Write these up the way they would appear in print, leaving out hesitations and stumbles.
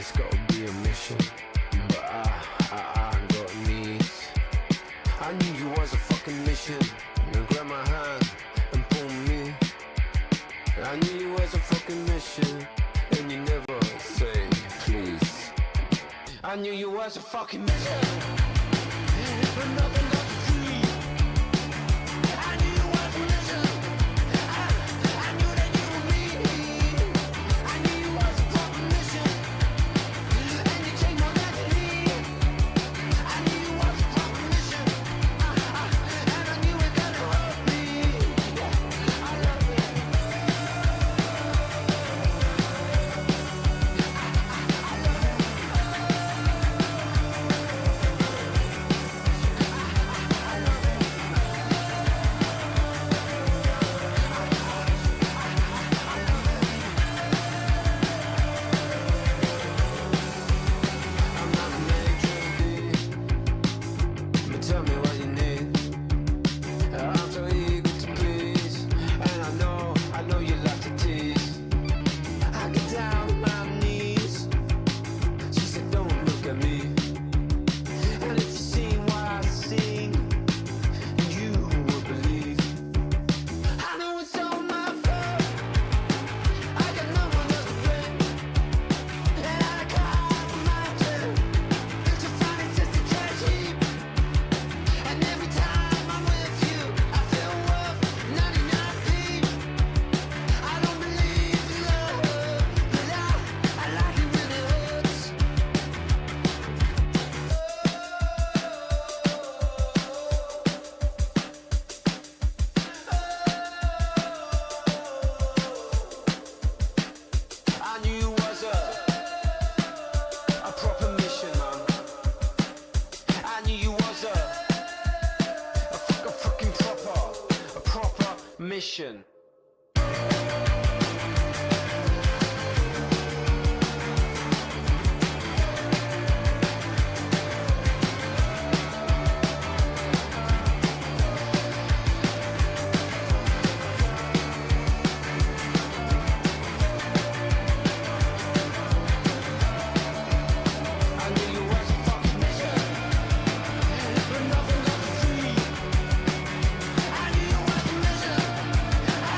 it's gotta be a mission, but I got needs. I knew you was a fucking mission. You grab my hand and pull me. I knew you was a fucking mission, and you never say please. I knew you was a fucking mission, but nothing got to free. I knew you was a mission. I knew that you were me. I knew you was a fucking mission, and you changed my destiny. I knew you was a fucking mission, and I knew it gonna hurt me. I love it. I'm not an angel, but tell me what you need. I'm so eager to please, and I know you like to tease. I get down on my knees. She said, don't look at me. And if you seen what I seen, you would believe. I know it's all my fault. I got no one else to blame, and I climb a mountain to find it's just a trash heap. And every time I'm with you, I feel worth 99p. I don't believe in love, but I like it when it hurts. I knew you was a proper mission, man. I knew you was a fucking proper mission. I knew you was a fucking mission, but nothing got to free. I knew you was a mission. I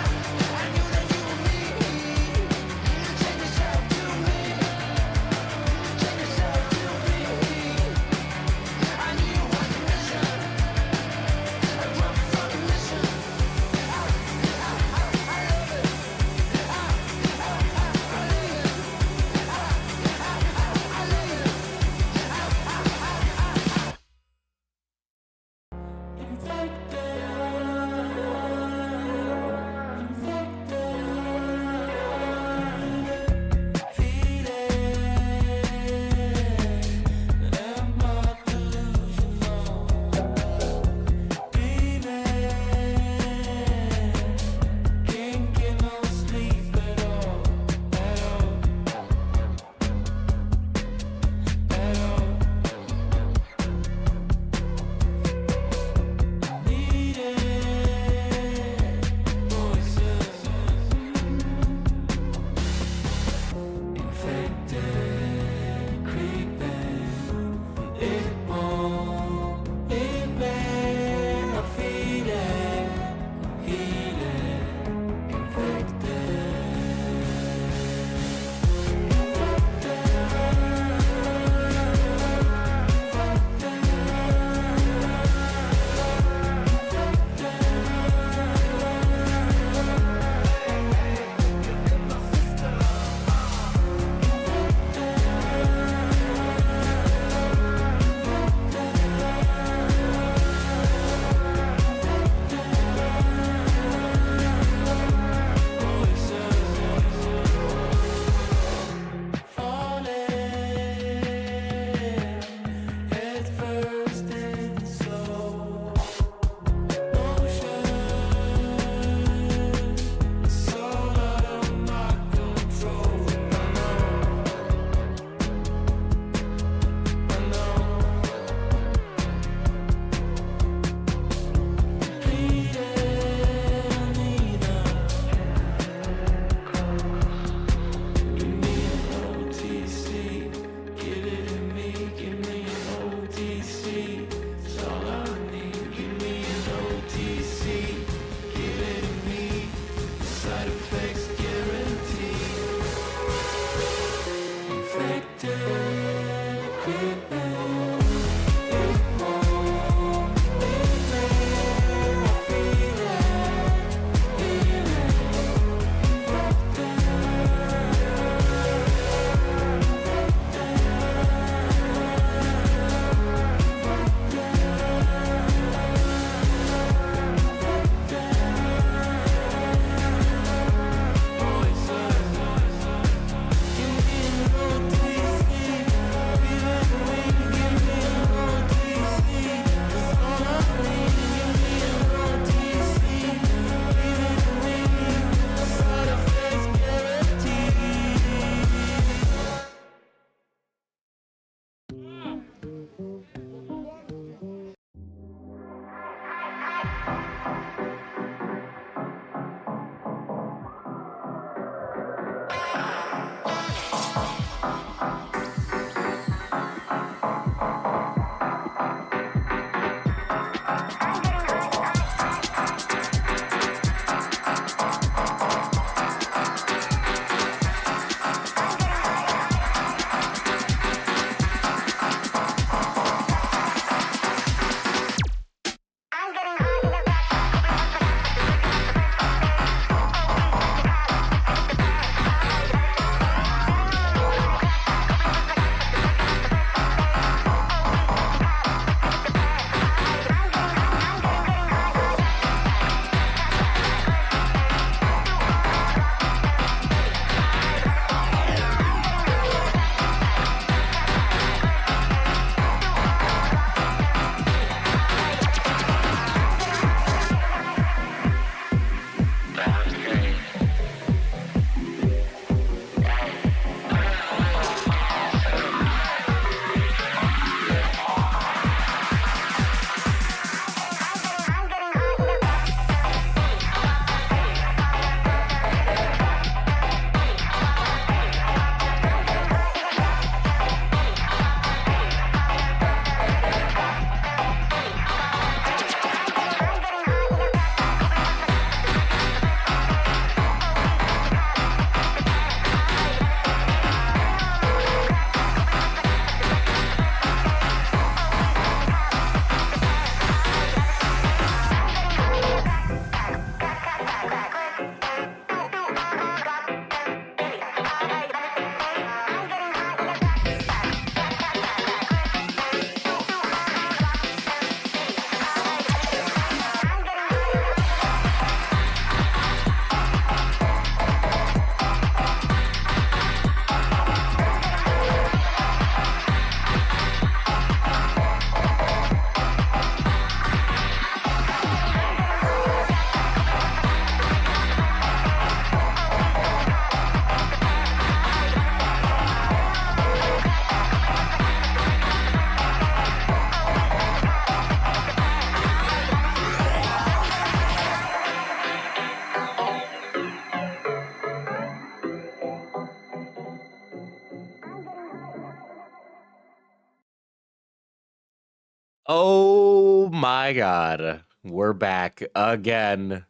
Oh my god. We're back again.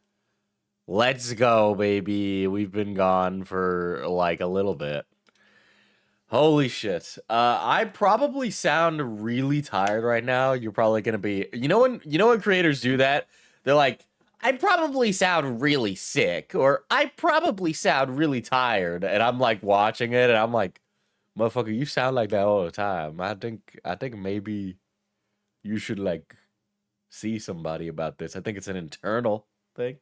Let's go, baby. We've been gone for like a little bit. Holy shit. I probably sound really tired right now. You're probably gonna be when creators do that? They're like, I probably sound really sick, or I probably sound really tired. And I'm like watching it and I'm like, motherfucker, you sound like that all the time. I think maybe you should like see somebody about this. I think it's an internal thing.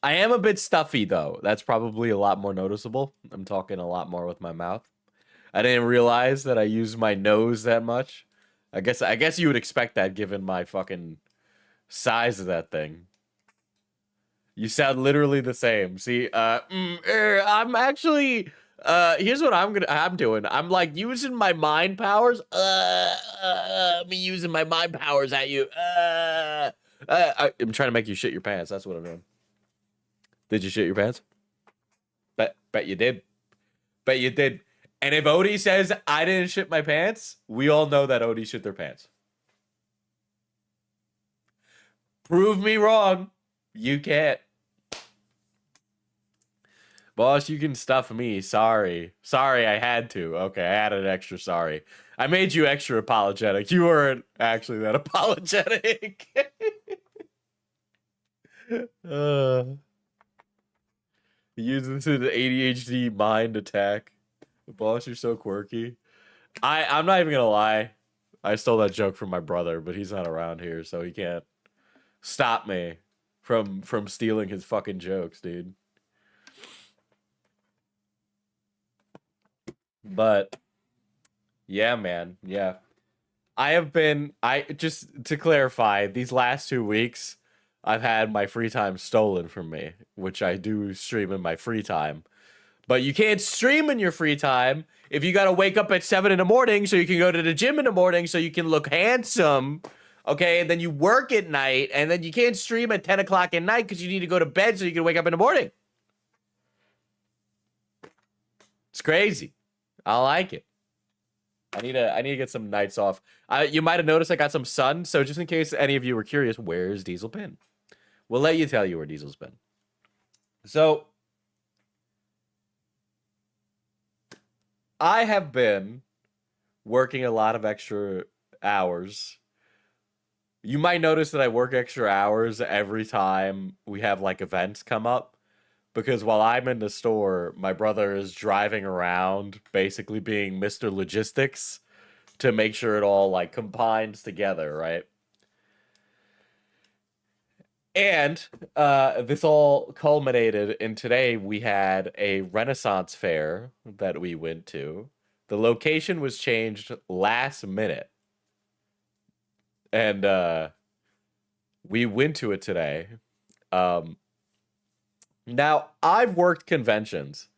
I am a bit stuffy though. That's probably a lot more noticeable. I'm talking a lot more with my mouth. I didn't realize that I use my nose that much. I guess you would expect that given my fucking size of that thing. You sound literally the same. See, I'm actually here's what I'm doing. I'm like using my mind powers. Me using my mind powers at you. I'm trying to make you shit your pants. That's what I'm doing. Did you shit your pants? Bet you did. Bet you did. And if Odie says I didn't shit my pants, we all know that Odie shit their pants. Prove me wrong. You can't. Boss, you can stuff me. Sorry. Sorry, I had to. Okay, I added extra sorry. I made you extra apologetic. You weren't actually that apologetic. uh, use this as an ADHD mind attack. Boss, you're so quirky. I'm not even gonna lie. I stole that joke from my brother, but he's not around here, so he can't stop me from stealing his fucking jokes, dude. But yeah, man. Yeah. I just to clarify, these last 2 weeks, I've had my free time stolen from me, which I do stream in my free time. But you can't stream in your free time if you gotta wake up at 7 in the morning so you can go to the gym in the morning so you can look handsome. Okay, and then you work at night, and then you can't stream at 10 o'clock at night because you need to go to bed so you can wake up in the morning. It's crazy. I like it. I need to get some nights off. You might have noticed I got some sun, so just in case any of you were curious, where's Diesel been? We'll let you tell you where Diesel's been. So I have been working a lot of extra hours. You might notice that I work extra hours every time we have like events come up. Because while I'm in the store, my brother is driving around, basically being Mr. Logistics to make sure it all like combines together, right? And this all culminated in today we had a Renaissance fair that we went to. The location was changed last minute. And we went to it today. Um, Now, I've worked conventions.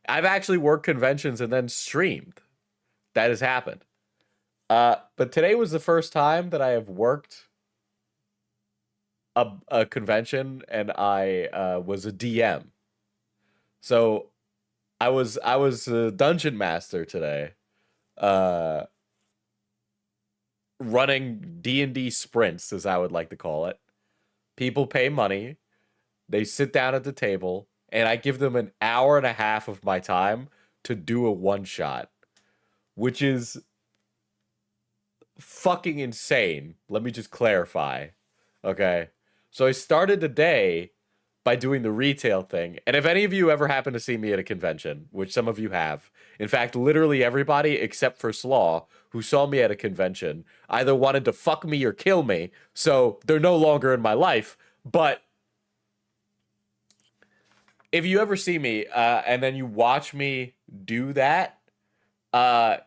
I've actually worked conventions and then streamed. That has happened. But today was the first time that I have worked a convention and I was a DM. So I was a dungeon master today, uh, running D&D sprints, as I would like to call it. People pay money. They sit down at the table, and I give them an hour and a half of my time to do a one shot, which is fucking insane. Let me just clarify. Okay. So I started the day by doing the retail thing. And if any of you ever happen to see me at a convention, which some of you have, in fact, literally everybody except for Slaw who saw me at a convention either wanted to fuck me or kill me. So they're no longer in my life. But if you ever see me and then you watch me do that,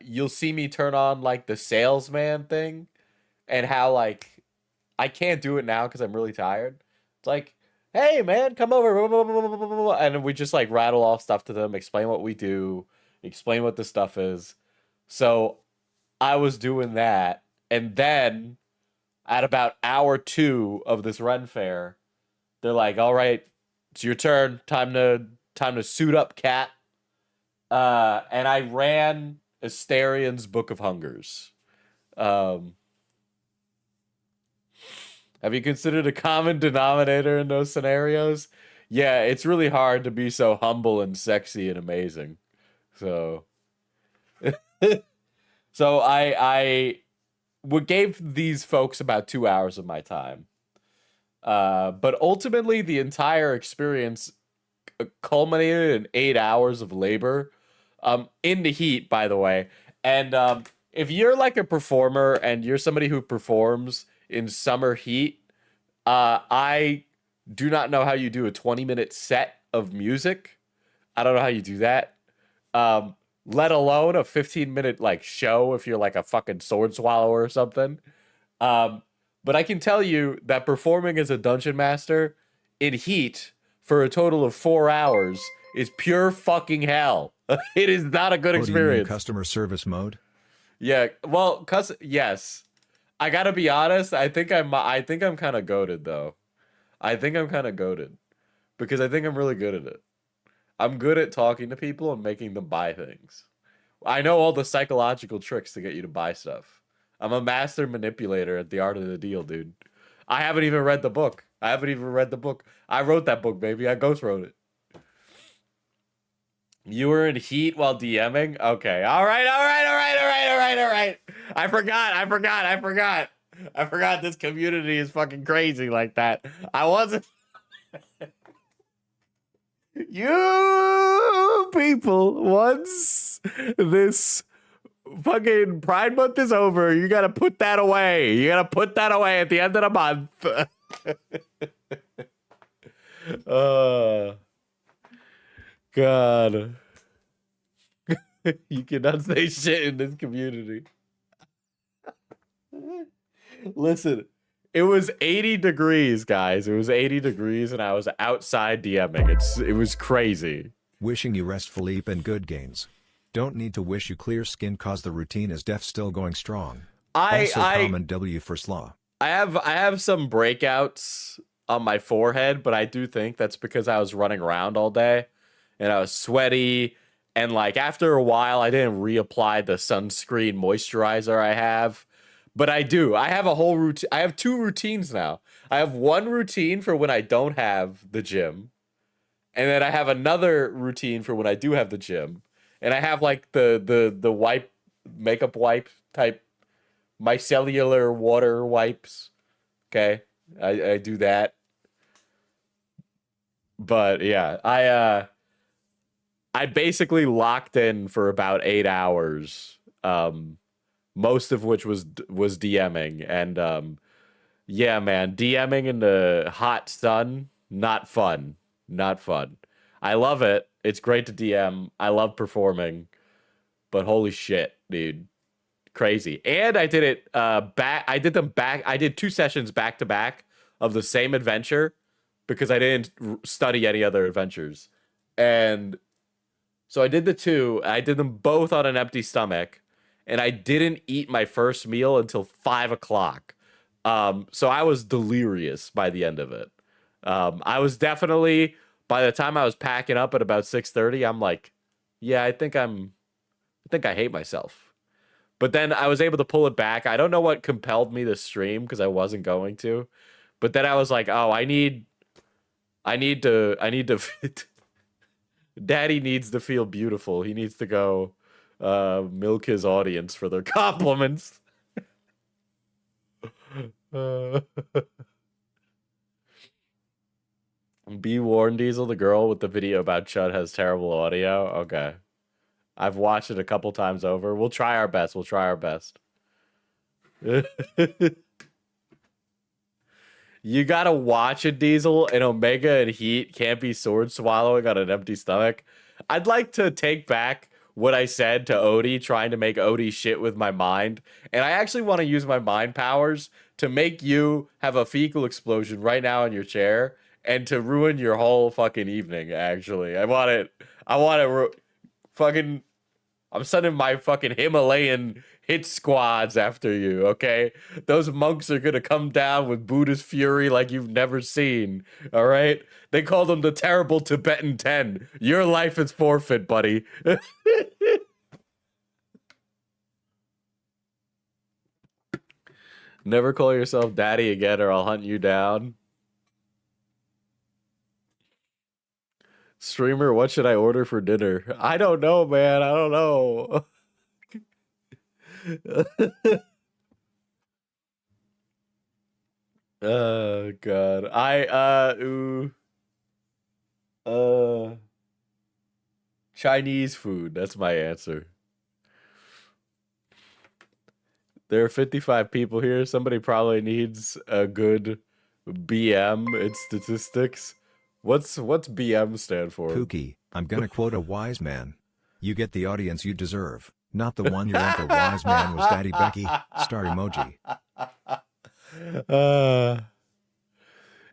you'll see me turn on like the salesman thing and how like I can't do it now because I'm really tired. It's like, hey man, come over, blah, blah, blah, blah, blah, blah, and we just like rattle off stuff to them, explain what we do, explain what the stuff is. So I was doing that, and then at about hour 2 of this run fair, they're like, "All right, it's your turn. Time to suit up, cat." And I ran Asterian's Book of Hungers. Um, Have you considered a common denominator in those scenarios? Yeah, it's really hard to be so humble and sexy and amazing. So, so I would gave these folks about 2 hours of my time. But ultimately, the entire experience culminated in 8 hours of labor, in the heat, by the way. And if you're like a performer and you're somebody who performs in summer heat, I do not know how you do a 20-minute set of music. I don't know how you do that. Let alone a 15-minute like show if you're like a fucking sword swallower or something. But I can tell you that performing as a dungeon master in heat for a total of 4 hours is pure fucking hell. It is not a good What do you mean, experience. customer service mode? Yeah, well, yes. I gotta be honest. I think I'm kind of goated though. I think I'm kind of goated because I think I'm really good at it. I'm good at talking to people and making them buy things. I know all the psychological tricks to get you to buy stuff. I'm a master manipulator at the art of the deal, dude. I haven't even read the book. I wrote that book, baby. I ghost wrote it. You were in heat while DMing? Okay. All right. I forgot this community is fucking crazy like that. I wasn't. You people, once this fucking Pride Month is over, you gotta put that away. You gotta put that away at the end of the month. God. You cannot say shit in this community. Listen, it was 80 degrees, guys. It was 80 degrees, and I was outside DMing. It was crazy. Wishing you rest, Philippe, and good gains. Don't need to wish you clear skin cause the routine is def still going strong. Also common W for slaw. I have some breakouts on my forehead, but I do think that's because I was running around all day and I was sweaty, and like after a while I didn't reapply the sunscreen moisturizer I have. But I do. I have a whole routine. I have 2 routines now. I have one routine for when I don't have the gym, and then I have another routine for when I do have the gym. And I have like the makeup wipe type micellar water wipes. Okay. I do that. But yeah, I basically locked in for about 8 hours. Most of which was DMing, and yeah, man, DMing in the hot sun, not fun. I love it. It's great to DM. I love performing, but holy shit, dude, crazy. And I did it I did 2 sessions back to back of the same adventure because I didn't study any other adventures, and so I did the 2. I did them both on an empty stomach. And I didn't eat my first meal until 5 o'clock. So I was delirious by the end of it. I was definitely, by the time I was packing up at about 6:30, I'm like, yeah, I think I hate myself. But then I was able to pull it back. I don't know what compelled me to stream because I wasn't going to. But then I was like, oh, I need to Daddy needs to feel beautiful. He needs to go milk his audience for their compliments. Be warned, Diesel, the girl with the video about Chud has terrible audio. Okay. I've watched it a couple times over. We'll try our best. You gotta watch it, Diesel, and Omega and Heat can't be sword swallowing on an empty stomach. I'd like to take back what I said to Odie, trying to make Odie shit with my mind. And I actually want to use my mind powers to make you have a fecal explosion right now in your chair and to ruin your whole fucking evening, actually. Fucking, I'm sending my fucking Himalayan hit squads after you, okay? Those monks are gonna come down with Buddhist fury like you've never seen, all right? They call them the terrible Tibetan 10. Your life is forfeit, buddy. Never call yourself daddy again or I'll hunt you down. Streamer, what should I order for dinner? I don't know, man. I don't know. Oh god. Chinese food. That's my answer. There are 55 people here. Somebody probably needs a good BM in statistics. What's BM stand for? Kooky, I'm gonna quote a wise man. You get the audience you deserve, not the one your uncle wise man was Daddy Becky, star emoji.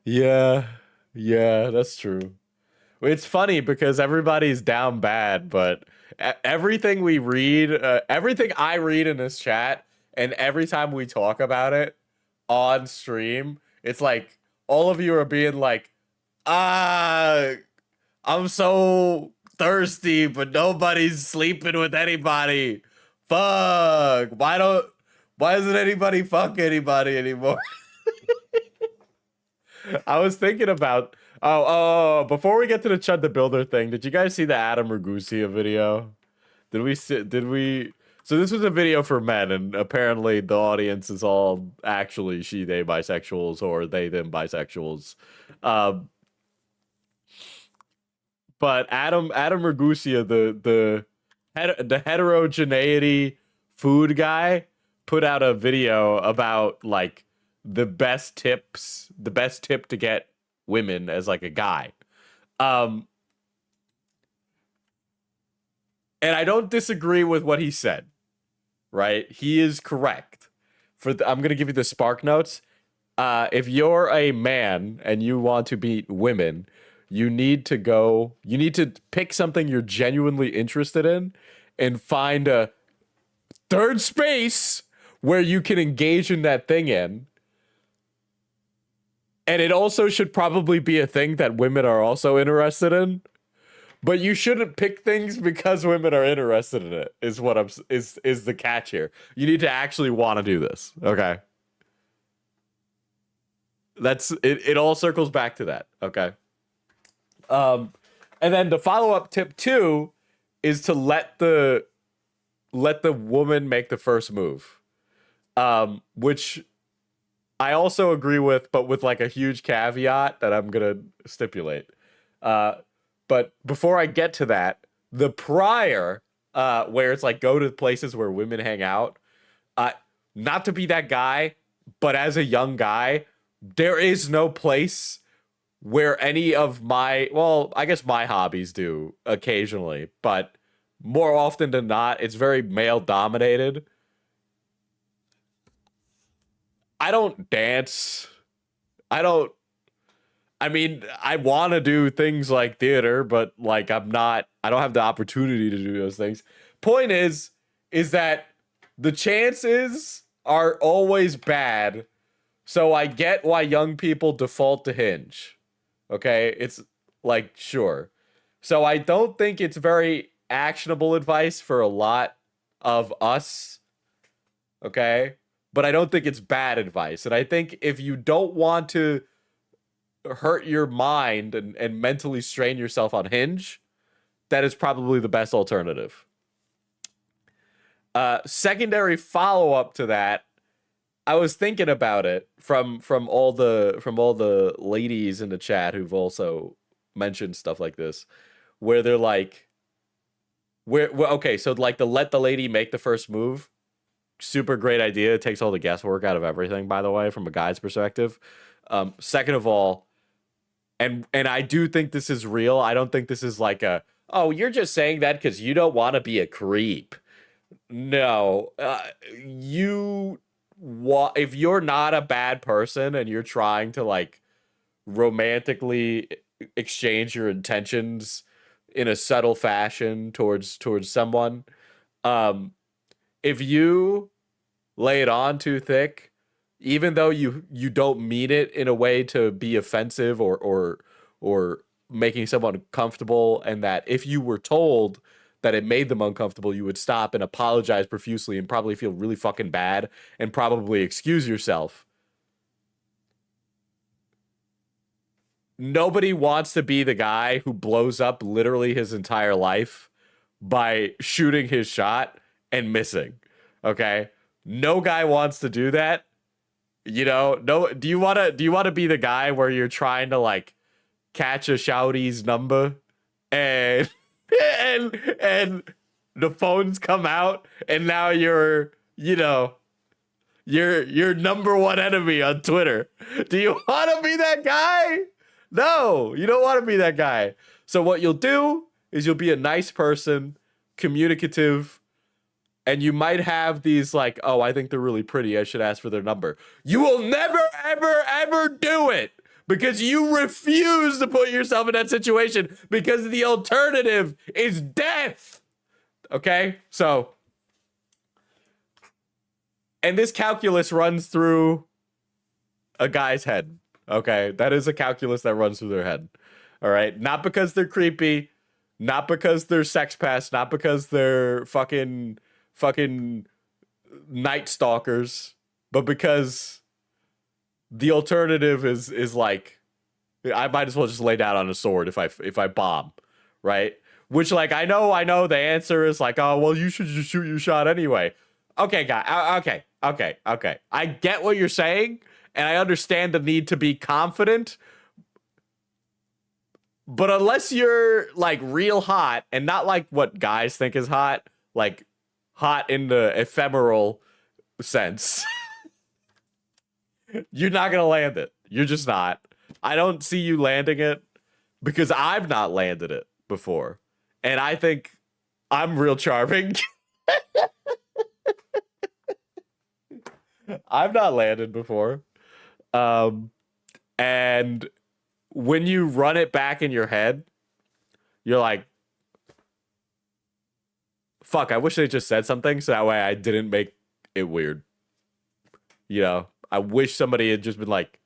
Yeah, that's true. It's funny because everybody's down bad, but everything we read, everything I read in this chat, and every time we talk about it on stream, it's like all of you are being like, I'm so thirsty, but nobody's sleeping with anybody. Fuck. Why doesn't anybody fuck anybody anymore? I was thinking about before we get to the Chud the Builder thing, did you guys see the Adam Ragusa video? Did we so this was a video for men, and apparently the audience is all actually she they bisexuals or they them bisexuals. But Adam Ragusa, the heterogeneity food guy, put out a video about like the best tip to get women as like a guy. And I don't disagree with what he said, right? He is correct. I'm going to give you the spark notes. If you're a man and you want to meet women, you need to pick something you're genuinely interested in and find a third space where you can engage in that thing in. And it also should probably be a thing that women are also interested in. But you shouldn't pick things because women are interested in it, is what is the catch here. You need to actually want to do this. Okay. That's it, it all circles back to that. Okay. And then the follow-up tip 2 is to let the woman make the first move. Which I also agree with, but with like a huge caveat that I'm gonna stipulate. But before I get to that, the prior, where it's like go to places where women hang out, not to be that guy, but as a young guy, there is no place where any of my, well, I guess my hobbies do occasionally, but more often than not, it's very male dominated. I don't dance. I mean, I want to do things like theater, but like I don't have the opportunity to do those things. Point is that the chances are always bad. So I get why young people default to Hinge. Okay? It's like, sure. So I don't think it's very actionable advice for a lot of us. Okay? But I don't think it's bad advice. And I think if you don't want to hurt your mind and mentally strain yourself on Hinge, that is probably the best alternative. Secondary follow-up to that, I was thinking about it from all the ladies in the chat who've also mentioned stuff like this, where they're like, okay, so like let the lady make the first move. Super great idea. It takes all the guesswork out of everything, by the way, from a guy's perspective. Second of all, and I do think this is real. I don't think this is like oh, you're just saying that because you don't want to be a creep. No, if you're not a bad person and you're trying to like romantically exchange your intentions in a subtle fashion towards someone, if you lay it on too thick, even though you don't mean it in a way to be offensive or making someone comfortable, and that if you were told that it made them uncomfortable, you would stop and apologize profusely and probably feel really fucking bad and probably excuse yourself. Nobody wants to be the guy who blows up literally his entire life by shooting his shot and missing. Okay? No guy wants to do that. You know, no. Do you want to be the guy where you're trying to like catch a shouty's number and and the phones come out and now you're, you know, you're number one enemy on Twitter? Do you want to be that guy? No, you don't want to be that guy. So what you'll do is you'll be a nice person, communicative, and you might have these like, oh, I think they're really pretty, I should ask for their number. You will never, ever, ever do it because you refuse to put yourself in that situation because the alternative is death. Okay? So, and this calculus runs through a guy's head. Okay? That is a calculus that runs through their head. All right? Not because they're creepy, not because they're sex pests, not because they're fucking night stalkers, but because the alternative is like, I might as well just lay down on a sword if I bomb, right? Which, like, I know the answer is like, oh, well, you should just shoot your shot anyway. Okay, guy. Okay. I get what you're saying, and I understand the need to be confident. But unless you're like real hot and not like what guys think is hot, like hot in the ephemeral sense, you're not going to land it. You're just not. I don't see you landing it because I've not landed it before. And I think I'm real charming. I've not landed before. And when you run it back in your head, you're like, fuck, I wish they just said something so that way I didn't make it weird. You know, I wish somebody had just been like,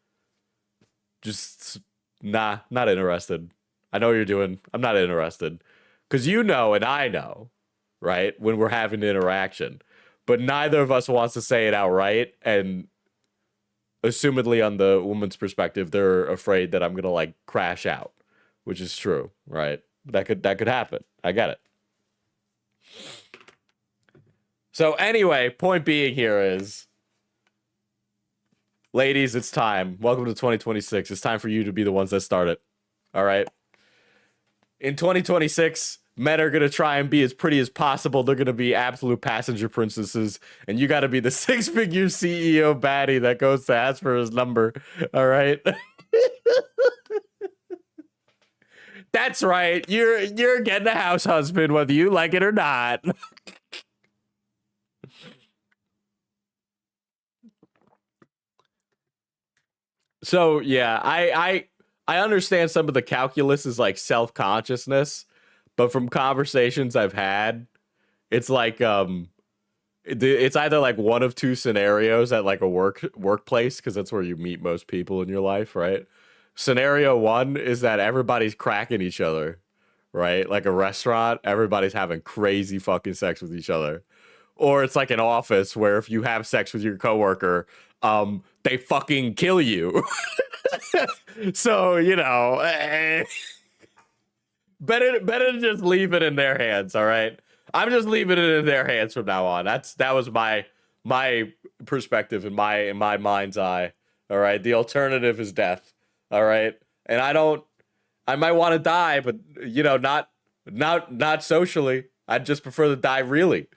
just, nah, not interested. I know what you're doing. I'm not interested. Because you know and I know, right, when we're having an interaction. But neither of us wants to say it outright. And assumedly on the woman's perspective, they're afraid that I'm going to, like, crash out. Which is true, right? That could happen. I get it. So anyway, point being here is, ladies, it's time. Welcome to 2026. It's time for you to be the ones that start it. All right? In 2026, men are going to try and be as pretty as possible. They're going to be absolute passenger princesses. And you got to be the six-figure CEO baddie that goes to ask for his number. All right? That's right. You're getting a house husband, whether you like it or not. So, yeah, I understand some of the calculus is like self-consciousness, but from conversations I've had, it's like it's either like one of two scenarios at like a workplace, because that's where you meet most people in your life, right? Scenario one is that everybody's cracking each other, right? Like a restaurant, everybody's having crazy fucking sex with each other. Or it's like an office where if you have sex with your coworker, they fucking kill you. So, you know, better to just leave it in their hands, all right? I'm just leaving it in their hands from now on. That was my perspective in my mind's eye. All right. The alternative is death. All right. And I might want to die, but you know, not socially. I'd just prefer to die really.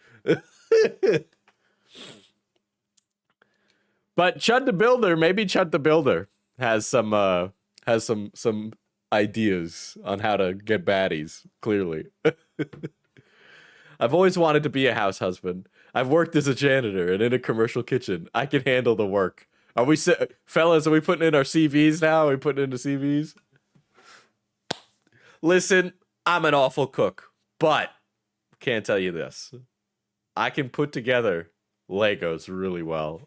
But ChudTheBuilder, maybe ChudTheBuilder has some ideas on how to get baddies, clearly. I've always wanted to be a house husband. I've worked as a janitor and in a commercial kitchen. I can handle the work. Fellas, are we putting in our CVs now? Are we putting in the CVs? Listen, I'm an awful cook, but can't tell you this. I can put together Legos really well.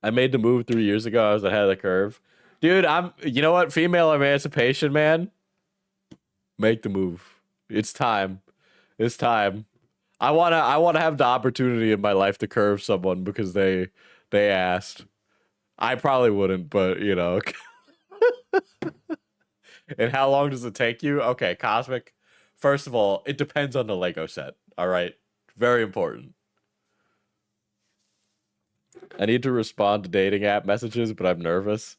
I made the move 3 years ago. I was ahead of the curve. Dude, you know what? Female emancipation, man. Make the move. It's time. It's time. I wanna have the opportunity in my life to curve someone because they asked. I probably wouldn't, but you know. And how long does it take you? Okay, Cosmic. First of all, it depends on the Lego set. All right. Very important. I need to respond to dating app messages, but I'm nervous.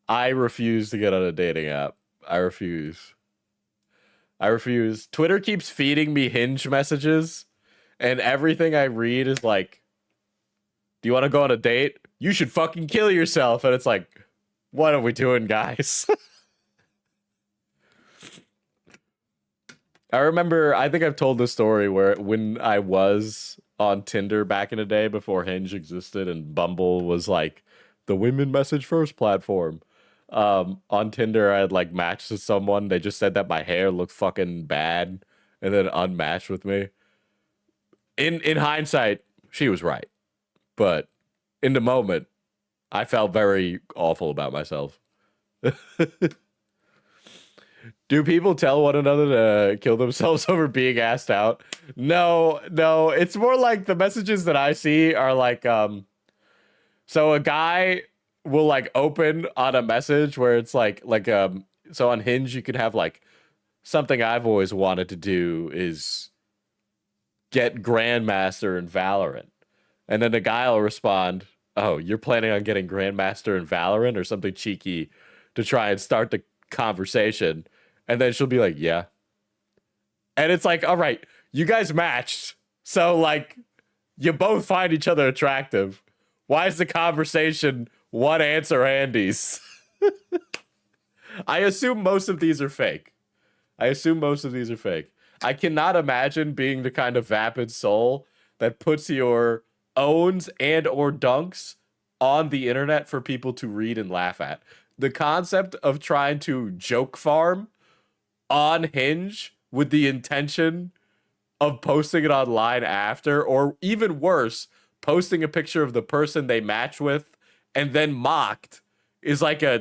I refuse to get on a dating app. I refuse. Twitter keeps feeding me Hinge messages, and everything I read is like, do you want to go on a date? You should fucking kill yourself. And it's like, what are we doing, guys? I remember, I think I've told this story where when I was on Tinder back in the day before Hinge existed and Bumble was like the women message first platform. On Tinder, I had like matched with someone. They just said that my hair looked fucking bad and then unmatched with me. In hindsight, she was right. But in the moment, I felt very awful about myself. Do people tell one another to kill themselves over being asked out? No. It's more like the messages that I see are like, so a guy will like open on a message where it's like, so on Hinge, you could have like, something I've always wanted to do is get Grandmaster in Valorant. And then the guy will respond, oh, you're planning on getting Grandmaster in Valorant or something cheeky to try and start the conversation. And then she'll be like, yeah. And it's like, all right, you guys matched. So, like, you both find each other attractive. Why is the conversation one answer handies? I assume most of these are fake. I cannot imagine being the kind of vapid soul that puts your owns and or dunks on the internet for people to read and laugh at. The concept of trying to joke farm on Hinge with the intention of posting it online after, or even worse, posting a picture of the person they match with and then mocked is like you're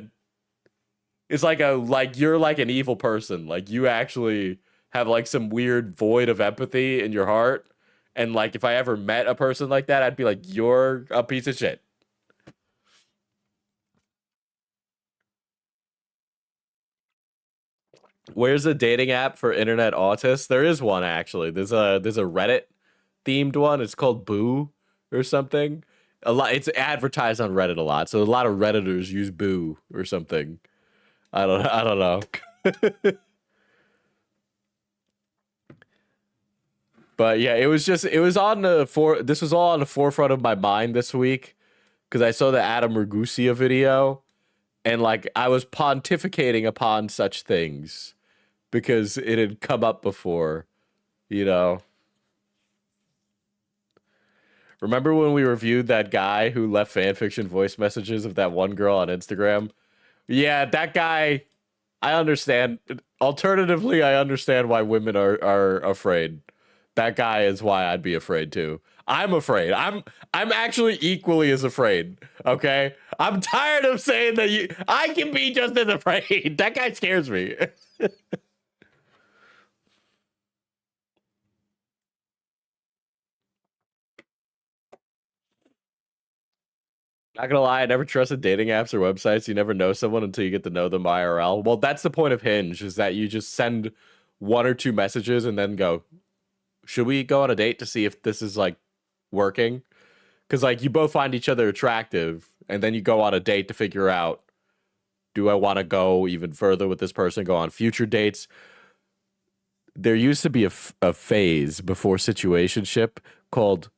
like an evil person. Like you actually have like some weird void of empathy in your heart. And like if I ever met a person like that, I'd be like, you're a piece of shit. Where's a dating app for internet autists? There is one actually. There's a Reddit themed one. It's called Boo or something. A lot. It's advertised on Reddit a lot. So a lot of Redditors use Boo or something. I don't know. But yeah, this was all on the forefront of my mind this week because I saw the Adam Ragusa video and like I was pontificating upon such things because it had come up before, you know. Remember when we reviewed that guy who left fanfiction voice messages of that one girl on Instagram? Yeah, that guy, I understand. Alternatively, I understand why women are afraid. That guy is why I'd be afraid too. I'm afraid. I'm actually equally as afraid. Okay? I'm tired of saying that I can be just as afraid. That guy scares me. Not gonna lie, I never trusted dating apps or websites. You never know someone until you get to know them IRL. Well, that's the point of Hinge, is that you just send one or two messages and then go, should we go on a date to see if this is like working? Because like you both find each other attractive and then you go on a date to figure out, do I want to go even further with this person, go on future dates? There used to be a phase before situationship called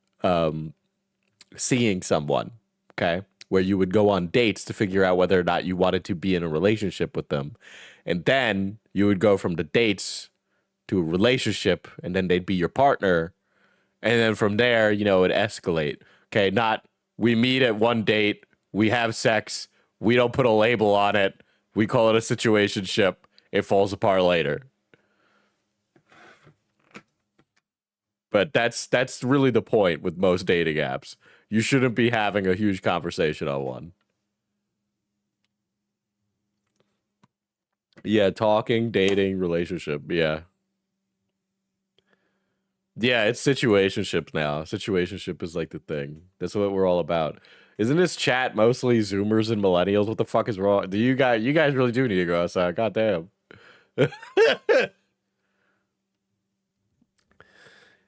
seeing someone, okay? Where you would go on dates to figure out whether or not you wanted to be in a relationship with them. And then you would go from the dates to a relationship, and then they'd be your partner. And then from there, you know, it'd escalate. Okay, not we meet at one date, we have sex, we don't put a label on it, we call it a situationship, it falls apart later. But that's really the point with most dating apps. You shouldn't be having a huge conversation on one. Yeah, talking, dating, relationship. Yeah. Yeah, it's situationship now. Situationship is like the thing. That's what we're all about. Isn't this chat mostly Zoomers and millennials? What the fuck is wrong? You guys really do need to go outside. God damn.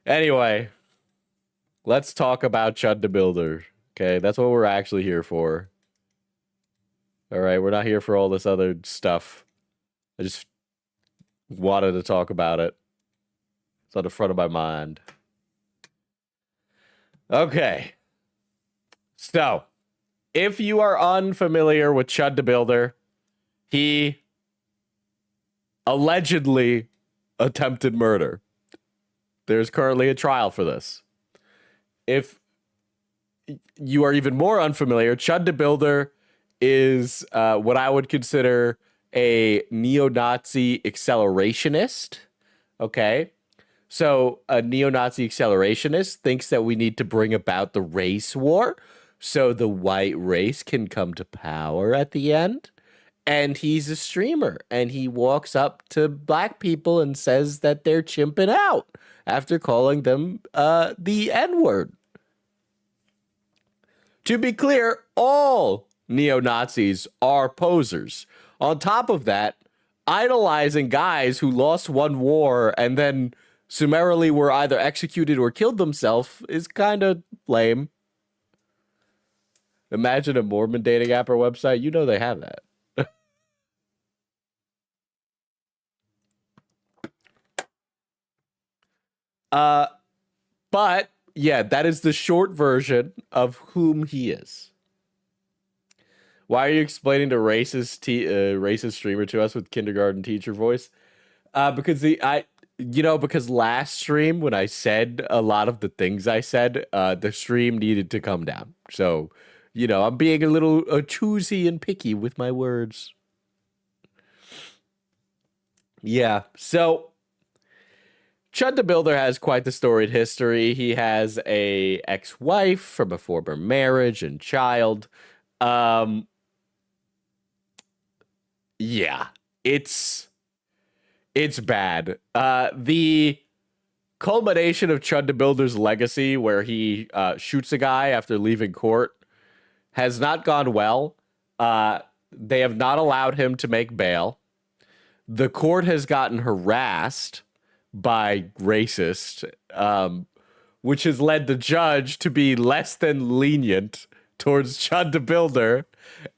Anyway, let's talk about ChudTheBuilder. Okay, that's what we're actually here for. All right, we're not here for all this other stuff. I just wanted to talk about it. It's on the front of my mind. Okay. So, if you are unfamiliar with ChudTheBuilder, he allegedly attempted murder. There's currently a trial for this. If you are even more unfamiliar, ChudTheBuilder is what I would consider a neo-Nazi accelerationist. Okay? So a neo-Nazi accelerationist thinks that we need to bring about the race war so the white race can come to power at the end. And he's a streamer, and he walks up to black people and says that they're chimping out after calling them the N-word. To be clear, all neo-Nazis are posers. On top of that, idolizing guys who lost one war and then summarily were either executed or killed themselves is kind of lame. Imagine a Mormon dating app or website. You know they have that. But yeah, that is the short version of whom he is. Why are you explaining the racist streamer to us with kindergarten teacher voice? Because because last stream when I said a lot of the things I said, the stream needed to come down. So, I'm being a little choosy and picky with my words. Yeah, so ChudTheBuilder has quite the storied history. He has a ex-wife from a former marriage and child. Yeah, it's bad. The culmination of ChudTheBuilder's legacy, where he shoots a guy after leaving court, has not gone well. They have not allowed him to make bail. The court has gotten harassed by racists, which has led the judge to be less than lenient towards ChudTheBuilder.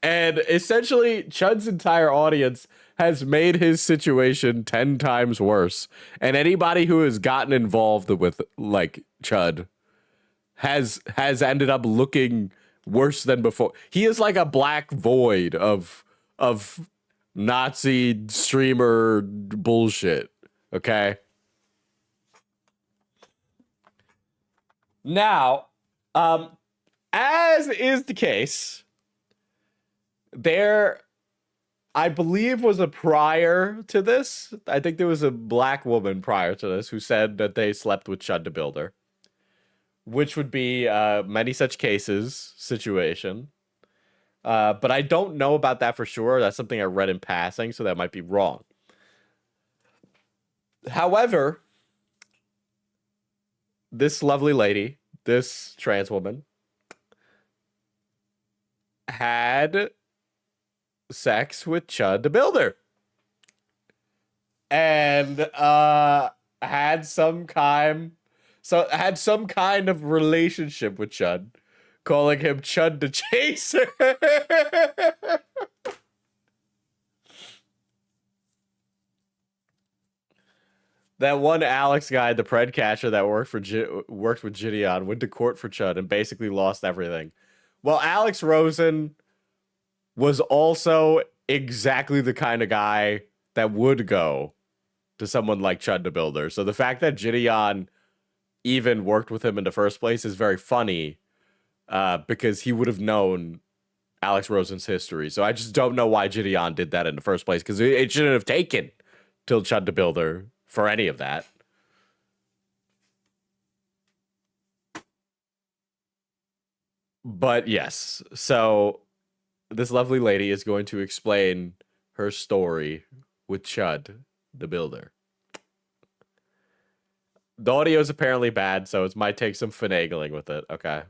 And essentially, Chud's entire audience has made his situation 10 times worse. And anybody who has gotten involved with, like, Chud has ended up looking worse than before. He is like a black void of Nazi streamer bullshit, okay? Now, as is the case, there, I believe, was a prior to this. I think there was a black woman prior to this who said that they slept with ChudTheBuilder, which would be many such cases situation. But I don't know about that for sure. That's something I read in passing, so that might be wrong. However, this lovely lady, this trans woman, had sex with ChudTheBuilder. And had some kind of relationship with Chud, calling him Chud the Chaser. That one Alex guy, the pred catcher that worked with Gideon, went to court for Chud and basically lost everything. Well, Alex Rosen was also exactly the kind of guy that would go to someone like ChudTheBuilder. So the fact that Gideon even worked with him in the first place is very funny, because he would have known Alex Rosen's history. So I just don't know why Gideon did that in the first place, because it shouldn't have taken till ChudTheBuilder for any of that. But yes, so this lovely lady is going to explain her story with Chud, the builder. The audio is apparently bad, so it might take some finagling with it. Okay.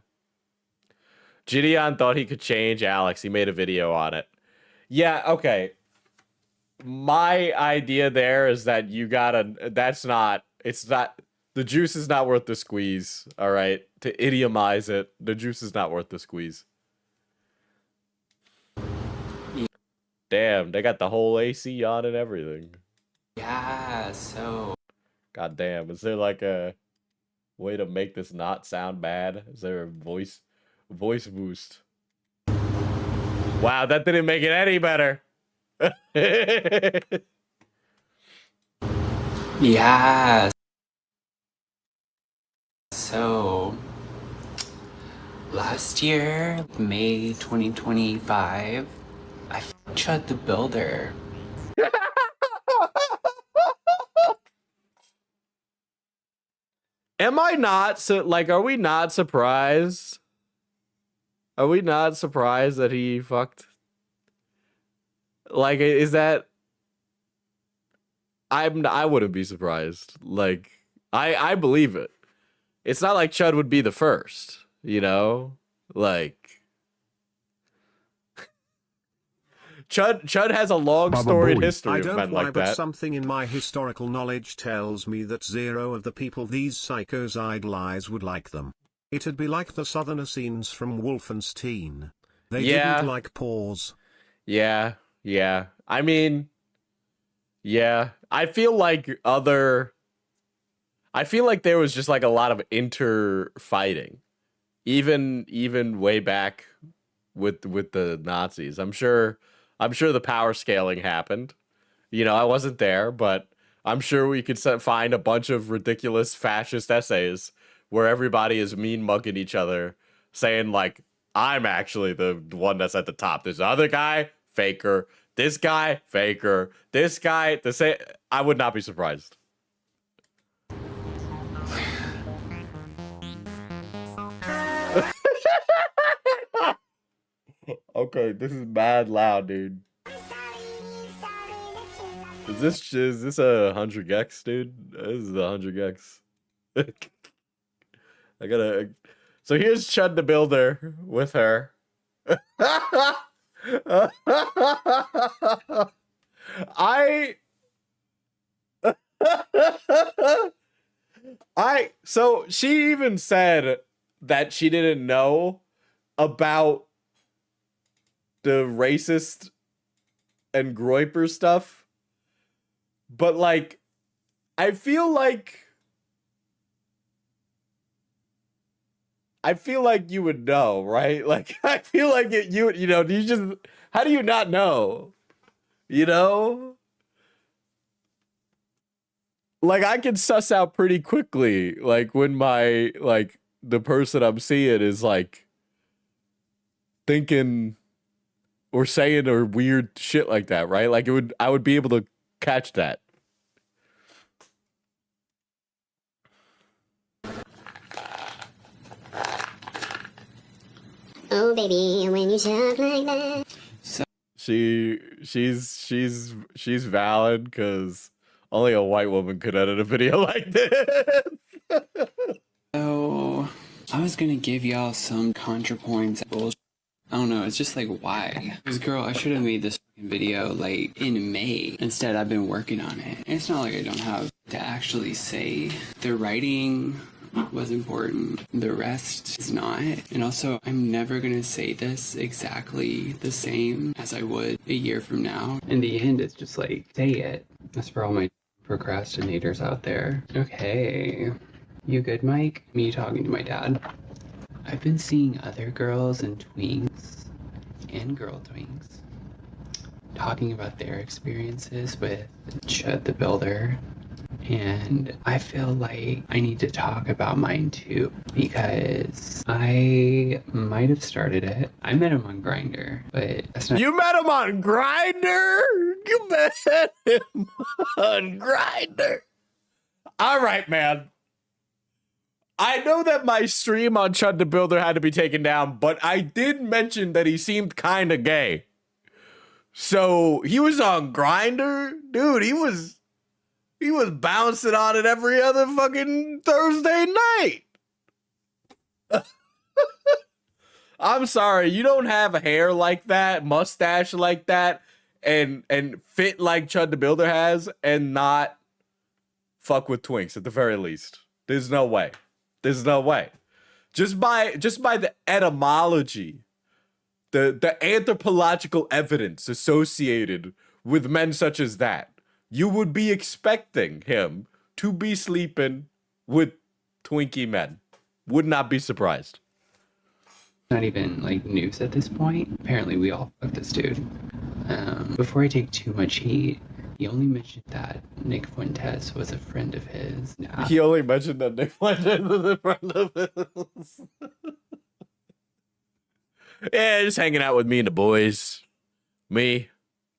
Gideon thought he could change Alex. He made a video on it. Yeah, okay. My idea there is that you gotta, it's not, the juice is not worth the squeeze, all right? To idiomize it, the juice is not worth the squeeze. Damn, they got the whole AC on and everything. Yeah, so... God damn, is there like a way to make this not sound bad? Is there a voice boost? Wow, that didn't make it any better. Yeah. So... last year, May 2025, I Chud the Builder. Am I not are we not surprised? Are we not surprised that he fucked? Like, is that? I wouldn't be surprised. Like, I believe it. It's not like Chud would be the first, you know? Like, Chud has a long storied history of men like that. But something in my historical knowledge tells me that zero of the people these psychos idolize would like them. It'd be like the Southern Essenes from Wolfenstein. They didn't like pause. Yeah. I mean, yeah. I feel like there was just like a lot of inter-fighting. Even way back with the Nazis. I'm sure the power scaling happened. You know, I wasn't there, but I'm sure we could find a bunch of ridiculous fascist essays where everybody is mean mugging each other, saying like, I'm actually the one that's at the top. This other guy, faker. This guy, faker. This guy, the same. I would not be surprised. Okay, this is mad loud, dude. Is this a 100 gex, dude? This is a 100 gex. I gotta. So here's Chud the Builder with her. So she even said that she didn't know about the racist and Groiper stuff, but like, I feel like you would know, right? Like, I feel like you know, do you just, how do you not know? You know? Like, I can suss out pretty quickly, like, when my, like, the person I'm seeing is, like, thinking or saying or weird shit like that, right? Like, I would be able to catch that. Oh baby, when you talk like that. She's valid because only a white woman could edit a video like this. So, I was gonna give y'all some ContraPoints. I don't know, it's just like, why? Because girl, I should have made this video like in May. Instead, I've been working on it. And it's not like I don't have to actually say. The writing was important. The rest is not. And also, I'm never gonna say this exactly the same as I would a year from now. In the end, it's just like, say it. That's for all my procrastinators out there. Okay. You good, Mike? Me talking to my dad. I've been seeing other girls and twinks and girl twinks talking about their experiences with Chud the Builder, and I feel like I need to talk about mine too, because I might have started it. I met him on Grindr, but that's not— You met him on Grindr? You met him on Grindr? All right, man. I know that my stream on Chud the Builder had to be taken down, but I did mention that he seemed kind of gay. So he was on Grindr, dude. He was bouncing on it every other fucking Thursday night. I'm sorry, you don't have hair like that, mustache like that, and fit like Chud the Builder has, and not fuck with twinks at the very least. There's no way. There's no way. Just by the etymology, the anthropological evidence associated with men such as that, you would be expecting him to be sleeping with Twinkie men. Would not be surprised. Not even like news at this point. Apparently we all fucked this dude. Before I take too much heat, he only mentioned that Nick Fuentes was a friend of his. Nah. He only mentioned that Nick Fuentes was a friend of his. Yeah, just hanging out with me and the boys. Me,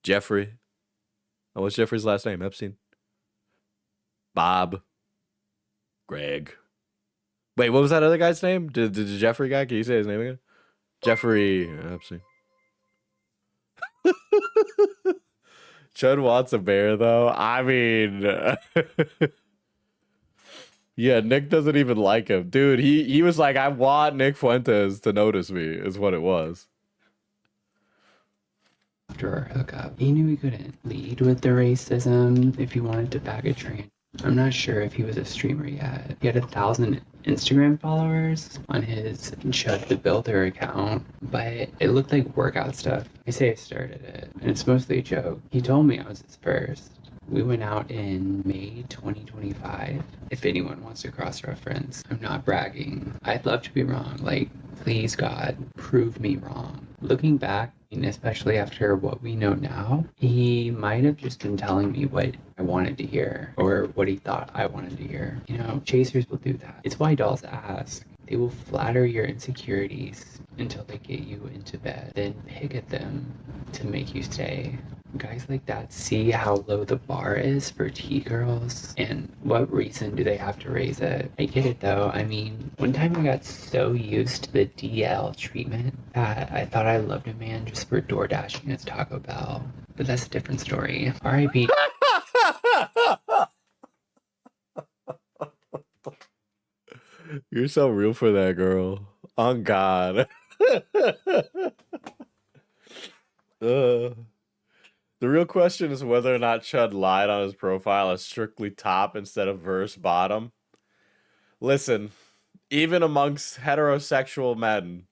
Jeffrey. Oh, what's Jeffrey's last name? Epstein? Bob. Greg. Wait, what was that other guy's name? Did the Jeffrey guy? Can you say his name again? Jeffrey Epstein. Chud wants a bear, though. I mean, yeah, Nick doesn't even like him. Dude, he was like, I want Nick Fuentes to notice me, is what it was. After our hookup, he knew he couldn't lead with the racism if he wanted to bag a train. I'm not sure if he was a streamer yet. He had 1,000 Instagram followers on his Chud the Builder account, but it looked like workout stuff. I say I started it, and it's mostly a joke. He told me I was his first. We went out in May 2025. If anyone wants to cross-reference, I'm not bragging. I'd love to be wrong. Like, please God, prove me wrong. Looking back, and especially after what we know now, he might have just been telling me what I wanted to hear, or what he thought I wanted to hear. You know, chasers will do that. It's why dolls ask. They will flatter your insecurities until they get you into bed, then pick at them to make you stay. Guys like that see how low the bar is for T-girls, and what reason do they have to raise it? I get it though. I mean, one time I got so used to the DL treatment that I thought I loved a man just for door dashing his Taco Bell. But that's a different story. R.I.P. You're so real for that, girl. On God. The real question is whether or not Chud lied on his profile as strictly top instead of verse bottom. Listen, even amongst heterosexual men,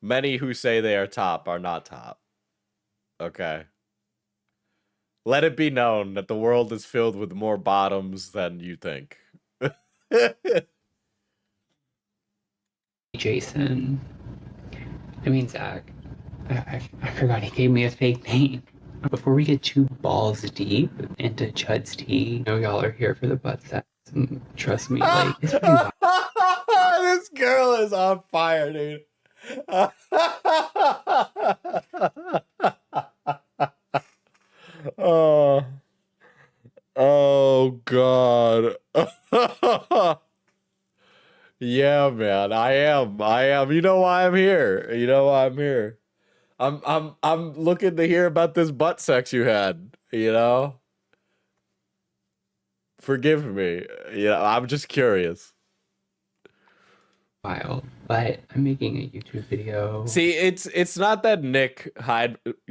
many who say they are top are not top. Okay? Let it be known that the world is filled with more bottoms than you think. Jason. I mean, Zach. I forgot he gave me a fake name. Before we get too balls deep into Chud's tea, I know y'all are here for the butt sex, and trust me, like, it's pretty wild. This girl is on fire, dude. Oh God. Yeah, man, I am. You know why I'm here. You know why I'm here. I'm looking to hear about this butt sex you had, you know? Forgive me. Yeah, I'm just curious. Wild, but I'm making a YouTube video. See, it's not that Nick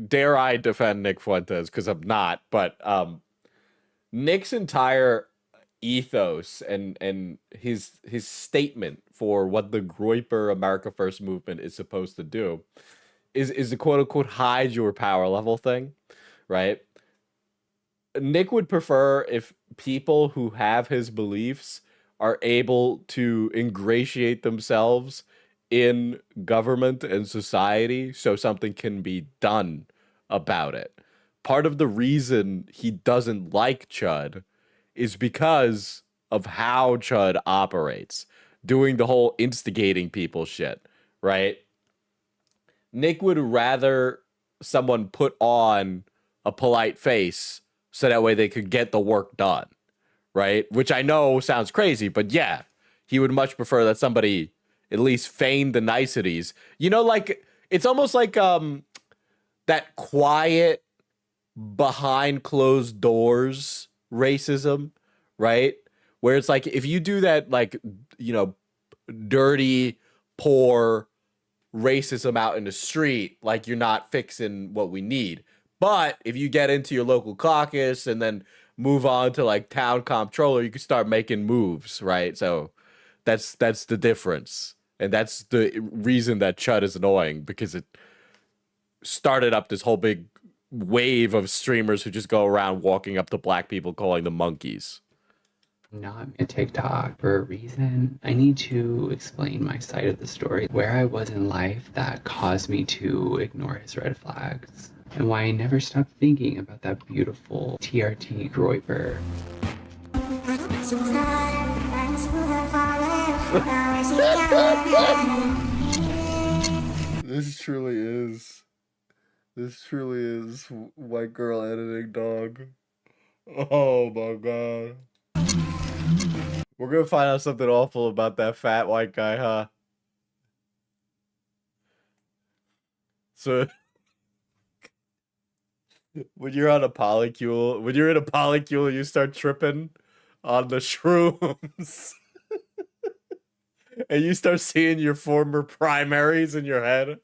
dare I defend Nick Fuentes, because I'm not, but Nick's entire ethos and his statement for what the Groyper America First movement is supposed to do is a quote-unquote hide your power level thing, right? Nick would prefer if people who have his beliefs are able to ingratiate themselves in government and society so something can be done about it. Part of the reason he doesn't like Chud is because of how Chud operates, doing the whole instigating people shit, right? Nick would rather someone put on a polite face so that way they could get the work done, right? Which I know sounds crazy, but yeah, he would much prefer that somebody at least feign the niceties. You know, like, it's almost like that quiet, behind closed doors racism, right? Where it's like, if you do that, like, you know, dirty, poor racism out in the street, like, you're not fixing what we need. But if you get into your local caucus and then move on to like town comptroller, you can start making moves, right? So that's the difference. And that's the reason that Chud is annoying, because it started up this whole big wave of streamers who just go around walking up to black people calling them monkeys. Not a TikTok for a reason. I need to explain my side of the story, where I was in life that caused me to ignore his red flags, and why I never stopped thinking about that beautiful TRT Groiper. This truly is white girl editing, dog. Oh my god. We're gonna find out something awful about that fat white guy, huh? So when you're in a polycule, you start tripping on the shrooms. And you start seeing your former primaries in your head.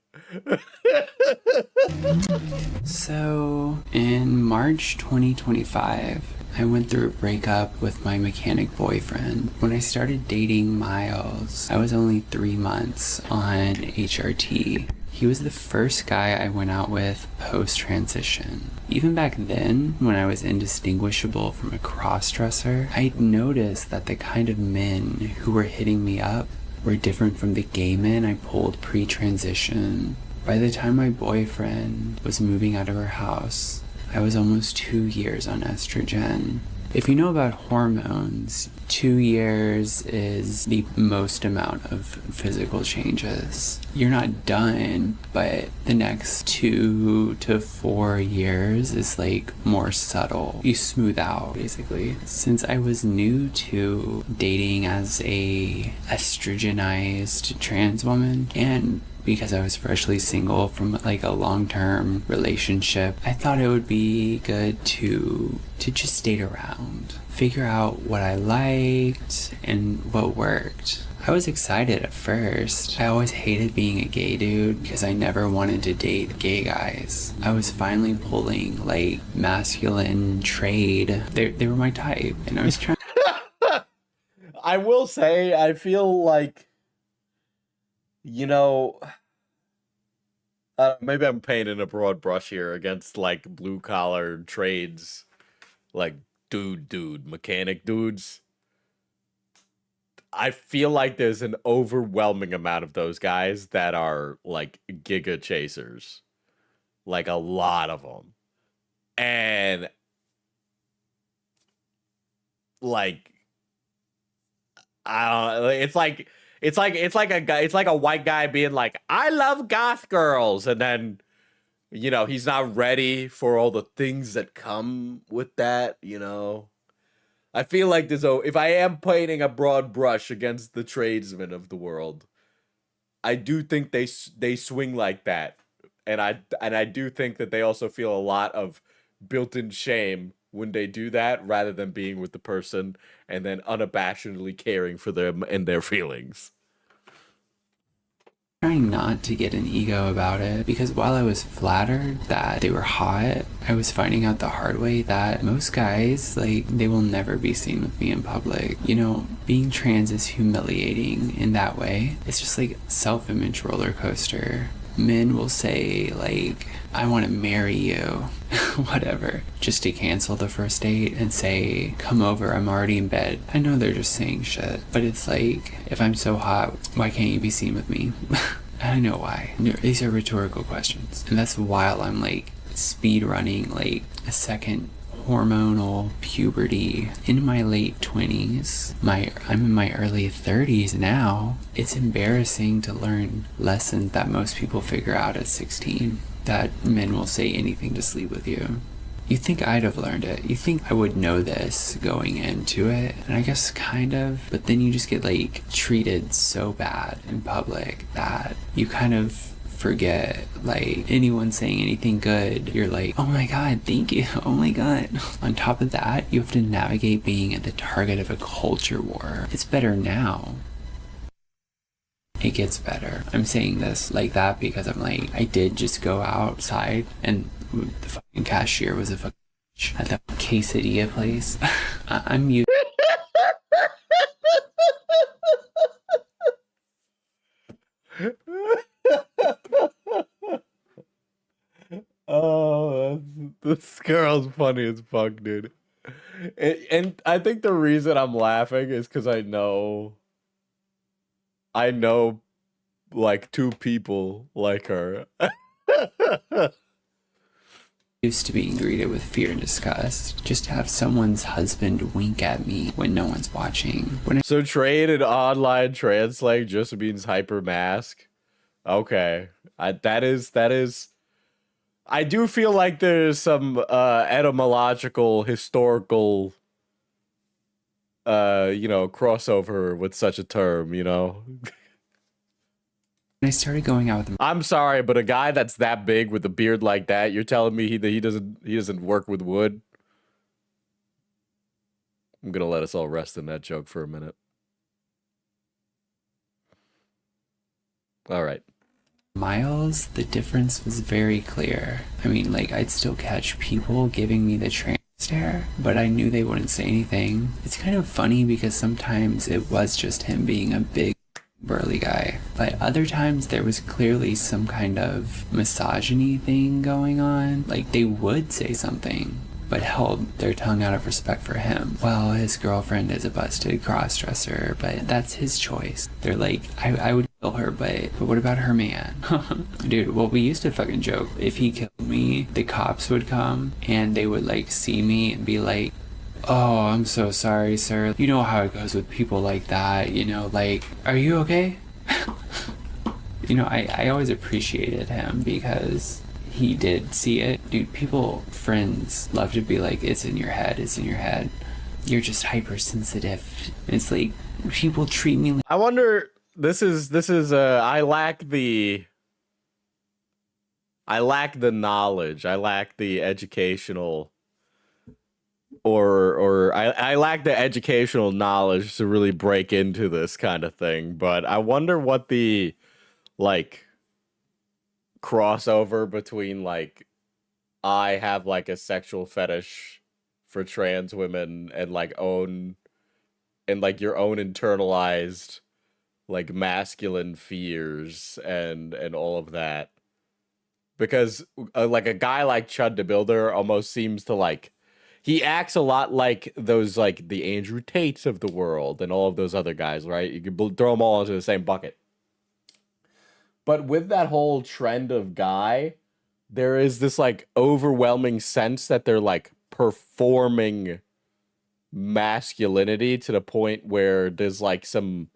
So, in March 2025, I went through a breakup with my mechanic boyfriend. When I started dating Miles, I was only 3 months on HRT. He was the first guy I went out with post-transition. Even back then, when I was indistinguishable from a cross-dresser, I'd noticed that the kind of men who were hitting me up were different from the gay men I pulled pre-transition. By the time my boyfriend was moving out of our house, I was almost 2 years on estrogen. If you know about hormones, 2 years is the most amount of physical changes. You're not done, but the next 2 to 4 years is like more subtle. You smooth out, basically. Since I was new to dating as a estrogenized trans woman, and because I was freshly single from like a long-term relationship, I thought it would be good to just date around, figure out what I liked and what worked. I was excited at first. I always hated being a gay dude because I never wanted to date gay guys. I was finally pulling like masculine trade. They were my type, and I was trying. I will say, I feel like, you know, maybe I'm painting a broad brush here against like blue collar trades, like dude, mechanic dudes. I feel like there's an overwhelming amount of those guys that are like giga chasers, like a lot of them, and like, I don't know, it's like a white guy being like, I love goth girls, and then, you know, he's not ready for all the things that come with that, you know. I feel like if I am painting a broad brush against the tradesmen of the world, I do think they swing like that, and I do think that they also feel a lot of built-in shame when they do that, rather than being with the person and then unabashedly caring for them and their feelings. Trying not to get an ego about it, because while I was flattered that they were hot, I was finding out the hard way that most guys, like, they will never be seen with me in public. You know, being trans is humiliating in that way. It's just like self-image roller coaster. Men will say, like, I want to marry you, whatever, just to cancel the first date and say, come over, I'm already in bed. I know they're just saying shit, but it's like, if I'm so hot, why can't you be seen with me? I know why. These are rhetorical questions. And that's while I'm like speed running like a second hormonal puberty in my late 20s. I'm in my early 30s now. It's embarrassing to learn lessons that most people figure out at 16, that men will say anything to sleep with you. You think I'd have learned it. You think I would know this going into it. And I guess kind of, but then you just get like treated so bad in public that you kind of forget, like, anyone saying anything good, you're like, oh my god, thank you, oh my god. On top of that, you have to navigate being at the target of a culture war. It's better now. It gets better. I'm saying this like that because I'm like, I did just go outside and the fucking cashier was a fucking bitch at that quesadilla place. I'm used. Oh, this girl's funny as fuck, dude. And I think the reason I'm laughing is because I know like two people like her. Used to being greeted with fear and disgust. Just to have someone's husband wink at me when no one's watching. So trade and online translate just means hyper mask. Okay, that is. I do feel like there's some etymological, historical, crossover with such a term, you know? When I started going out with I'm sorry, but a guy that's that big with a beard like that, you're telling me he doesn't work with wood? I'm gonna let us all rest in that joke for a minute. All right. Miles, the difference was very clear. I mean, like, I'd still catch people giving me the trans stare, but I knew they wouldn't say anything. It's kind of funny because sometimes it was just him being a big burly guy, but other times there was clearly some kind of misogyny thing going on. Like, they would say something but held their tongue out of respect for him. Well, his girlfriend is a busted crossdresser, but that's his choice. They're like, I would kill her, but what about her man? Dude, well, we used to fucking joke. If he killed me, the cops would come and they would like see me and be like, oh, I'm so sorry, sir. You know how it goes with people like that, you know, like, are you okay? You know, I always appreciated him because he did see it. Dude, friends love to be like, it's in your head, it's in your head. You're just hypersensitive. It's like, people treat me like... I wonder, I lack the knowledge. I lack the educational... Or I lack the educational knowledge to really break into this kind of thing. But I wonder what the, like, crossover between, like, I have, like, a sexual fetish for trans women and, like, your own internalized, like, masculine fears and all of that. Because, like, a guy like ChudTheBuilder almost seems to, like, he acts a lot like those, like, the Andrew Tates of the world and all of those other guys, right? You can throw them all into the same bucket. But with that whole trend of guy, there is this, like, overwhelming sense that they're, like, performing masculinity to the point where there's, like, some...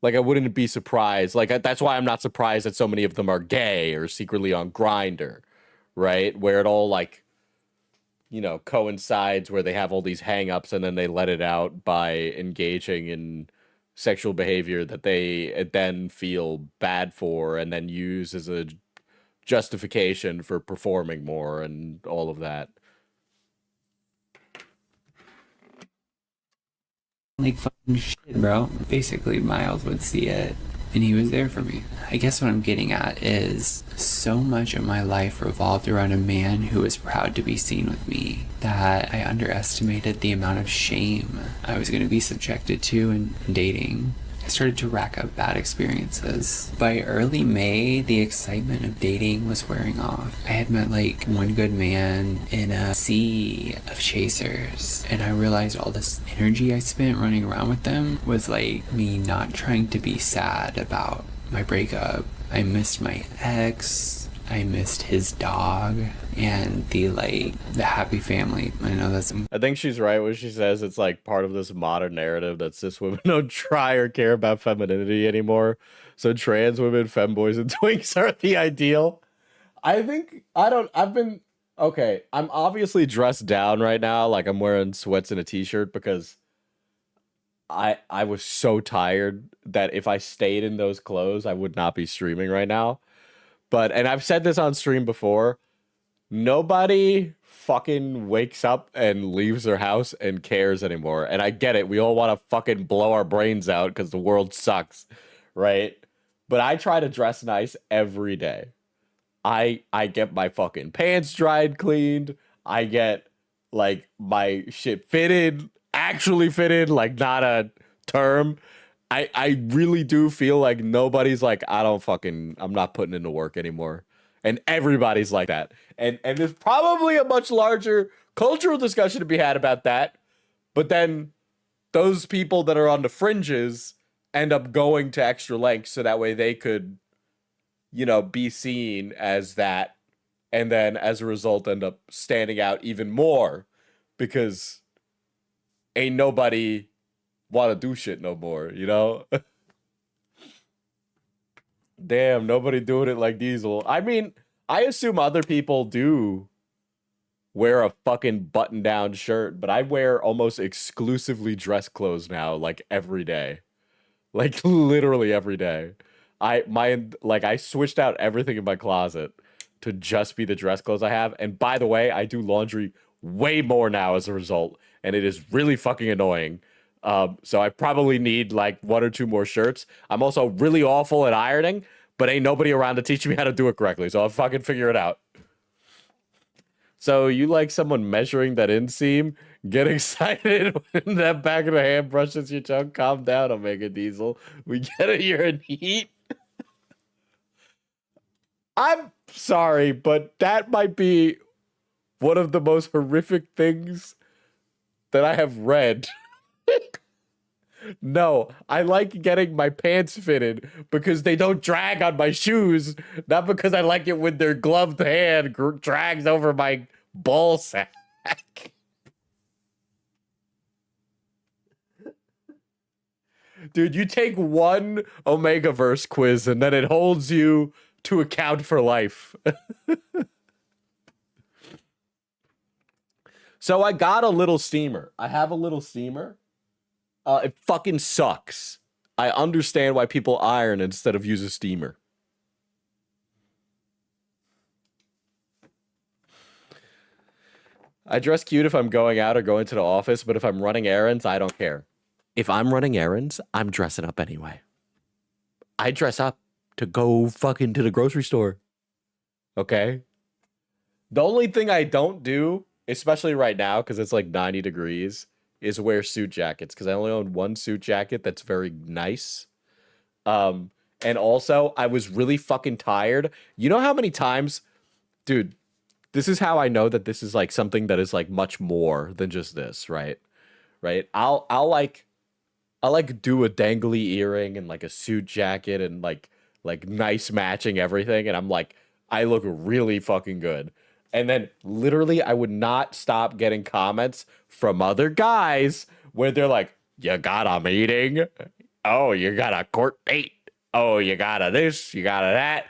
Like, I wouldn't be surprised. Like, that's why I'm not surprised that so many of them are gay or secretly on Grindr, right? Where it all, like, you know, coincides where they have all these hang-ups and then they let it out by engaging in sexual behavior that they then feel bad for and then use as a justification for performing more and all of that. Like fucking shit, bro. Basically, Miles would see it, and he was there for me. I guess what I'm getting at is so much of my life revolved around a man who was proud to be seen with me that I underestimated the amount of shame I was going to be subjected to in dating. I started to rack up bad experiences. By early May, the excitement of dating was wearing off. I had met like one good man in a sea of chasers, and I realized all this energy I spent running around with them was like me not trying to be sad about my breakup. I missed my ex, I missed his dog, and the happy family. I know that's... I think she's right when she says it's like part of this modern narrative that cis women don't try or care about femininity anymore. So trans women, femboys, and twinks are the ideal. I've been Okay, I'm obviously dressed down right now. Like I'm wearing sweats and a t-shirt because I was so tired that if I stayed in those clothes, I would not be streaming right now. But and I've said this on stream before, nobody fucking wakes up and leaves their house and cares anymore. And I get it. We all want to fucking blow our brains out because the world sucks, right? But I try to dress nice every day. I get my fucking pants dried cleaned. I get like my shit fitted, actually fitted, like not a term. I really do feel like nobody's like, I'm not putting into work anymore. And everybody's like that. And there's probably a much larger cultural discussion to be had about that. But then those people that are on the fringes end up going to extra lengths so that way they could, you know, be seen as that, and then as a result end up standing out even more because ain't nobody want to do shit no more, you know? Damn, nobody doing it like Diesel. I mean, I assume other people do wear a fucking button-down shirt, but I wear almost exclusively dress clothes now, like every day. Like literally every day. I switched out everything in my closet to just be the dress clothes I have. And by the way, I do laundry way more now as a result, and it is really fucking annoying. So I probably need like 1 or 2 more shirts. I'm also really awful at ironing, but ain't nobody around to teach me how to do it correctly, so I'll fucking figure it out. So you like someone measuring that inseam? Get excited when that back of the hand brushes your tongue. Calm down, Omega Diesel. We get it, you're in heat. I'm sorry, but that might be one of the most horrific things that I have read. No, I like getting my pants fitted because they don't drag on my shoes, not because I like it when their gloved hand drags over my ball sack. Dude, you take one Omegaverse quiz and then it holds you to account for life. So I got a little steamer. I have a little steamer. It fucking sucks. I understand why people iron instead of use a steamer. I dress cute if I'm going out or going to the office, but if I'm running errands, I don't care. If I'm running errands, I'm dressing up anyway. I dress up to go fucking to the grocery store. Okay? The only thing I don't do, especially right now, because it's like 90 degrees, is wear suit jackets, because I only own one suit jacket that's very nice. And also, I was really fucking tired. You know how many times... Dude, this is how I know that this is like something that is like much more than just this, right? Right? I'll like do a dangly earring and like a suit jacket and like nice matching everything, and I'm like, I look really fucking good. And then literally I would not stop getting comments from other guys where they're like, you got a meeting? Oh, you got a court date? Oh, you got a this, you got a that.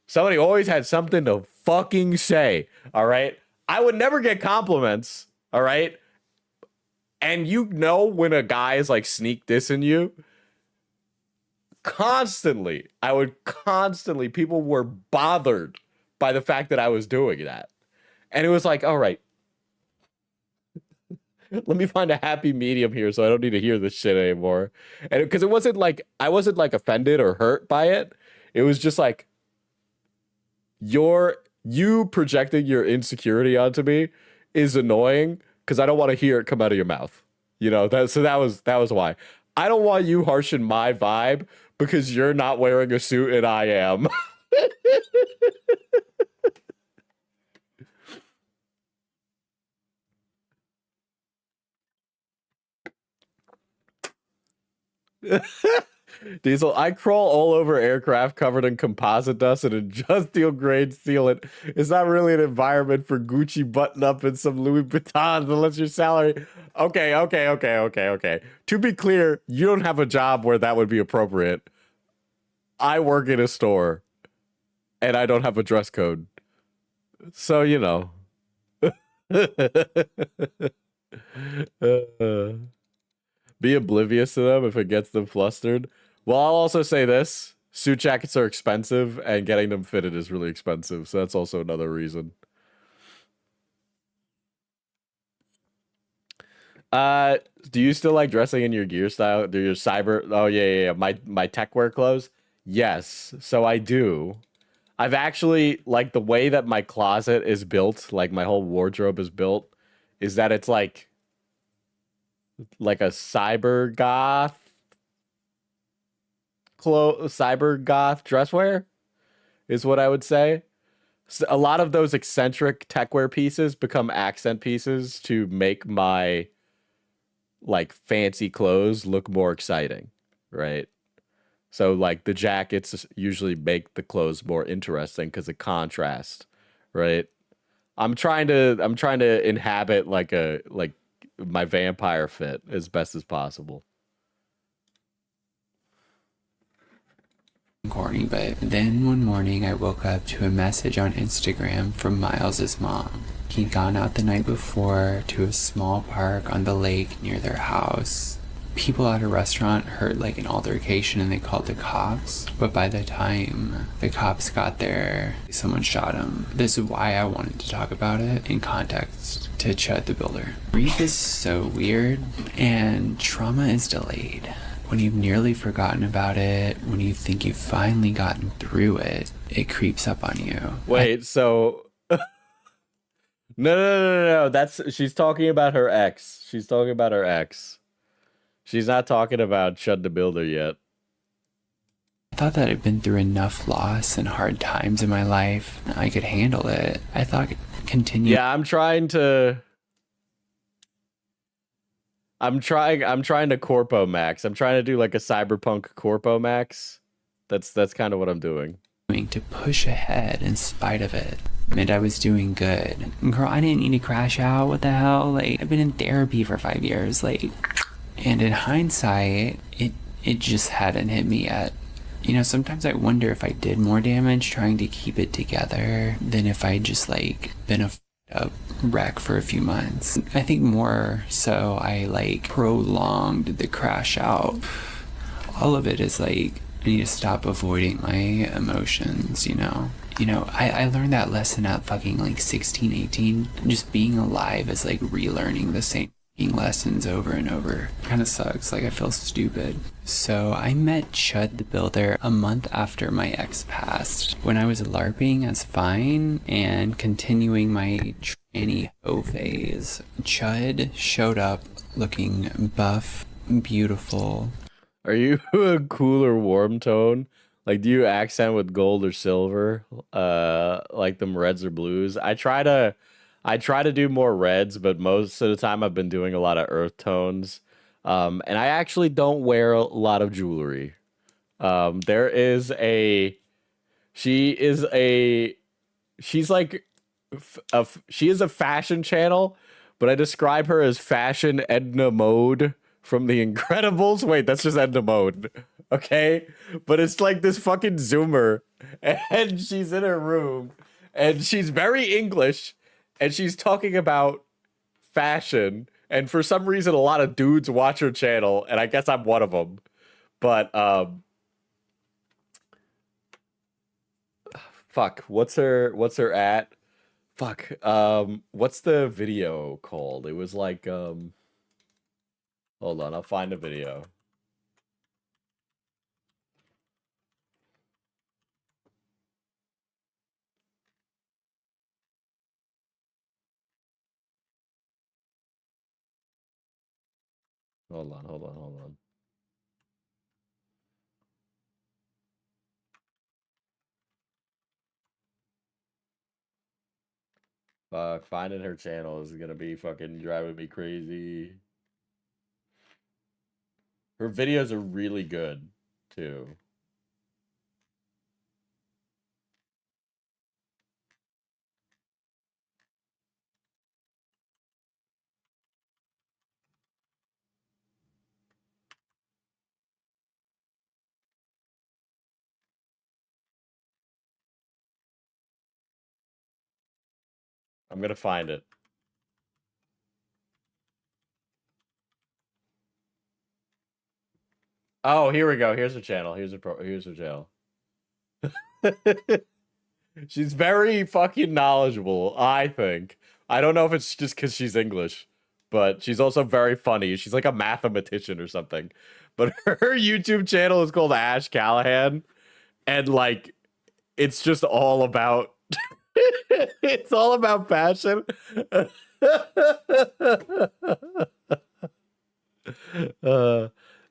Somebody always had something to fucking say, all right? I would never get compliments, all right? And you know when a guy is like sneak dissing you, constantly, people were bothered by the fact that I was doing that. And it was like, all right, let me find a happy medium here so I don't need to hear this shit anymore. And because it wasn't like, I wasn't like offended or hurt by it. It was just like, you projecting your insecurity onto me is annoying because I don't want to hear it come out of your mouth. You know, that was why. I don't want you harshing my vibe because you're not wearing a suit and I am. Diesel, I crawl all over aircraft covered in composite dust and industrial grade sealant. It's not really an environment for Gucci button-up and some Louis Vuittons unless your salary... Okay. To be clear, you don't have a job where that would be appropriate. I work in a store, and I don't have a dress code. So, you know, Be oblivious to them if it gets them flustered. Well, I'll also say this. Suit jackets are expensive, and getting them fitted is really expensive, so that's also another reason. Do you still like dressing in your gear style? Do your cyber? Oh yeah. My tech wear clothes. Yes, so I do. I've actually like the way that my closet is built, like my whole wardrobe is built, is that it's like a cyber goth dress wear is what I would say. So a lot of those eccentric tech wear pieces become accent pieces to make my like fancy clothes look more exciting, right? So like the jackets usually make the clothes more interesting because of contrast, right? I'm trying to inhabit like my vampire fit as best as possible. Corny, but then one morning I woke up to a message on Instagram from Miles's mom. He'd gone out the night before to a small park on the lake near their house. People at a restaurant heard like an altercation and they called the cops, but by the time the cops got there, someone shot him. This is why I wanted to talk about it in context to Chud the Builder. Grief is so weird and trauma is delayed. When you've nearly forgotten about it, when you think you've finally gotten through it, it creeps up on you. Wait, so no. She's talking about her ex. She's talking about her ex. She's not talking about Chud the Builder yet. I thought that I'd been through enough loss and hard times in my life. I could handle it. I thought continue. Yeah, I'm trying to corpo max. I'm trying to do like a cyberpunk corpo max. That's kind of what I'm doing. To push ahead in spite of it. And I was doing good. Girl, I didn't need to crash out. What the hell? Like, I've been in therapy for 5 years. Like, and in hindsight, it just hadn't hit me yet. You know, sometimes I wonder if I did more damage trying to keep it together than if I just like been a wreck for a few months. I think more so I like prolonged the crash out. All of it is like I need to stop avoiding my emotions, you know. I learned that lesson at fucking like 16, 18. Just being alive is like relearning the same lessons over and over. Kind of sucks. Like I feel stupid. So I met Chud the Builder a month after my ex passed, when I was LARPing as Fine and continuing my tranny hoe phase. Chud showed up looking buff, beautiful. Are you a cooler warm tone? Like, do you accent with gold or silver? Like them reds or blues? I try to do more reds, but most of the time I've been doing a lot of earth tones. And I actually don't wear a lot of jewelry. She is a fashion channel, but I describe her as Fashion Edna Mode from The Incredibles. Wait, that's just Edna Mode. Okay? But it's like this fucking Zoomer, and she's in her room, and she's very English, and she's talking about fashion, and for some reason a lot of dudes watch her channel, and I guess I'm one of them. But fuck, what's her at? Fuck, what's the video called? It was like hold on, I'll find a video. Hold on. Finding her channel is gonna be fucking driving me crazy. Her videos are really good, too. I'm gonna find it. Oh, here we go. Here's her channel. Here's her channel. She's very fucking knowledgeable, I think. I don't know if it's just because she's English, but she's also very funny. She's like a mathematician or something. But her YouTube channel is called Ash Callahan, and like it's just all about it's all about fashion.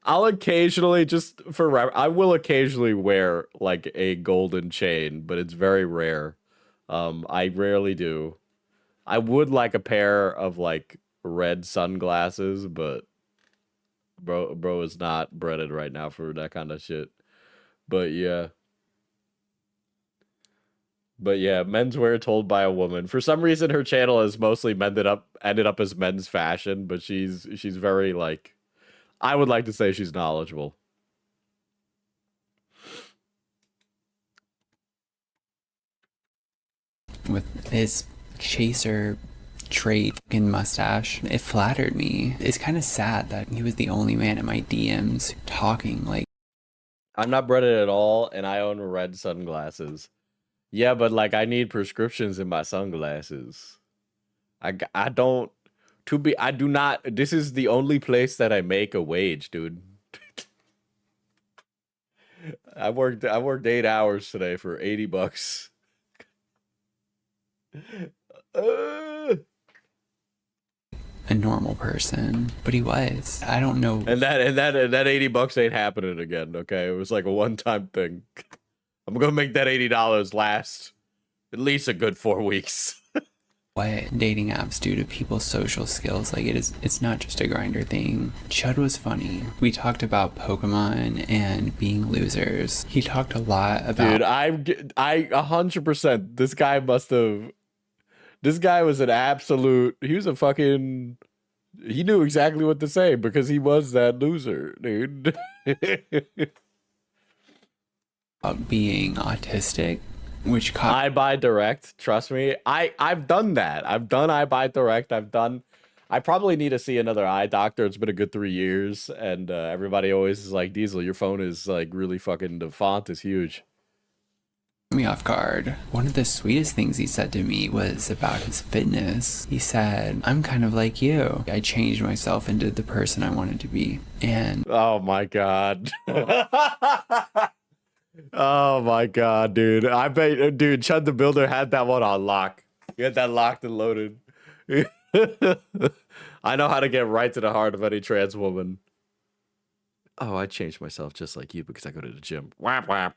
I'll occasionally, just for I will occasionally wear like a golden chain, but it's very rare. I rarely do. I would like a pair of like red sunglasses, but bro is not breaded right now for that kind of shit. But yeah. But yeah, menswear told by a woman. For some reason, her channel is mostly ended up as men's fashion, but she's very like, I would like to say she's knowledgeable. With his chaser trait and mustache, it flattered me. It's kind of sad that he was the only man in my DMs talking like. I'm not breaded at all, and I own red sunglasses. Yeah, but like I need prescriptions in my sunglasses. I do not. This is the only place that I make a wage, dude. I worked 8 hours today for $80. A normal person, but he was. I don't know. And that $80 ain't happening again. Okay, it was like a one-time thing. I'm gonna make that $80 last at least a good 4 weeks. What dating apps do to people's social skills. Like it's not just a grinder thing. Chud was funny. We talked about Pokemon and being losers. He talked a lot about. Dude, I 100%. This guy was an absolute. He was a fucking. He knew exactly what to say because he was that loser, dude. About being autistic. Which I buy direct, trust me. I've done that. I've done I buy direct. I probably need to see another eye doctor. It's been a good 3 years, and everybody always is like, Diesel, your phone is like really fucking, the font is huge. Me off guard. One of the sweetest things he said to me was about his fitness. He said, I'm kind of like you. I changed myself into the person I wanted to be. And oh my god. Oh my god, dude. I bet, dude, ChudTheBuilder had that one on lock. He had that locked and loaded. I know how to get right to the heart of any trans woman. Oh, I changed myself just like you because I go to the gym. Whap whap.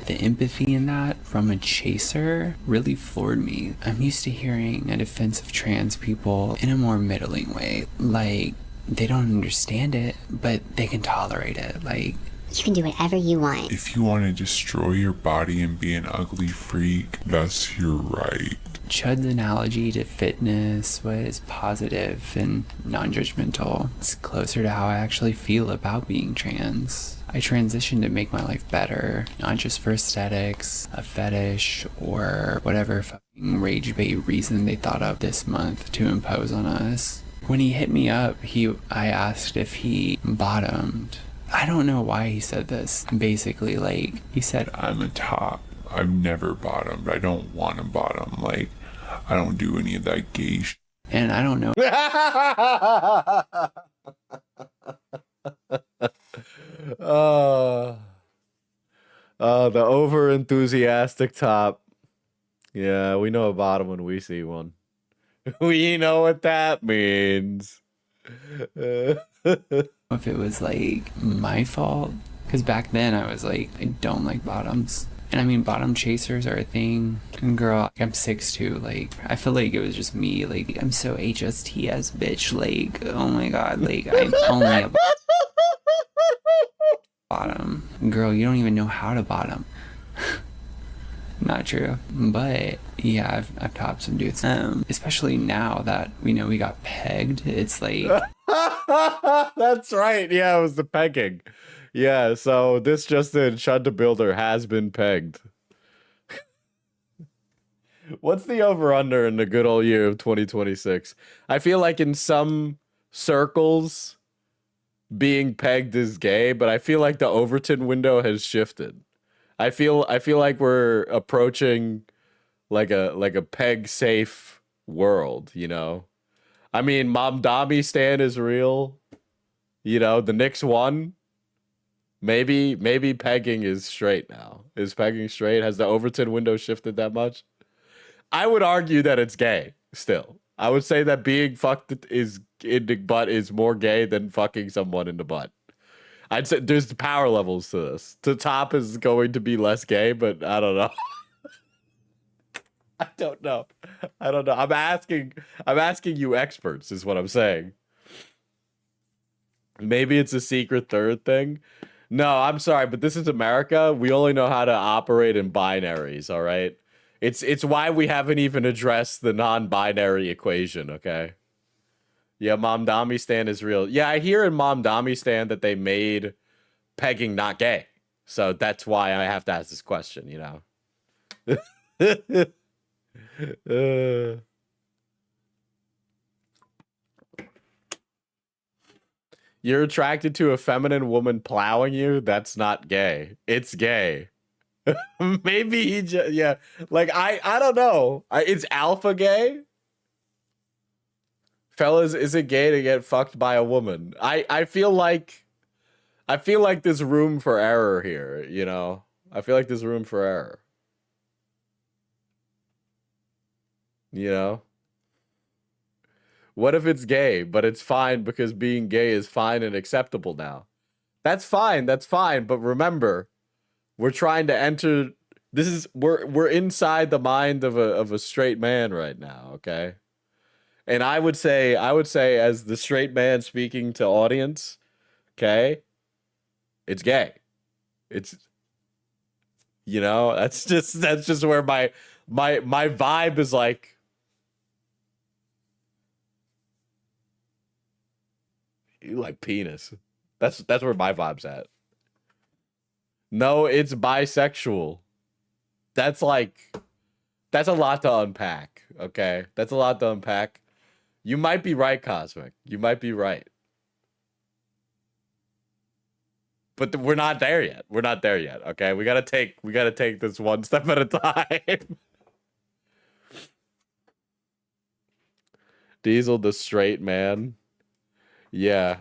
the empathy in that from a chaser really floored me. I'm used to hearing a defense of trans people in a more middling way. Like, they don't understand it, but they can tolerate it. Like, you can do whatever you want. If you want to destroy your body and be an ugly freak, that's your right. Chud's analogy to fitness was positive and non-judgmental. It's closer to how I actually feel about being trans. I transitioned to make my life better, not just for aesthetics, a fetish, or whatever fucking rage bait reason they thought of this month to impose on us. When he hit me up, I asked if he bottomed. I don't know why he said this. Basically, like, he said, I'm a top. I've never bottomed. I don't want to bottom. Like, I don't do any of that gay shit. And I don't know. The over enthusiastic top. Yeah, we know a bottom when we see one. We know what that means. If it was like my fault, because back then I was like, I don't like bottoms. And I mean, bottom chasers are a thing. And girl, I'm 6'2". Like, I feel like it was just me. Like, I'm so HSTS, bitch. Like, oh my god. Like, I'm only a bottom. Girl, you don't even know how to bottom. Not true. But yeah, I've topped some dudes. Especially now that we know we got pegged. It's like that's right. Yeah, it was the pegging. Yeah, so this just in, ChudTheBuilder has been pegged. What's the over-under in the good old year of 2026? I feel like in some circles being pegged as gay, but I feel like the Overton window has shifted. I feel like we're approaching like a peg safe world, you know. I mean, Mom Dami Stan is real. You know, the Knicks won. Maybe pegging is straight now. Is pegging straight? Has the Overton window shifted that much? I would argue that it's gay still. I would say that being fucked is in the butt is more gay than fucking someone in the butt. I'd say there's power levels to this. The top is going to be less gay, but I don't know. I don't know. I'm asking you experts is what I'm saying. Maybe it's a secret third thing. No, I'm sorry, but this is America. We only know how to operate in binaries, all right? It's why we haven't even addressed the non-binary equation, okay? Yeah, Mom Dami Stan is real. Yeah, I hear in Mom Dami Stan that they made pegging not gay. So that's why I have to ask this question, you know? You're attracted to a feminine woman plowing you? That's not gay. It's gay. Maybe he just, yeah. Like, I don't know. Is alpha gay? Fellas, is it gay to get fucked by a woman? I feel like there's room for error here, you know? I feel like there's room for error. You know? What if it's gay, but it's fine because being gay is fine and acceptable now? That's fine, but remember, we're trying to enter we're inside the mind of a straight man right now, okay? And I would say as the straight man speaking to audience, okay? It's gay. It's, you know, that's just where my vibe is like, you like penis. That's where my vibe's at. No, it's bisexual. That's a lot to unpack, okay? That's a lot to unpack. You might be right, Cosmic. You might be right. But we're not there yet. We're not there yet, okay? We gotta take this one step at a time. Diesel the straight man. Yeah.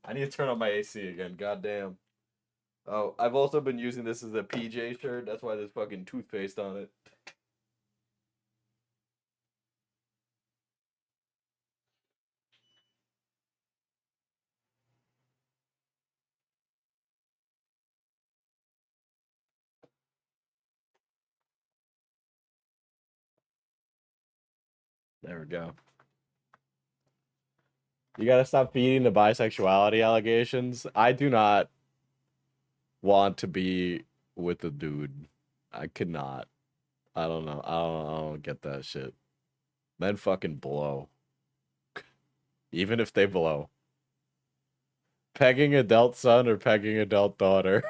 I need to turn on my AC again. Goddamn. Oh, I've also been using this as a PJ shirt. That's why there's fucking toothpaste on it. There we go. You gotta stop feeding the bisexuality allegations. I do not want to be with a dude. I could not. I don't know. I don't get that shit. Men fucking blow. Even if they blow. Pegging adult son or pegging adult daughter?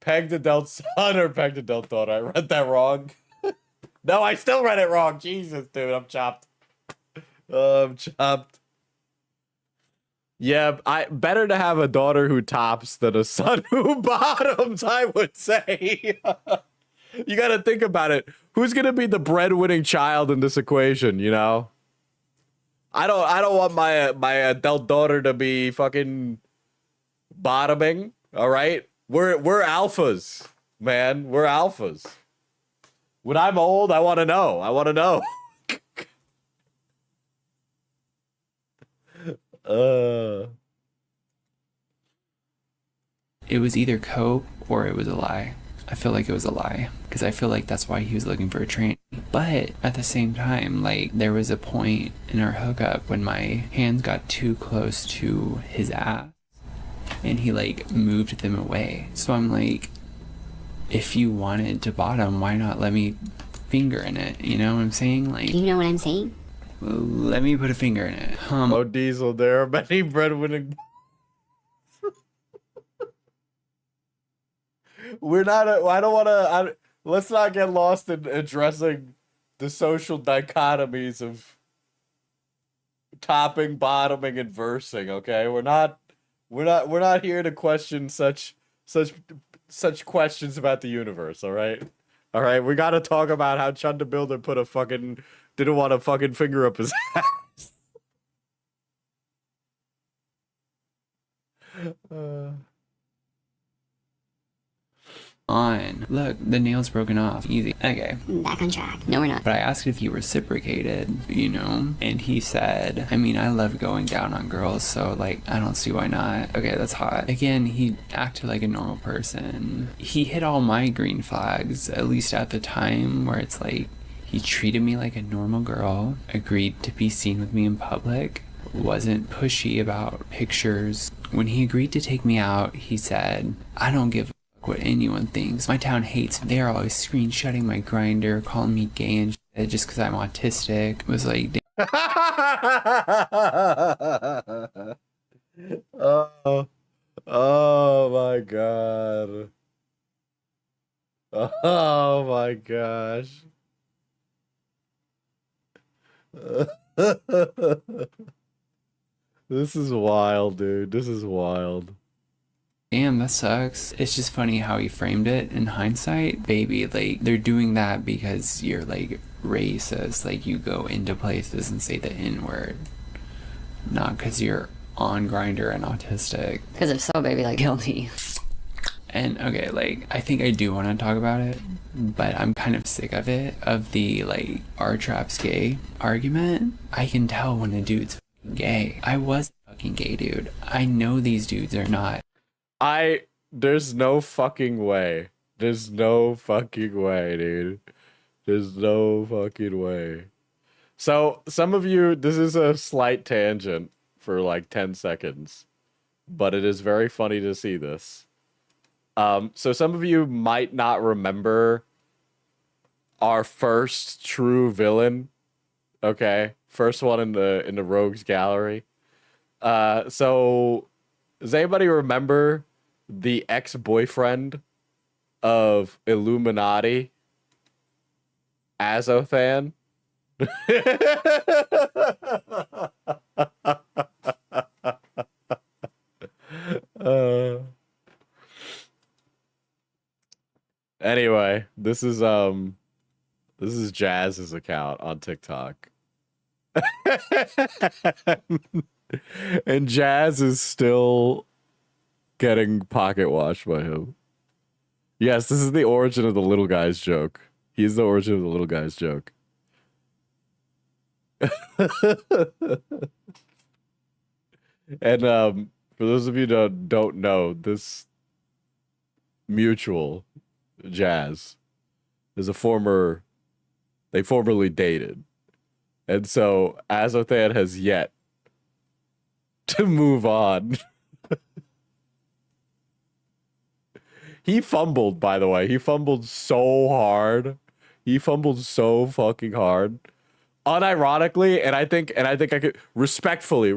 Pegged adult son or pegged adult daughter? I read that wrong. No, I still read it wrong. Jesus, dude, I'm chopped. I'm chopped. Yeah, better to have a daughter who tops than a son who bottoms, I would say. You got to think about it. Who's going to be the breadwinning child in this equation, you know? I don't want my adult daughter to be fucking bottoming, all right? We're alphas, man. We're alphas. When I'm old, I want to know. I want to know. It was either cope or it was a lie. I feel like it was a lie because I feel like that's why he was looking for a train. But at the same time, like, there was a point in our hookup when my hands got too close to his ass and he like moved them away. So I'm like, if you wanted to bottom, why not let me finger in it? You know what I'm saying? Like, You know what I'm saying? well, let me put a finger in it. Oh, Diesel, there are many breadwinning. We're not. I don't want to. Let's not get lost in addressing the social dichotomies of topping, bottoming, and versing. Okay, we're not here to question such questions about the universe. All right, we got to talk about how ChudTheBuilder didn't want a fucking finger up his ass. On. Look, the nail's broken off. Easy. Okay. Back on track. No, we're not. But I asked if he reciprocated, you know? And he said, I mean, I love going down on girls, so, like, I don't see why not. Okay, that's hot. Again, he acted like a normal person. He hit all my green flags, at least at the time, where it's like, he treated me like a normal girl, agreed to be seen with me in public, wasn't pushy about pictures. When he agreed to take me out, he said, I don't give what anyone thinks. My town hates me. They're always screenshotting my grinder, calling me gay and shit just because I'm autistic. It was like, oh my god. Oh my gosh. This is wild, dude. This is wild. damn, that sucks. It's just funny how he framed it in hindsight. Baby, like, they're doing that because you're, like, racist. Like, you go into places and say the N-word. Not because you're on Grindr and autistic. Because if so, baby, like, guilty. And, okay, like, I think I do want to talk about it, but I'm kind of sick of it, of the, like, R-Trap's gay argument. I can tell when a dude's fucking gay. I was fucking gay, dude. I know these dudes are not. There's no fucking way. There's no fucking way, dude. There's no fucking way. So, some of you, this is a slight tangent for like 10 seconds, but it is very funny to see this. So some of you might not remember our first true villain. Okay, first one in the Rogues Gallery. So does anybody remember the ex-boyfriend of Illuminati, Azothan? Anyway, this is Jazz's account on TikTok. And Jazz is still getting pocket watched by him. Yes, this is the origin of the little guy's joke. He's the origin of the little guy's joke. And for those of you that don't know, this mutual Jazz is they formerly dated. And so Azothan has yet to move on. He fumbled, by the way. He fumbled so hard. He fumbled so fucking hard. Unironically, and I think I could respectfully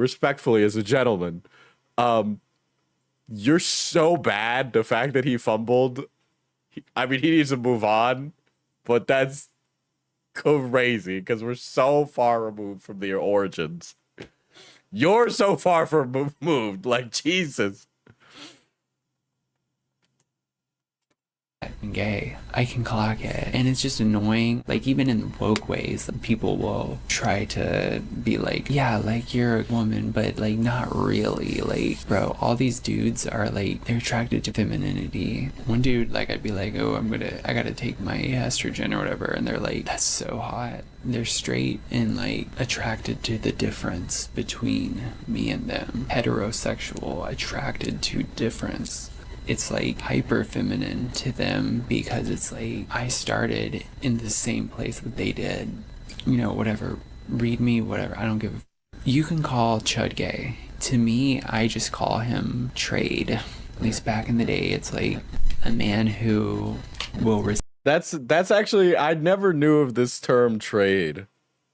as a gentleman, you're so bad. The fact that he fumbled, I mean, he needs to move on, but that's crazy because we're so far removed from their origins. You're so far removed, like Jesus. Gay. I can clock it. And it's just annoying. Like, even in woke ways, people will try to be like, yeah, like, you're a woman, but, like, not really. Like, bro, all these dudes are, like, they're attracted to femininity. One dude, like, I'd be like, oh, I gotta take my estrogen or whatever. And they're like, that's so hot. They're straight and, like, attracted to the difference between me and them. Heterosexual, attracted to difference. It's like hyper feminine to them because it's like I started in the same place that they did. You know, whatever. Read me, whatever. I don't give a You can call Chud gay. To me, I just call him trade. At least back in the day, it's like a man who will That's actually, I never knew of this term trade.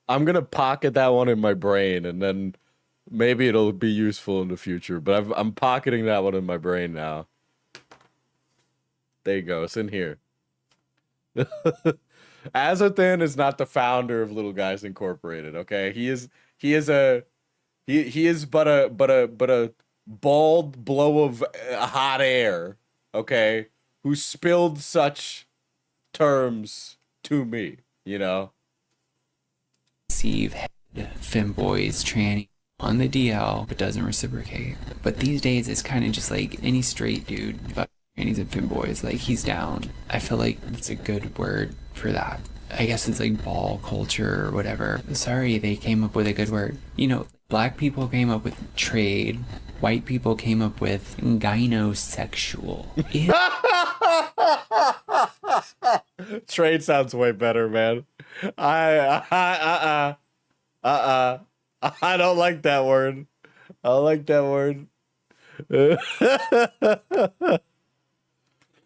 I'm gonna pocket that one in my brain and then maybe it'll be useful in the future, but I'm pocketing that one in my brain now. There you go. It's in here. Azothan is not the founder of Little Guys Incorporated. Okay, he is a He is but a bald blow of hot air, okay, who spilled such terms to me, you know. Receive femboys, tranny on the DL, but doesn't reciprocate. But these days, it's kind of just like any straight dude, fuck trannies and femboys, like he's down. I feel like it's a good word for that. I guess it's like ball culture or whatever. Sorry, they came up with a good word. You know, black people came up with trade. White people came up with gynosexual. Trade sounds way better, man. I don't like that word. I don't like that word.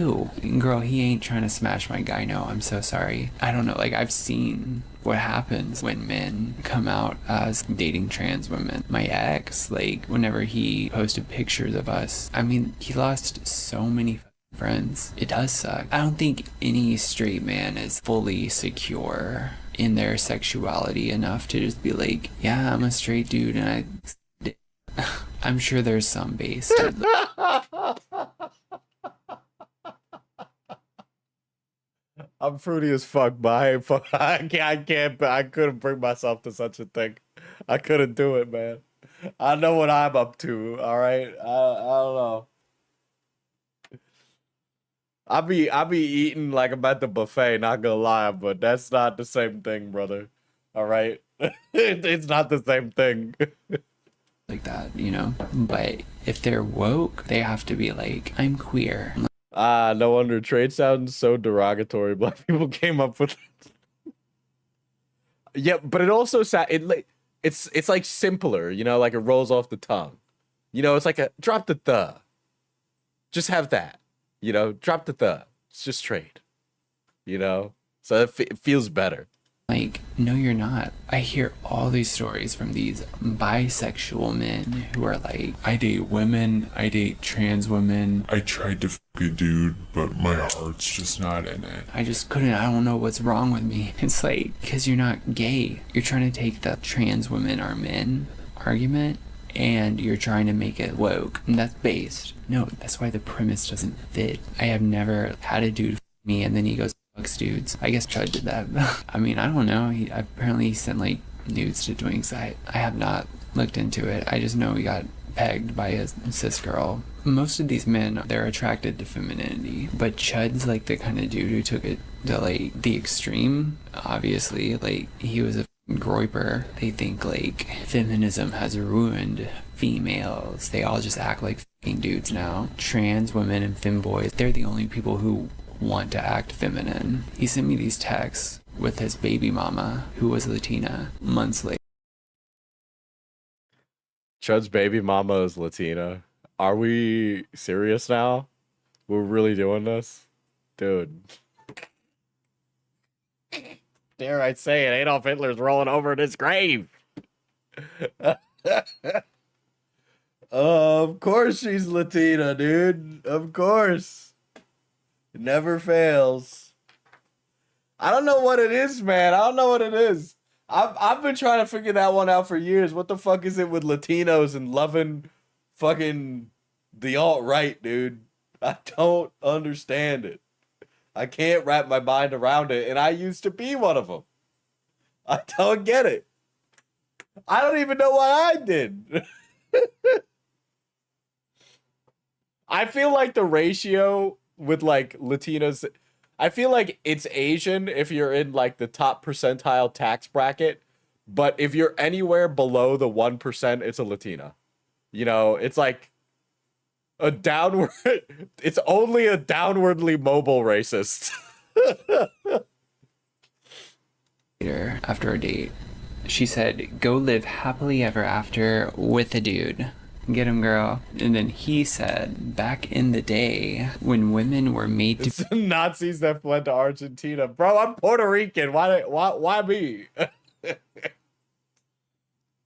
Ooh, girl, he ain't trying to smash my gyno. I'm so sorry. I don't know. Like, I've seen what happens when men come out as dating trans women. My ex, like, whenever he posted pictures of us, I mean, he lost so many friends. It does suck. I don't think any straight man is fully secure in their sexuality enough to just be like, yeah, I'm a straight dude and I'm sure there's some base to I'm fruity as fuck, but I couldn't bring myself to such a thing. I couldn't do it, man. I know what I'm up to, all right? I don't know. I be eating like I'm at the buffet, not gonna lie, but that's not the same thing, brother. All right? It's not the same thing. like that, you know? But if they're woke, they have to be like, I'm queer. No wonder trade sounds so derogatory. Black people came up with it. Yeah, but it also it's like simpler, you know, like it rolls off the tongue. You know, it's like a drop the. Just have that. You know, drop the. It's just trade. You know? So it feels better. Like, no, you're not. I hear all these stories from these bisexual men who are like, I date women, I date trans women. I tried to fuck a dude, but my heart's just not in it. I just couldn't. I don't know what's wrong with me. It's like, because you're not gay. You're trying to take the trans women are men argument and you're trying to make it woke. And that's based. No, that's why the premise doesn't fit. I have never had a dude f me and then he goes, fucks dudes. I guess Chud did that. I mean, I don't know. He apparently sent like nudes to Dwing's site. I have not looked into it. I just know he got pegged by a cis girl. Most of these men, they're attracted to femininity, but Chud's like the kind of dude who took it to like the extreme. Obviously, like he was a groiper. They think like feminism has ruined females. They all just act like fucking dudes now. Trans women and femboys, they're the only people who want to act feminine. He sent me these texts with his baby mama, who was Latina, months later. Chud's baby mama is Latina. Are we serious now? We're really doing this? Dude. Dare I say it, Adolf Hitler's rolling over in his grave. Of course she's Latina, dude. Of course. It never fails. I don't know what it is, man. I don't know what it is. I've been trying to figure that one out for years. What the fuck is it with Latinos and loving fucking the alt-right, dude? I don't understand it. I can't wrap my mind around it, and I used to be one of them. I don't get it. I don't even know why I did. I feel like the ratio with like Latinos, I feel like it's Asian if you're in like the top percentile tax bracket, but if you're anywhere below the 1%, it's a Latina. You know, it's like a downward, it's only a downwardly mobile racist. After a date, she said, go live happily ever after with a dude. Get him, girl. And then he said, back in the day, when women were made to... It's the Nazis that fled to Argentina. Bro, I'm Puerto Rican. Why me?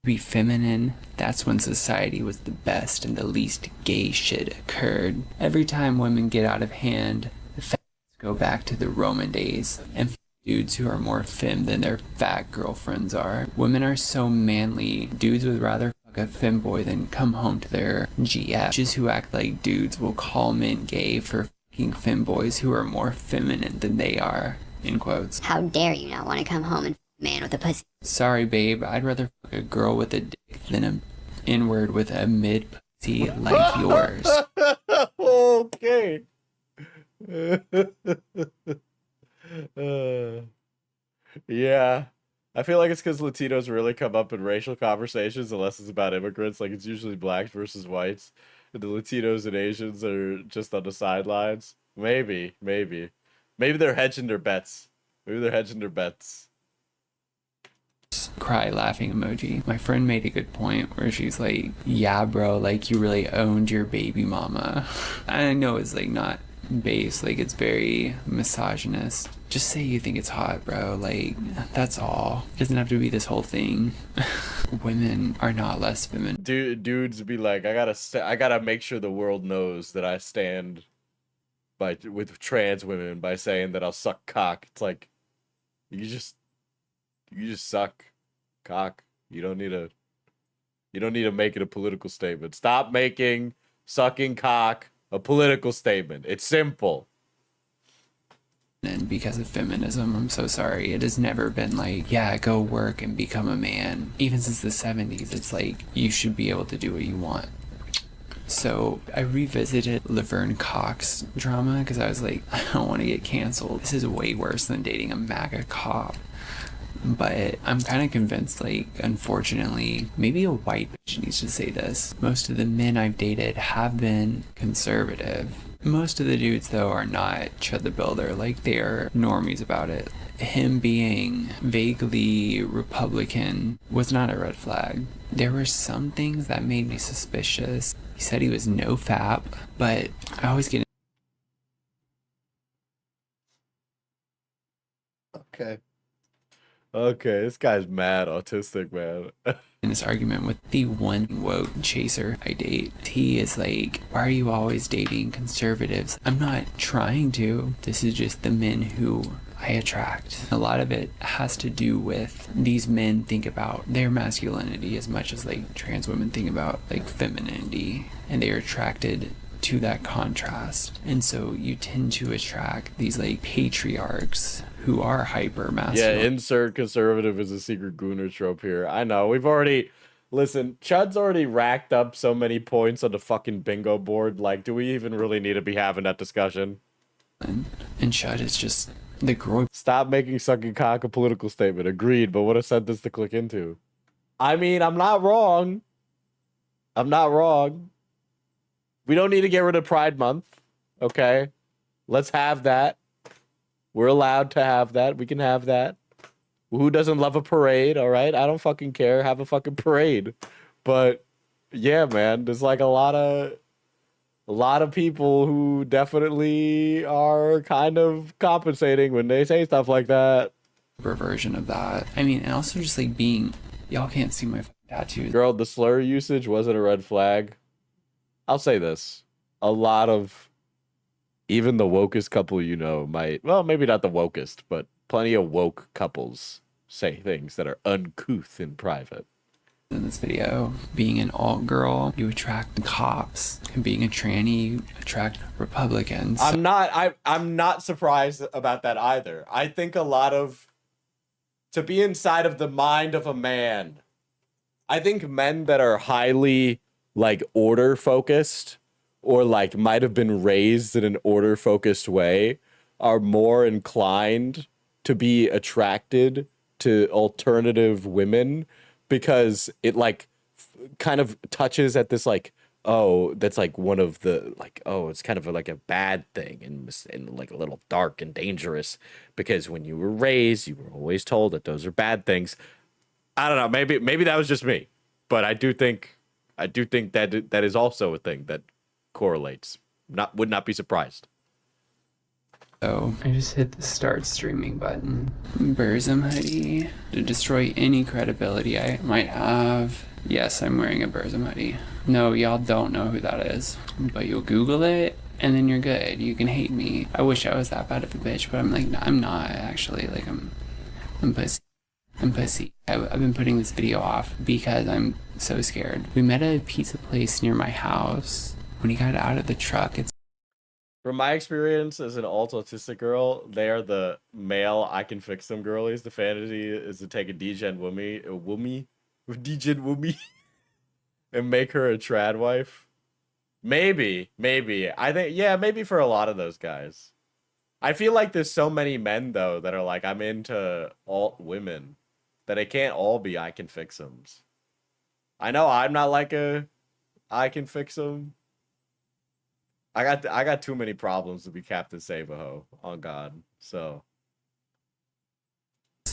be feminine, that's when society was the best and the least gay shit occurred. Every time women get out of hand, the facts go back to the Roman days, and dudes who are more femme than their fat girlfriends are. Women are so manly, dudes would rather fuck a femboy than come home to their GF. Bitches who act like dudes will call men gay for fucking femboys who are more feminine than they are, in quotes. How dare you not want to come home and f a man with a pussy? Sorry, babe, I'd rather fuck a girl with a dick than an N-word with a mid pussy like yours. Okay. Yeah. I feel like it's because Latinos really come up in racial conversations unless it's about immigrants. Like, it's usually blacks versus whites. And the Latinos and Asians are just on the sidelines. Maybe. Maybe they're hedging their bets. Cry laughing emoji. My friend made a good point where she's like, yeah, bro, like you really owned your baby mama. I know it's like not base, like it's very misogynist. Just say you think it's hot, bro. Like, that's all. It doesn't have to be this whole thing. Women are not less feminine. Dudes be like, I gotta make sure the world knows that I stand with trans women by saying that I'll suck cock. It's like, you just suck cock. You don't need to make it a political statement. Stop making sucking cock a political statement. It's simple. And because of feminism, I'm so sorry. It has never been like, yeah, go work and become a man. Even since the 70s, it's like, you should be able to do what you want. So I revisited Laverne Cox drama because I was like, I don't want to get canceled. This is way worse than dating a MAGA cop. But I'm kind of convinced, like, unfortunately, maybe a white bitch needs to say this. Most of the men I've dated have been conservative. Most of the dudes, though, are not Chud the Builder. Like, they are normies about it. Him being vaguely Republican was not a red flag. There were some things that made me suspicious. He said he was no fap, but I always get... Okay, this guy's mad autistic, man. in this argument with the one woke chaser I date. He is like, why are you always dating conservatives? I'm not trying to. This is just the men who I attract. A lot of it has to do with these men think about their masculinity as much as like trans women think about like femininity, and they are attracted to that contrast. And so you tend to attract these like patriarchs who are hyper masculine. Yeah, insert conservative as a secret gooner trope here. I know, we've already... Listen, Chud's already racked up so many points on the fucking bingo board. Like, do we even really need to be having that discussion? And Chud is just the groin. Stop making sucking cock a political statement. Agreed, but what a sentence to click into. I mean, I'm not wrong. I'm not wrong. We don't need to get rid of Pride Month, okay? Let's have that. We're allowed to have that. We can have that. Who doesn't love a parade, all right? I don't fucking care. Have a fucking parade. But, yeah, man, there's like a lot of people who definitely are kind of compensating when they say stuff like that. Version of that. I mean, and also just like being... Y'all can't see my tattoos. Girl, the slur usage wasn't a red flag. I'll say this. A lot of... Even the wokest couple you know might... Well, maybe not the wokest, but plenty of woke couples say things that are uncouth in private. In this video, being an alt girl, you attract cops, and being a tranny, you attract Republicans. I'm not surprised about that either. I think a lot of... To be inside of the mind of a man, I think men that are highly, like, order-focused, or, like, might have been raised in an order-focused way, are more inclined to be attracted to alternative women, because it, like, kind of touches at this, like, oh, that's, like, one of the, like, oh, it's kind of like a bad thing and like, a little dark and dangerous, because when you were raised, you were always told that those are bad things. I don't know, maybe that was just me, but I do think that is also a thing that correlates. Would not be surprised. So I just hit the start streaming button. Burzum hoodie to destroy any credibility I might have. Yes, I'm wearing a Burzum hoodie. No, y'all don't know who that is, but you'll Google it and then you're good. You can hate me. I wish I was that bad of a bitch, but I'm like, no, I'm not actually. Like I'm pussy. I'm pussy. I've been putting this video off because I'm so scared. We met at a pizza place near my house. When he got out of the truck, it's From my experience as an alt autistic girl, they are the male I can fix them girlies. The fantasy is to take a degen woman, and make her a trad wife. Maybe. I think, yeah, maybe for a lot of those guys. I feel like there's so many men, though, that are like, I'm into alt women, that it can't all be I can fix them. I know I'm not like a I can fix them. I got too many problems to be Captain Save-A-Ho, on God, so.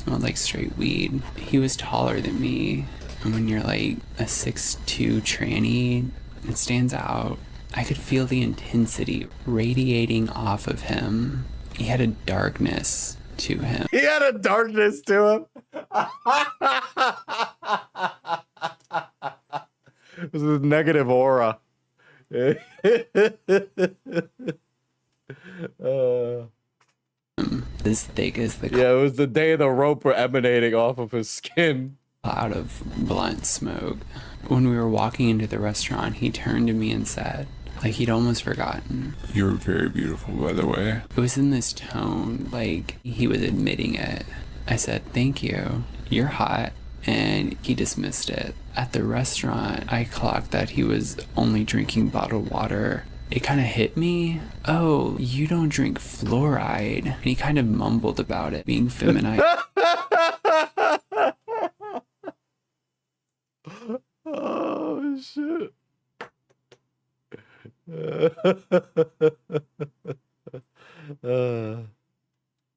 smelled like straight weed. He was taller than me. And when you're like a 6'2" tranny, it stands out. I could feel the intensity radiating off of him. He had a darkness to him. He had a darkness to him. This is negative aura. As thick as the Yeah, it was the day the rope were emanating off of his skin. cloud of blunt smoke. When we were walking into the restaurant, he turned to me and said, like he'd almost forgotten. You're very beautiful, by the way. It was in this tone, like he was admitting it. I said, thank you. You're hot. And he dismissed it. At the restaurant, I clocked that he was only drinking bottled water. It kind of hit me. Oh, you don't drink fluoride. And he kind of mumbled about it being feminine. Oh, shit.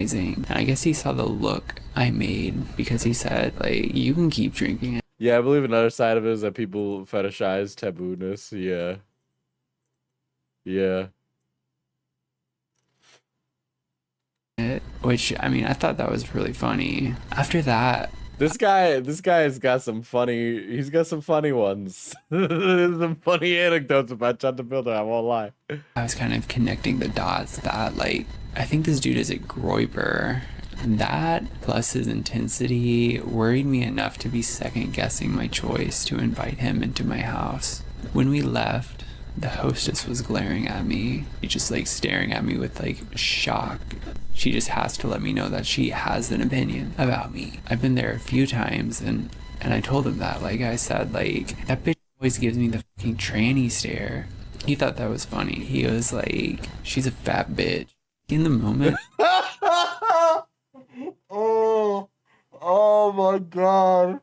And I guess he saw the look I made because he said, like, you can keep drinking it. Yeah, I believe another side of it is that people fetishize taboo-ness. Yeah. Yeah. Which, I mean, I thought that was really funny. After that, This guy's got some funny, he's got some funny ones. There's some funny anecdotes about ChudTheBuilder, I won't lie. I was kind of connecting the dots that, like, I think this dude is a groiper. That, plus his intensity, worried me enough to be second-guessing my choice to invite him into my house. When we left, the hostess was glaring at me. She just, like, staring at me with, like, shock. She just has to let me know that she has an opinion about me. I've been there a few times, and I told him that. Like I said, like, that bitch always gives me the fucking tranny stare. He thought that was funny. He was like, she's a fat bitch. In the moment... Oh my God.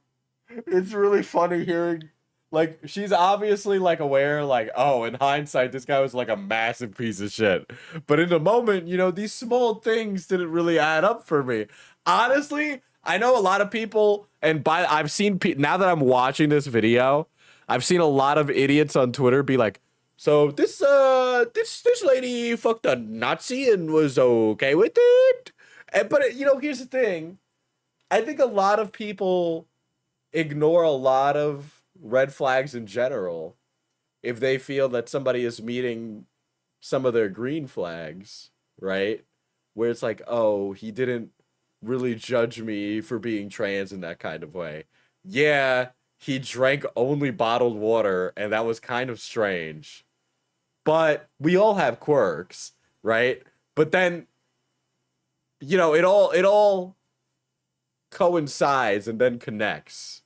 It's really funny hearing, like, she's obviously, like, aware, like, oh, in hindsight, this guy was, like, a massive piece of shit. But in the moment, you know, these small things didn't really add up for me. Honestly, I know a lot of people, and I've seen, now that I'm watching this video, I've seen a lot of idiots on Twitter be like, so this lady fucked a Nazi and was okay with it? But, you know, here's the thing. I think a lot of people ignore a lot of red flags in general if they feel that somebody is meeting some of their green flags, right? Where it's like, oh, he didn't really judge me for being trans in that kind of way. Yeah, he drank only bottled water, and that was kind of strange. But we all have quirks, right? But then, you know, it all coincides and then connects,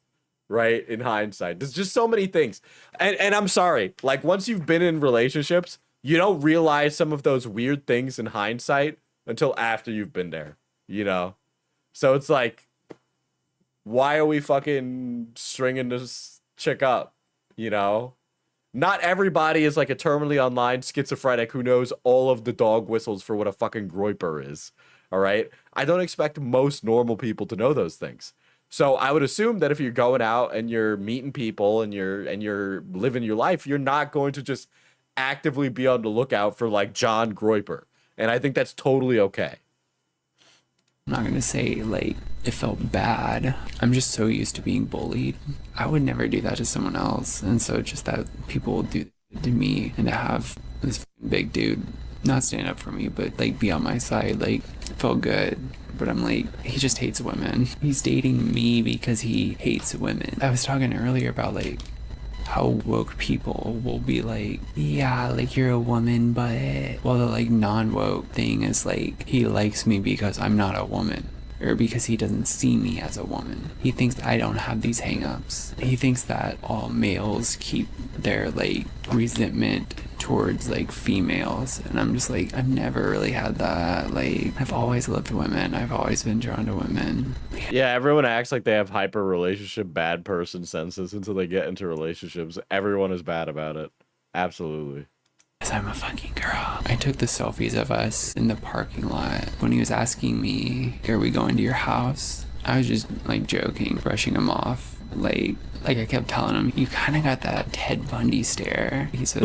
right? In hindsight, there's just so many things. And I'm sorry, like, once you've been in relationships, you don't realize some of those weird things in hindsight until after you've been there, you know? So it's like, why are we fucking stringing this chick up, you know? Not everybody is like a terminally online schizophrenic who knows all of the dog whistles for what a fucking groiper is. All right. I don't expect most normal people to know those things. So I would assume that if you're going out and you're meeting people and you're living your life, you're not going to just actively be on the lookout for like John Groiper. And I think that's totally okay. I'm not gonna say, like, it felt bad. I'm just so used to being bullied. I would never do that to someone else. And so just that people will do it to me, and to have this big dude not stand up for me, but like be on my side. Like, it felt good. But I'm like, he just hates women. He's dating me because he hates women. I was talking earlier about like how woke people will be like, yeah, like you're a woman, but well, the like non-woke thing is like he likes me because I'm not a woman. Or because he doesn't see me as a woman. He thinks I don't have these hang-ups. He thinks that all males keep their like resentment towards like females, and I'm just like, I've never really had that. Like, I've always loved women. I've always been drawn to women. Yeah, everyone acts like they have hyper relationship bad person senses until they get into relationships. Everyone is bad about it. Absolutely. Because I'm a fucking girl. I took the selfies of us in the parking lot when he was asking me, are we going to your house? I was just like joking, brushing him off. Like I kept telling him, you kind of got that Ted Bundy stare. He said,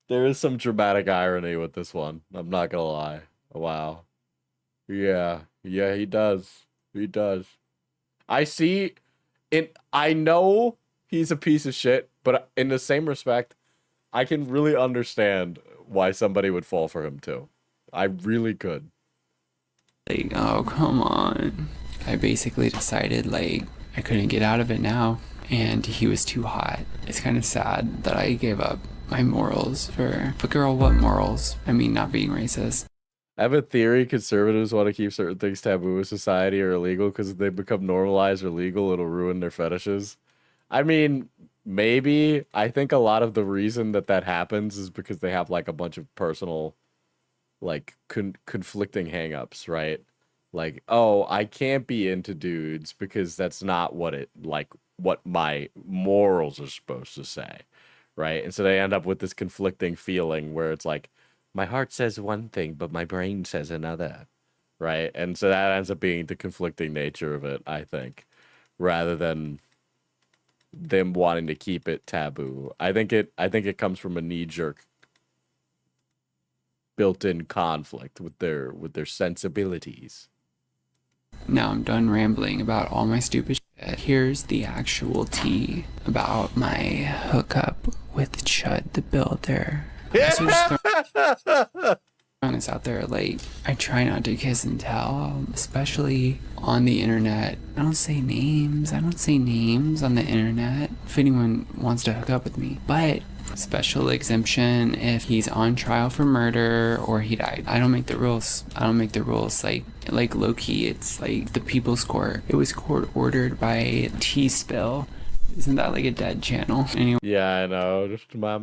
there is some dramatic irony with this one. I'm not gonna lie. Wow. Yeah, he does. He does. I see it. I know he's a piece of shit, but in the same respect, I can really understand why somebody would fall for him too. I really could. like, oh, come on. I basically decided like I couldn't get out of it now, and he was too hot. It's kind of sad that I gave up my morals for, but girl, what morals? I mean, not being racist. I have a theory conservatives want to keep certain things taboo in society or illegal because if they become normalized or legal, it'll ruin their fetishes. I mean, maybe. I think a lot of the reason that happens is because they have like a bunch of personal, like conflicting hangups, right? Like, oh, I can't be into dudes because that's not what my morals are supposed to say, right? And so they end up with this conflicting feeling where it's like, my heart says one thing, but my brain says another, right? And so that ends up being the conflicting nature of it, I think, rather than them wanting to keep it taboo. I think it comes from a knee-jerk built-in conflict with their sensibilities. Now I'm done rambling about all my stupid shit. Here's the actual tea about my hookup with Chud the Builder. So just throwing this out there, like, I try not to kiss and tell, especially on the internet. I don't say names on the internet if anyone wants to hook up with me. But special exemption if he's on trial for murder or he died. I don't make the rules. Like low-key, it's like the People's Court. It was court ordered by T-Spill. Isn't that like a dead channel? Anyway. Yeah, I know. Just my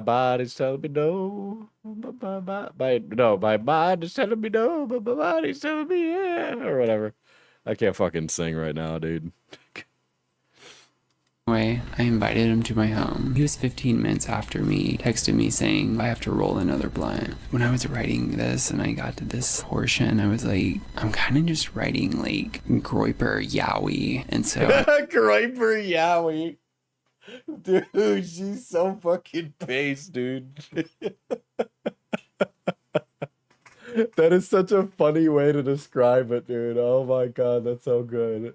body's telling me no. My mind is telling me no, but my body's telling me yeah, or whatever. I can't fucking sing right now, dude. Anyway, I invited him to my home. He was 15 minutes after me, texted me saying, I have to roll another blunt. When I was writing this and I got to this portion, I was like, I'm kind of just writing like Groiper Yowie. And so Groiper Yowie. Dude, she's so fucking based, dude. That is such a funny way to describe it, dude. Oh my god, that's so good.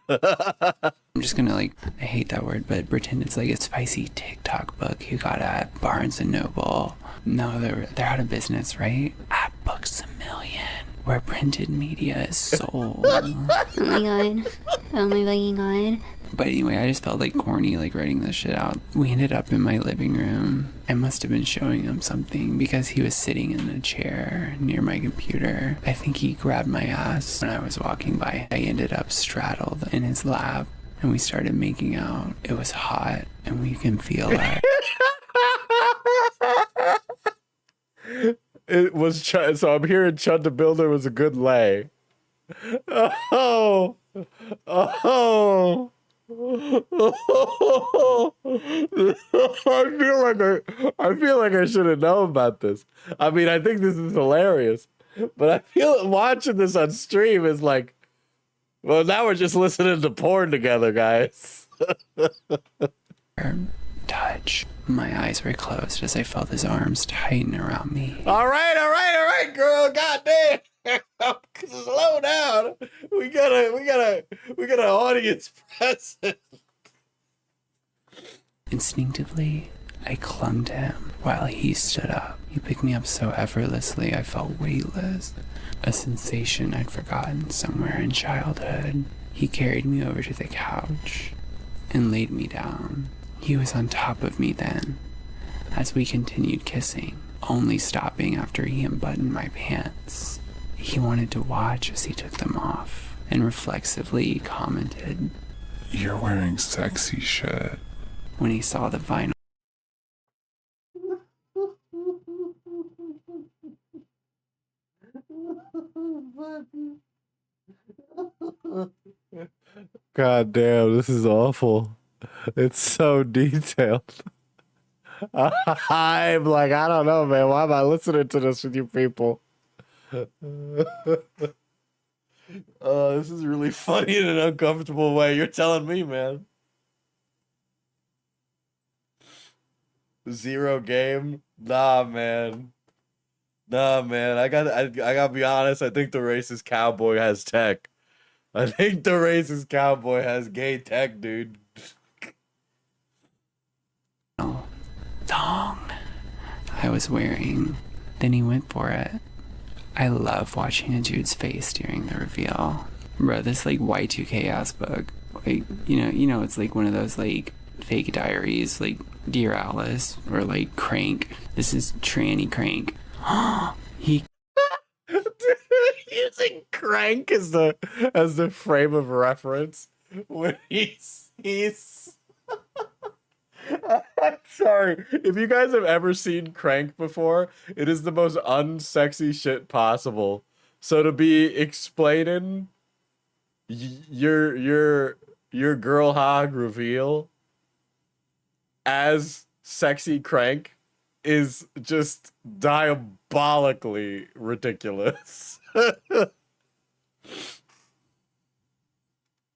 I'm just gonna like, I hate that word, but pretend it's like a spicy TikTok book you got at Barnes and Noble. No, they're out of business, right? At Books A Million, where printed media is sold. Oh my god. Oh my fucking god. But anyway, I just felt like corny, like writing this shit out. We ended up in my living room. I must have been showing him something because he was sitting in a chair near my computer. I think he grabbed my ass when I was walking by. I ended up straddled in his lap and we started making out. It was hot and we can feel it. It was Chud, so I'm hearing Chud the Builder was a good lay. Oh. I feel like I should have known about this. I mean, I think this is hilarious, but I feel watching this on stream is like, well, now we're just listening to porn together, guys. Touch. My eyes were closed as I felt his arms tighten around me. All right, girl. Goddamn. Slow down. We got an audience present. Instinctively, I clung to him while he stood up. He picked me up so effortlessly I felt weightless, a sensation I'd forgotten somewhere in childhood. He carried me over to the couch and laid me down. He was on top of me then, as we continued kissing, only stopping after he unbuttoned my pants. He wanted to watch as he took them off, and reflexively commented, "You're wearing sexy shit." When he saw the vinyl. God damn, this is awful. It's so detailed. I'm like, I don't know, man. Why am I listening to this with you people? This is really funny in an uncomfortable way. You're telling me, man. Zero game? Nah, man. Nah, man. I gotta be honest. I think the racist cowboy has tech. I think the racist cowboy has gay tech, dude. Thong I was wearing. Then he went for it. I love watching a dude's face during the reveal. Bro, this like Y2K ass book. Like, you know, it's like one of those like fake diaries, like Dear Alice or like Crank. This is Tranny Crank. He using Crank as the frame of reference when he's I'm sorry. If you guys have ever seen Crank before, it is the most unsexy shit possible. So to be explaining your girl hog reveal as sexy Crank is just diabolically ridiculous.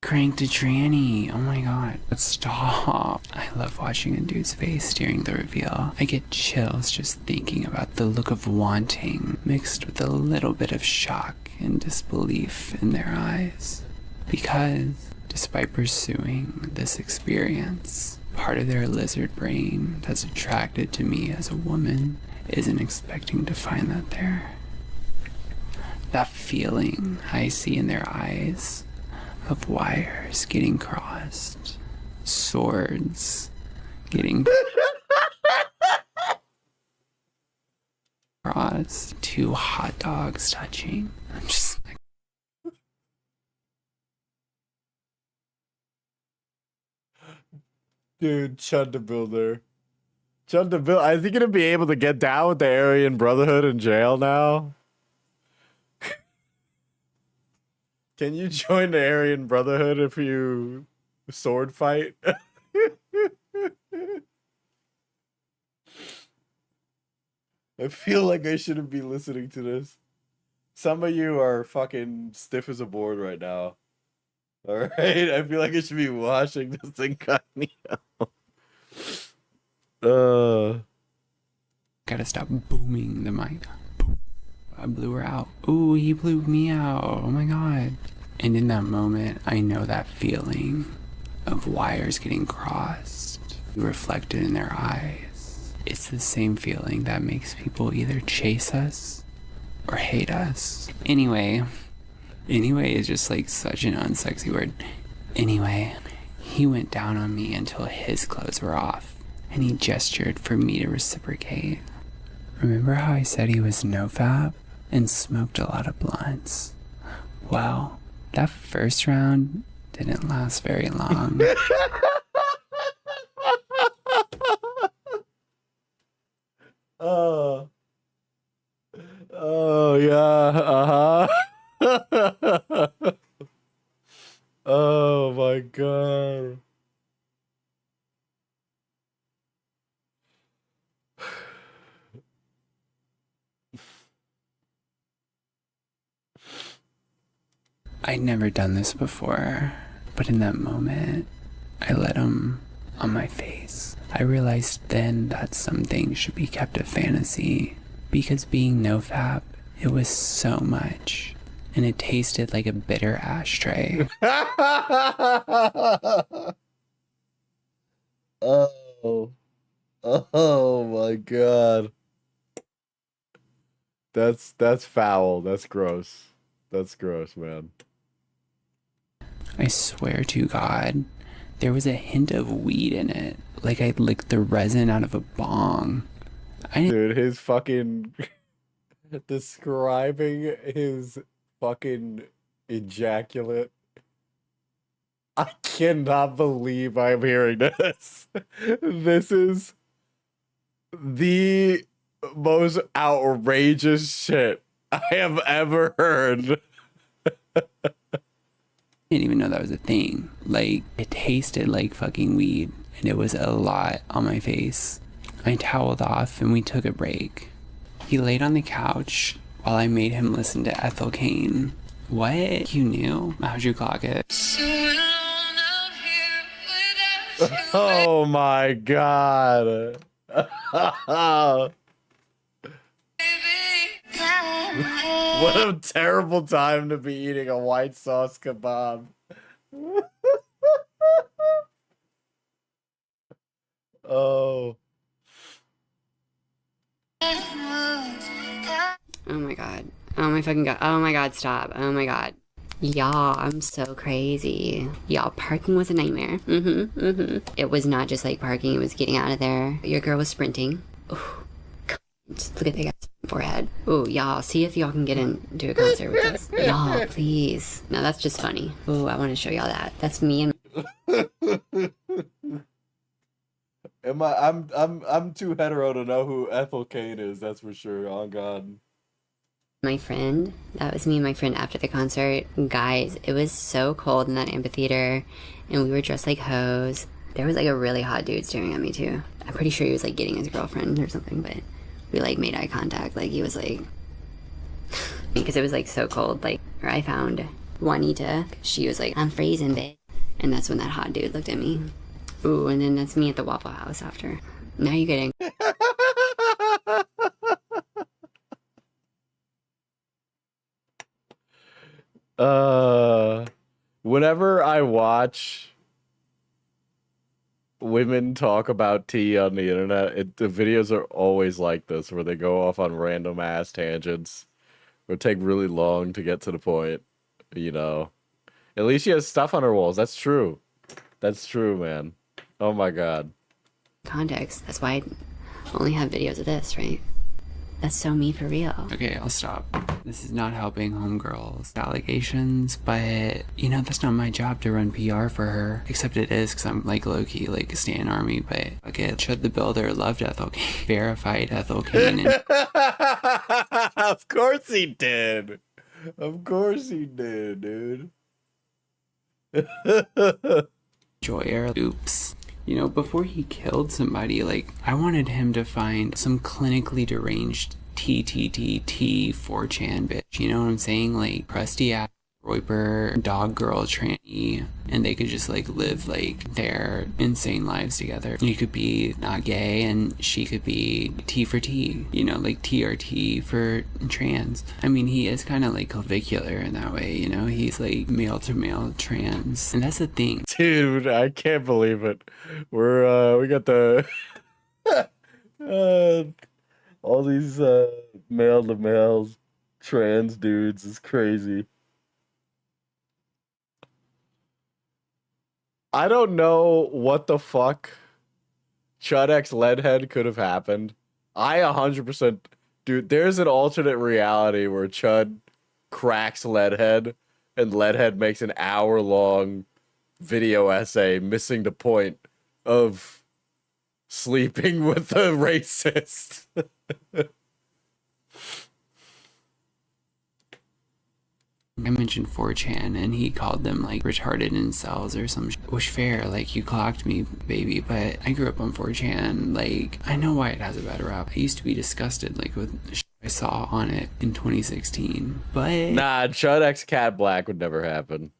Crank to tranny. Oh my god. Stop. I love watching a dude's face during the reveal. I get chills just thinking about the look of wanting mixed with a little bit of shock and disbelief in their eyes. Because despite pursuing this experience, part of their lizard brain that's attracted to me as a woman isn't expecting to find that there. That feeling I see in their eyes of wires getting crossed, swords getting crossed, two hot dogs touching. I'm just like, dude, ChudTheBuilder. ChudTheBuilder. I think you're gonna be able to get down with the Aryan Brotherhood in jail now. Can you join the Aryan Brotherhood if you sword fight? I feel like I shouldn't be listening to this. Some of you are fucking stiff as a board right now. Alright? I feel like I should be watching this incognito. gotta stop booming the mic. I blew her out. Ooh, he blew me out. Oh my god. And in that moment, I know that feeling of wires getting crossed, reflected in their eyes. It's the same feeling that makes people either chase us or hate us. Anyway is just like such an unsexy word. Anyway, he went down on me until his clothes were off, and he gestured for me to reciprocate. Remember how I said he was nofap and smoked a lot of blunts? Well, that first round didn't last very long. Oh yeah, oh my god. I'd never done this before, but in that moment, I let him on my face. I realized then that some things should be kept a fantasy, because being nofap, it was so much, and it tasted like a bitter ashtray. Oh Oh. Oh my god. That's foul. That's gross. That's gross, man. I swear to God, there was a hint of weed in it. Like I licked the resin out of a bong. Dude, his fucking describing his fucking ejaculate. I cannot believe I'm hearing this. This is the most outrageous shit I have ever heard. Didn't even know that was a thing. Like, it tasted like fucking weed, and it was a lot on my face. I toweled off and we took a break. He laid on the couch while I made him listen to Ethel Cain. What? You knew? How'd you clock it? Oh my god. What a terrible time to be eating a white sauce kebab. Oh. Oh my god. Oh my fucking god. Oh my god, stop. Oh my god. Y'all, I'm so crazy. Y'all, parking was a nightmare. It was not just like parking, it was getting out of there. Your girl was sprinting. Ooh, look at that guy's forehead. Ooh, y'all, see if y'all can get into a concert with us. Y'all, please. No, that's just funny. Ooh, I want to show y'all that. That's me and I'm too hetero to know who Ethel Cain is, that's for sure. Oh god. my friend. That was me and my friend after the concert. Guys, it was so cold in that amphitheater, and we were dressed like hoes. There was like a really hot dude staring at me too. I'm pretty sure he was like getting his girlfriend or something, but we like made eye contact. Like he was like, because it was like so cold. Like, or I found Juanita. She was like, I'm freezing, bitch. And that's when that hot dude looked at me. Ooh, and then that's me at the Waffle House after. Now you getting. Whenever I watch women talk about tea on the internet, the videos are always like this, where they go off on random ass tangents or take really long to get to the point, you know. At least she has stuff on her walls. That's true. That's true, man. Oh my god. Context. That's why I only have videos of this, right? That's so me for real. Okay, I'll stop. This is not helping homegirls. Allegations, but you know, that's not my job to run PR for her. Except it is, because I'm like low-key, like a Stan Army, but okay, ChudTheBuilder loved Ethel Cain. Verified Ethel Cain. And of course he did. Of course he did, dude. Joyer. Oops. You know, before he killed somebody, like, I wanted him to find some clinically deranged TTTT 4chan bitch. You know what I'm saying? Like, crusty ass, roiper, dog girl, tranny, and they could just, like, live, like, their insane lives together. You could be not gay, and she could be T for T, you know, like TRT for trans. I mean, he is kind of, like, clavicular in that way, you know? He's, like, male-to-male trans. And that's the thing. Dude, I can't believe it. We got the... all these, male-to-male trans dudes is crazy. I don't know what the fuck ChudX Leadhead could have happened. I 100%... Dude, there's an alternate reality where Chud cracks Leadhead, and Leadhead makes an hour-long video essay missing the point of sleeping with a racist. I mentioned 4chan, and he called them, like, retarded incels or some shit. Which fair, like, you clocked me, baby, but I grew up on 4chan. Like, I know why it has a bad rap. I used to be disgusted, like, with shit I saw on it in 2016, but... Nah, ChudX Cat Black would never happen.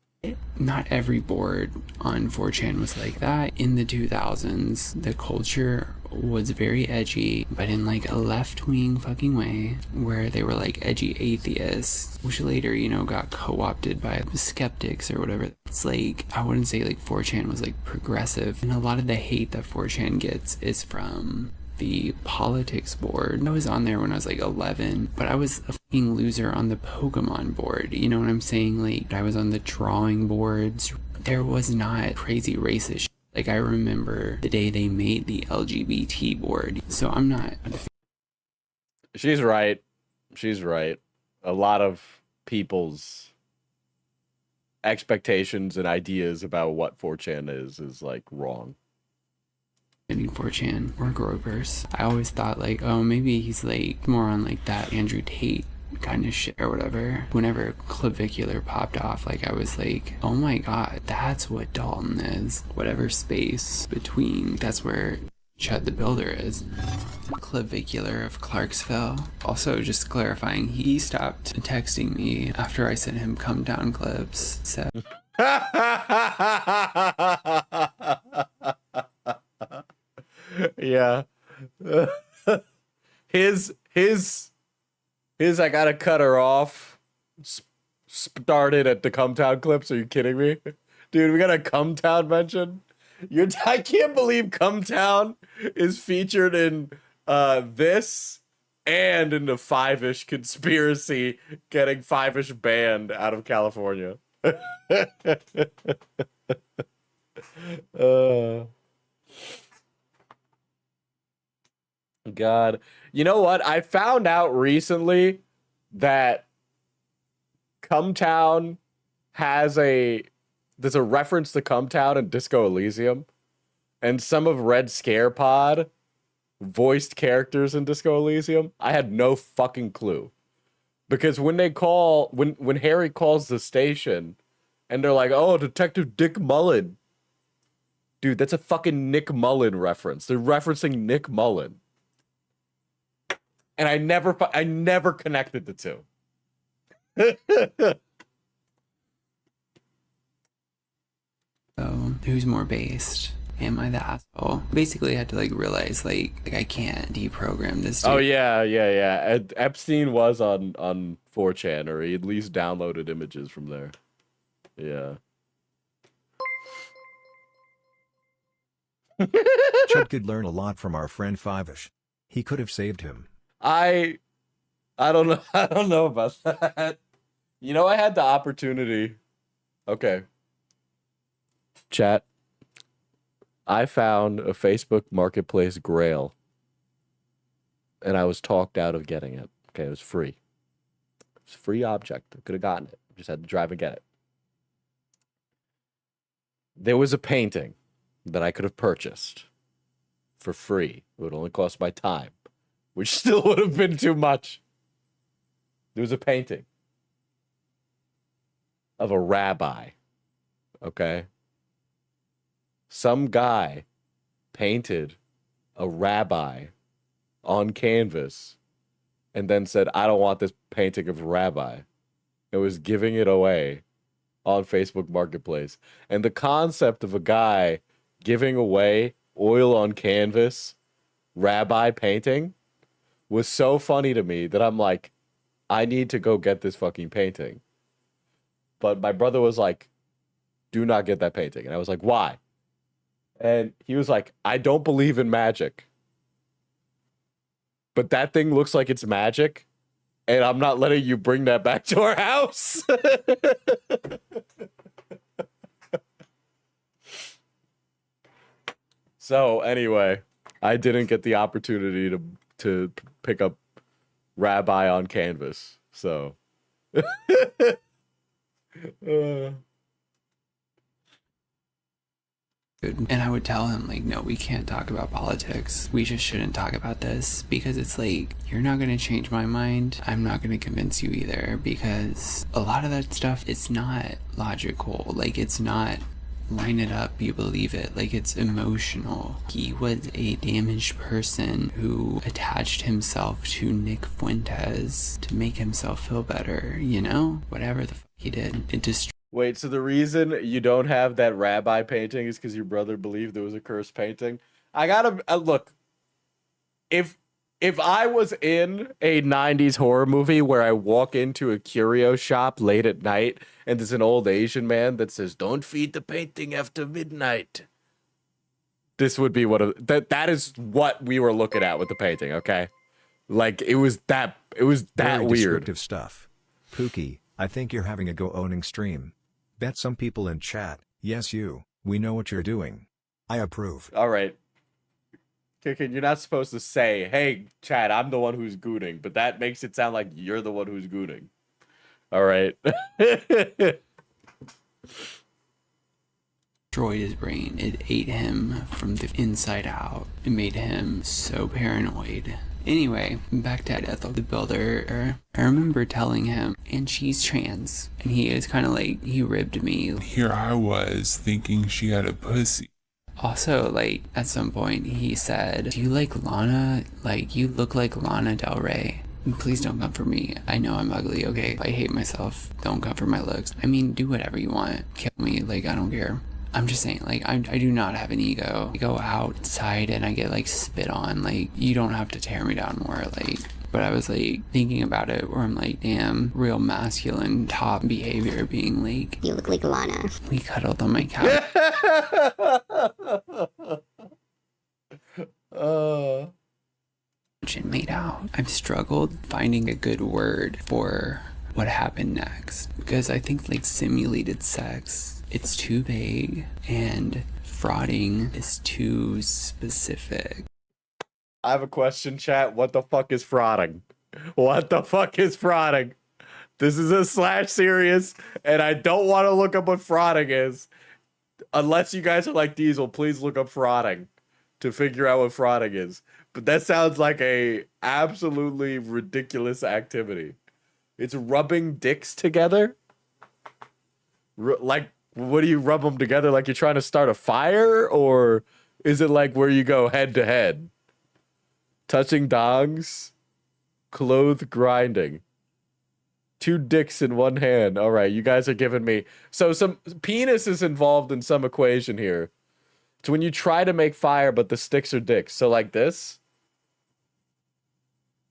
Not every board on 4chan was like that. In the 2000s, the culture was very edgy, but in like a left-wing fucking way, where they were like edgy atheists, which later, you know, got co-opted by skeptics or whatever. It's like, I wouldn't say like 4chan was like progressive, and a lot of the hate that 4chan gets is from the politics board. I was on there when I was like 11, but I was a fucking loser on the Pokemon board. You know what I'm saying? Like, I was on the drawing boards. There was not crazy racist shit. Like, I remember the day they made the LGBT board. So I'm not... She's right. She's right. A lot of people's expectations and ideas about what 4chan is like wrong. 4chan or Grover's. I always thought like, oh, maybe he's like more on like that Andrew Tate kind of shit or whatever. Whenever Clavicular popped off, like I was like, oh my god, that's what Dalton is. Whatever space between, that's where Chud the Builder is. Clavicular of Clarksville. Also, just clarifying, he stopped texting me after I sent him come down clips. So yeah. his I gotta cut her off started at the Cumtown clips. Are you kidding me? Dude, we got a Cumtown mention. I can't believe Cumtown is featured in this and in the Five-ish conspiracy getting Five-ish banned out of California. God. You know what? I found out recently that Cumtown there's a reference to Cumtown and Disco Elysium, and some of Red Scare Pod voiced characters in Disco Elysium. I had no fucking clue. Because when Harry calls the station and they're like, oh, Detective Dick Mullen. Dude, that's a fucking Nick Mullen reference. They're referencing Nick Mullen. And I never connected the two. So, who's more based? Am I the asshole? Basically, I had to like realize like I can't deprogram this dude. Oh yeah. Epstein was on 4chan, or he at least downloaded images from there. Yeah. Chud could learn a lot from our friend Five-ish. He could have saved him. I don't know. I don't know about that. You know, I had the opportunity. Okay. Chat. I found a Facebook Marketplace grail. And I was talked out of getting it. Okay, it was free. It was a free object. I could have gotten it. Just had to drive and get it. There was a painting that I could have purchased for free. It would only cost my time, which still would have been too much. There was a painting of a rabbi, okay? Some guy painted a rabbi on canvas and then said, I don't want this painting of a rabbi. It was giving it away on Facebook Marketplace. And the concept of a guy giving away oil on canvas rabbi painting was so funny to me that I'm like, I need to go get this fucking painting. But my brother was like, do not get that painting. And I was like, why? And he was like, I don't believe in magic. But that thing looks like it's magic. And I'm not letting you bring that back to our house. So anyway, I didn't get the opportunity to pick up Rabbi on canvas. So And I would tell him, like, no, we can't talk about politics. We just shouldn't talk about this, because it's like, you're not going to change my mind. I'm not going to convince you either, because a lot of that stuff, it's not logical. Like, it's not line it up, you believe it. Like, it's emotional. He was a damaged person who attached himself to Nick Fuentes to make himself feel better, you know? Whatever the fuck he did. It just... Wait, so the reason you don't have that rabbi painting is because your brother believed there was a cursed painting? I gotta look. if I was in a 90s horror movie where I walk into a curio shop late at night and there's an old Asian man that says, "Don't feed the painting after midnight," this would be that is what we were looking at with the painting, okay? Like it was that Very weird. descriptive stuff. Pookie, I think you're having a go owning stream. Bet some people in chat, yes you, we know what you're doing. I approve. All right. Kikin, you're not supposed to say, "Hey, Chad, I'm the one who's gooning," but that makes it sound like you're the one who's gooning. All right. Destroyed his brain. It ate him from the inside out. It made him so paranoid. Anyway, back to Ethel the Builder. I remember telling him, and she's trans. And he is kind of like, he ribbed me. Here I was thinking she had a pussy. Also, like, at some point, he said, "Do you like Lana? Like, you look like Lana Del Rey. Please don't come for me. I know I'm ugly, okay? I hate myself. Don't come for my looks. I mean, do whatever you want. Kill me. Like, I don't care." I'm just saying, like, I do not have an ego. I go outside and I get, like, spit on. Like, you don't have to tear me down more, like... But I was, like, thinking about it where I'm like, damn, real masculine top behavior being like... You look like Lana. We cuddled on my couch. And made out. I've struggled finding a good word for what happened next. Because I think, like, simulated sex, it's too vague, and frauding is too specific. I have a question, chat. What the fuck is frauding? What the fuck is frauding? This is a slash serious, and I don't want to look up what frauding is. Unless you guys are like Diesel, please look up frauding to figure out what frauding is. But that sounds like a absolutely ridiculous activity. It's rubbing dicks together? Like, what do you rub them together? Like you're trying to start a fire? Or is it like where you go head to head? Touching dongs? Clothes grinding. 2 dicks in one hand. All right, you guys are giving me... So some penis is involved in some equation here. It's when you try to make fire, but the sticks are dicks. So like this.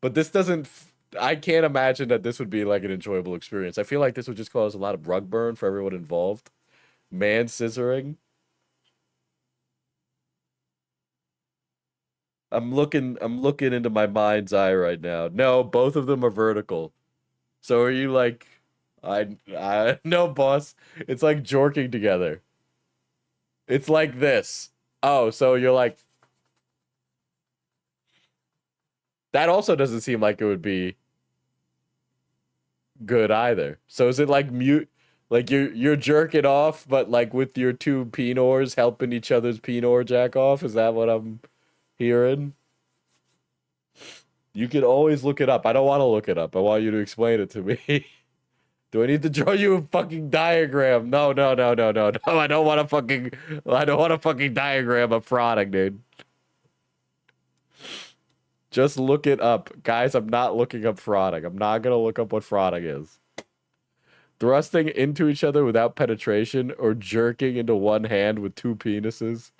But this doesn't... I can't imagine that this would be like an enjoyable experience. I feel like this would just cause a lot of rug burn for everyone involved. Man scissoring. I'm looking into my mind's eye right now. No, both of them are vertical. So are you like... I no, boss. It's like jorking together. It's like this. Oh, so you're like... That also doesn't seem like it would be good either. So is it like mute? Like you're jerking off, but like with your 2 penors helping each other's penor jack off? Is that what I'm hearing? You can always look it up. I don't want to look it up. I want you to explain it to me. Do I need to draw you a fucking diagram? No. I don't want a fucking diagram of frauding, dude. Just look it up. Guys, I'm not looking up frauding. I'm not going to look up what frauding is. Thrusting into each other without penetration or jerking into one hand with 2 penises.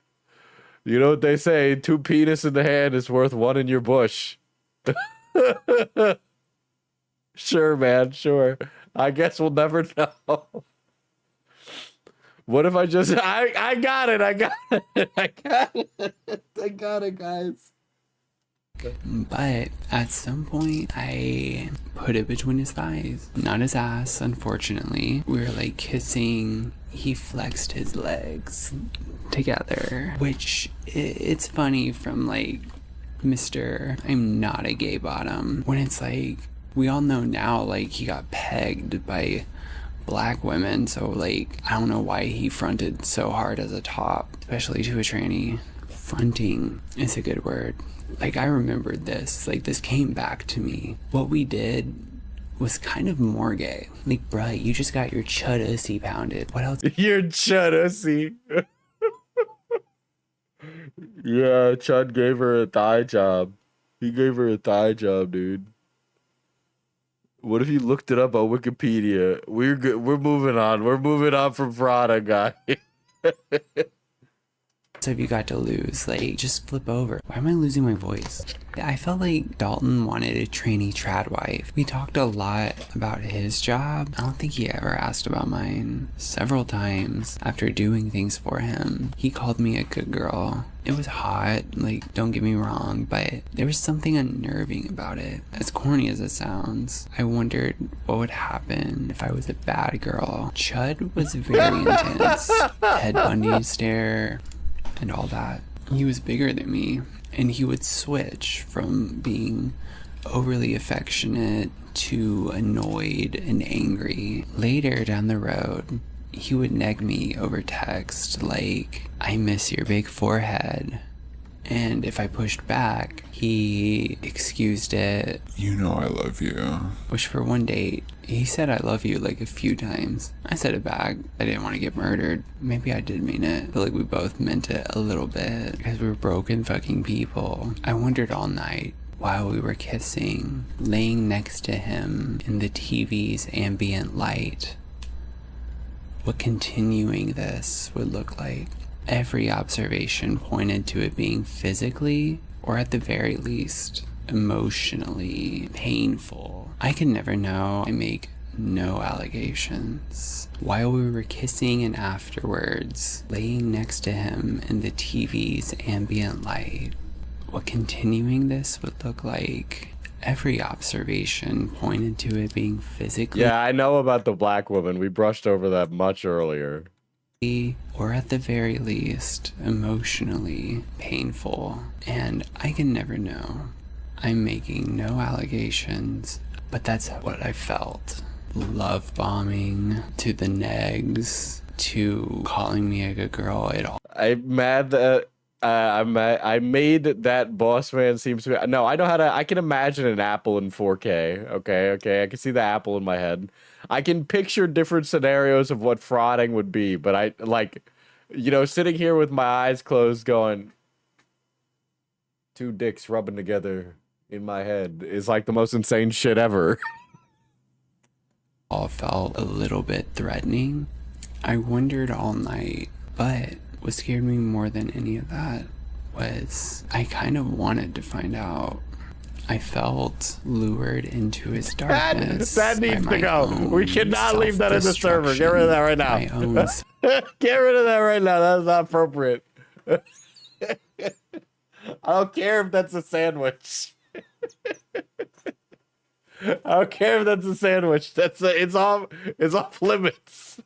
You know what they say? 2 penis in the hand is worth 1 in your bush. Sure, man. Sure. I guess we'll never know. What if I just... I got it. I got it, guys. But at some point, I put it between his thighs. Not his ass, unfortunately. We were like kissing. He flexed his legs together. Which, it's funny from like, Mr. I'm not a gay bottom. When it's like, we all know now, like, he got pegged by black women. So, like, I don't know why he fronted so hard as a top, especially to a tranny. Fronting is a good word. Like, I remembered this. Like, this came back to me. What we did was kind of more gay. Like, bruh, you just got your chud-ussy pounded. What else? Your chud-ussy. Yeah, Chud gave her a thigh job. He gave her a thigh job, dude. What if you looked it up on Wikipedia? We're good. We're moving on. We're moving on from Prada, guy. have you got to lose? Like, just flip over. Why am I losing my voice? I felt like Dalton wanted a trainee trad wife. We talked a lot about his job. I don't think he ever asked about mine. Several times after doing things for him, he called me a good girl. It was hot, like, don't get me wrong, but there was something unnerving about it. As corny as it sounds, I wondered what would happen if I was a bad girl. Chud was very intense. Ted Bundy stare and all that. He was bigger than me, and he would switch from being overly affectionate to annoyed and angry. Later down the road, he would neg me over text like, "I miss your big forehead." And if I pushed back, he excused it. You know I love you. Which for one date, he said "I love you" like a few times. I said it back. I didn't want to get murdered. Maybe I did mean it. I feel like we both meant it a little bit because we were broken fucking people. I wondered all night while we were kissing, laying next to him in the TV's ambient light, what continuing this would look like. Every observation pointed to it being physically, or at the very least, emotionally painful. I could never know. I make no allegations. While we were kissing and afterwards, laying next to him in the TV's ambient light, what continuing this would look like. Every observation pointed to it being physically. Yeah, I know about the black woman. We brushed over that much earlier. Or at the very least, emotionally painful. And I can never know. I'm making no allegations, but that's what I felt. Love bombing, to the negs, to calling me a good girl. It all. I'm mad that I made that boss man seems to be. No, I know how to. I can imagine an apple in 4K. Okay. I can see the apple in my head. I can picture different scenarios of what frauding would be, but I like, sitting here with my eyes closed, going, two dicks rubbing together in my head is like the most insane shit ever. All felt a little bit threatening. I wondered all night, but what scared me more than any of that was I kind of wanted to find out. I felt lured into his darkness. That needs to go. We cannot leave that in the server. Get rid of that right now. Get rid of that right now. That's not appropriate. I don't care if that's a sandwich. I don't care if that's a sandwich. It's off limits.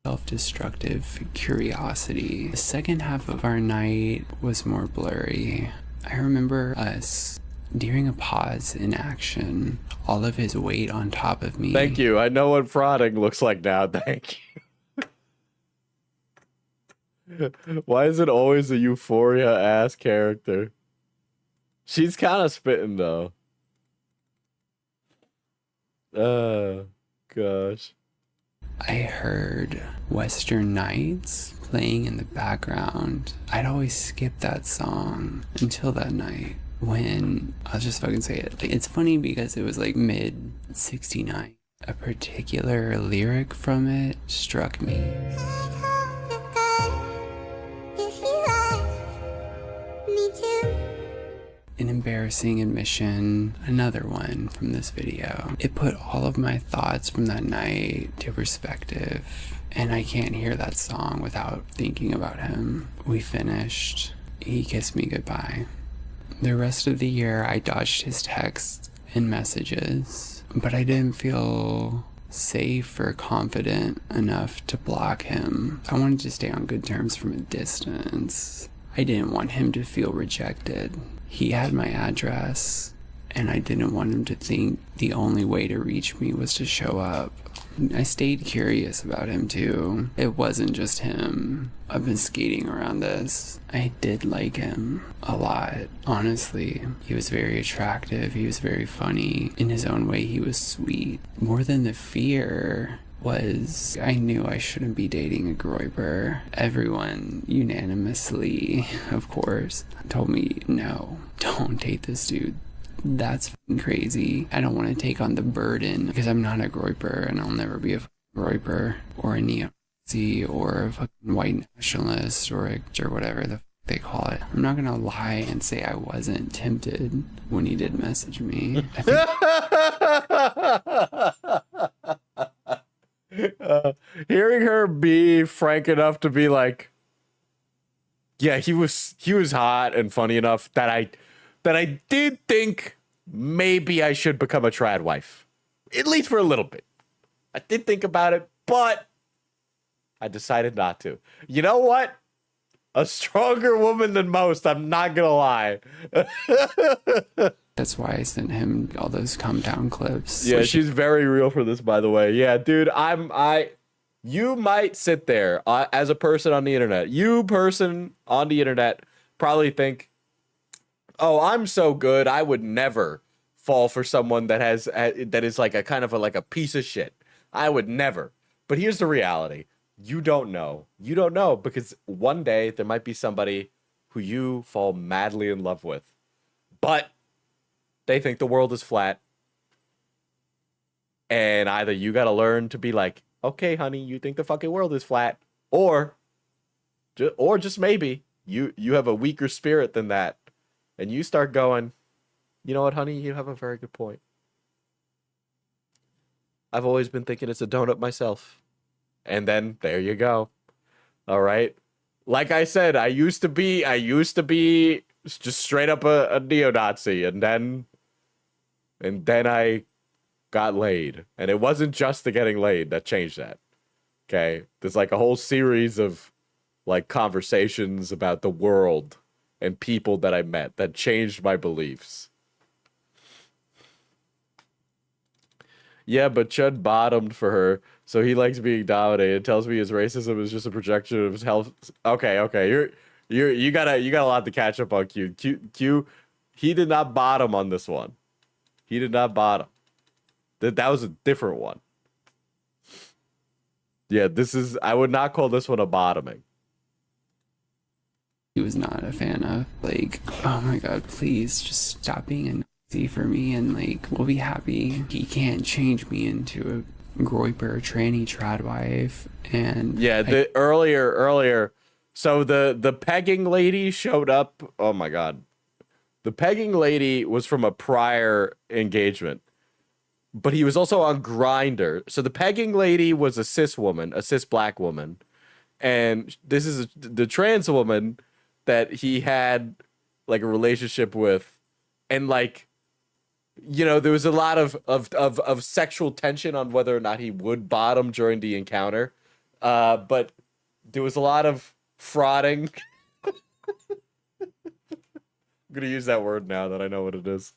Self-destructive curiosity. The second half of our night was more blurry. I remember us during a pause in action, all of his weight on top of me. Thank you. I know what frauding looks like now. Thank you. Why is it always a Euphoria ass character? She's kind of spitting though. Gosh. I heard Western Nights playing in the background. I'd always skip that song until that night when, I'll just fucking say it. It's funny because it was like mid 69. A particular lyric from it struck me. An embarrassing admission, another one from this video. It put all of my thoughts from that night to perspective, and I can't hear that song without thinking about him. We finished. He kissed me goodbye. The rest of the year, I dodged his texts and messages, but I didn't feel safe or confident enough to block him. I wanted to stay on good terms from a distance. I didn't want him to feel rejected. He had my address, and I didn't want him to think the only way to reach me was to show up. I stayed curious about him too. It wasn't just him. I've been skating around this. I did like him a lot, honestly. He was very attractive. He was very funny. In his own way, he was sweet. More than the fear, was I knew I shouldn't be dating a groyper. Everyone unanimously, of course, told me, no, don't date this dude. That's fucking crazy. I don't want to take on the burden because I'm not a groyper and I'll never be a groyper or a neo-Nazi or a fucking white nationalist or whatever the they call it. I'm not gonna lie and say I wasn't tempted when he did message me. Hearing her be frank enough to be like, yeah, he was hot and funny enough that I did think maybe I should become a trad wife, at least for a little bit. I did think about it, but I decided not to. You know what? A stronger woman than most, I'm not gonna lie. That's why I sent him all those calm down clips. Yeah, she's very real for this, by the way. Yeah, dude, you might sit there as a person on the internet. You person on the internet probably think, oh, I'm so good, I would never fall for someone that is like a kind of like a piece of shit. I would never. But here's the reality. You don't know. You don't know because one day there might be somebody who you fall madly in love with, but they think the world is flat. And either you got to learn to be like, okay, honey, you think the fucking world is flat, or just maybe you have a weaker spirit than that. And you start going, you know what, honey, you have a very good point. I've always been thinking it's a donut myself. And then there you go. All right. Like I said, I used to be just straight up a neo-Nazi, and then I got laid. And it wasn't just the getting laid that changed that. Okay. There's like a whole series of like conversations about the world and people that I met that changed my beliefs. Yeah, but Chud bottomed for her, so he likes being dominated. Tells me his racism is just a projection of his health. Okay. You got a lot to catch up on, Q. Q, he did not bottom on this one. He did not bottom. That was a different one. Yeah, I would not call this one a bottoming. He was not a fan of, like, oh my god, please just stop being a Nazi for me and like we'll be happy. He can't change me into a groyper tranny trad wife. And yeah, earlier so the pegging lady showed up. Oh my god. The pegging lady was from a prior engagement, but he was also on Grindr. So the pegging lady was a cis black woman, and this is the trans woman that he had like a relationship with, and like, you know, there was a lot of sexual tension on whether or not he would bottom during the encounter, but there was a lot of frauding. I'm gonna use that word now that I know what it is.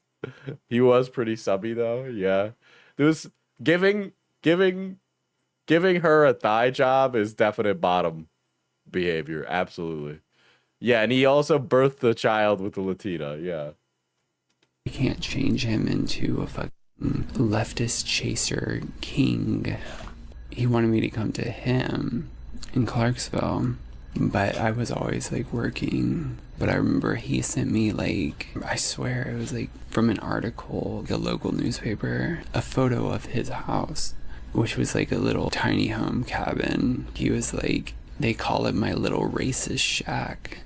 He was pretty subby though. Yeah, there was giving her a thigh job is definite bottom behavior. Absolutely. Yeah, and he also birthed the child with the Latina. Yeah. You can't change him into a fucking leftist chaser king. He wanted me to come to him in Clarksville, but I was always like working. But I remember he sent me like, I swear it was like from an article, like a local newspaper, a photo of his house, which was like a little tiny home cabin. He was like, they call it my little racist shack.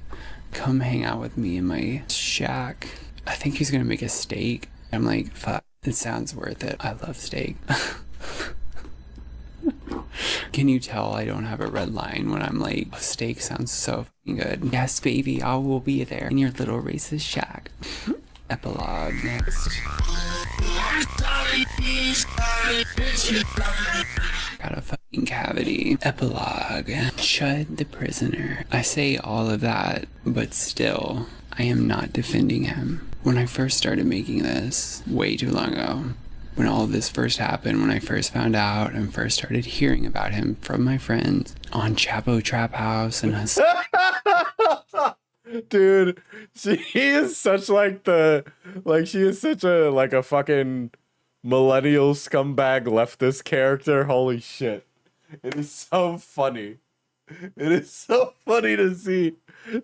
Come hang out with me in my shack. I think he's gonna make a steak. I'm like, fuck, it sounds worth it. I love steak. Can you tell I don't have a red line when I'm like, oh, steak sounds so fucking good. Yes, baby, I will be there in your little racist shack. Epilogue next. Got a fucking cavity. Epilogue. Chud the prisoner. I say all of that, but still, I am not defending him. When I first started making this, way too long ago, when all of this first happened, when I first found out and first started hearing about him from my friends on Chapo Trap House and us. Dude, she is such like she is such a like a fucking millennial scumbag leftist character. Holy shit. It is so funny. It is so funny to see.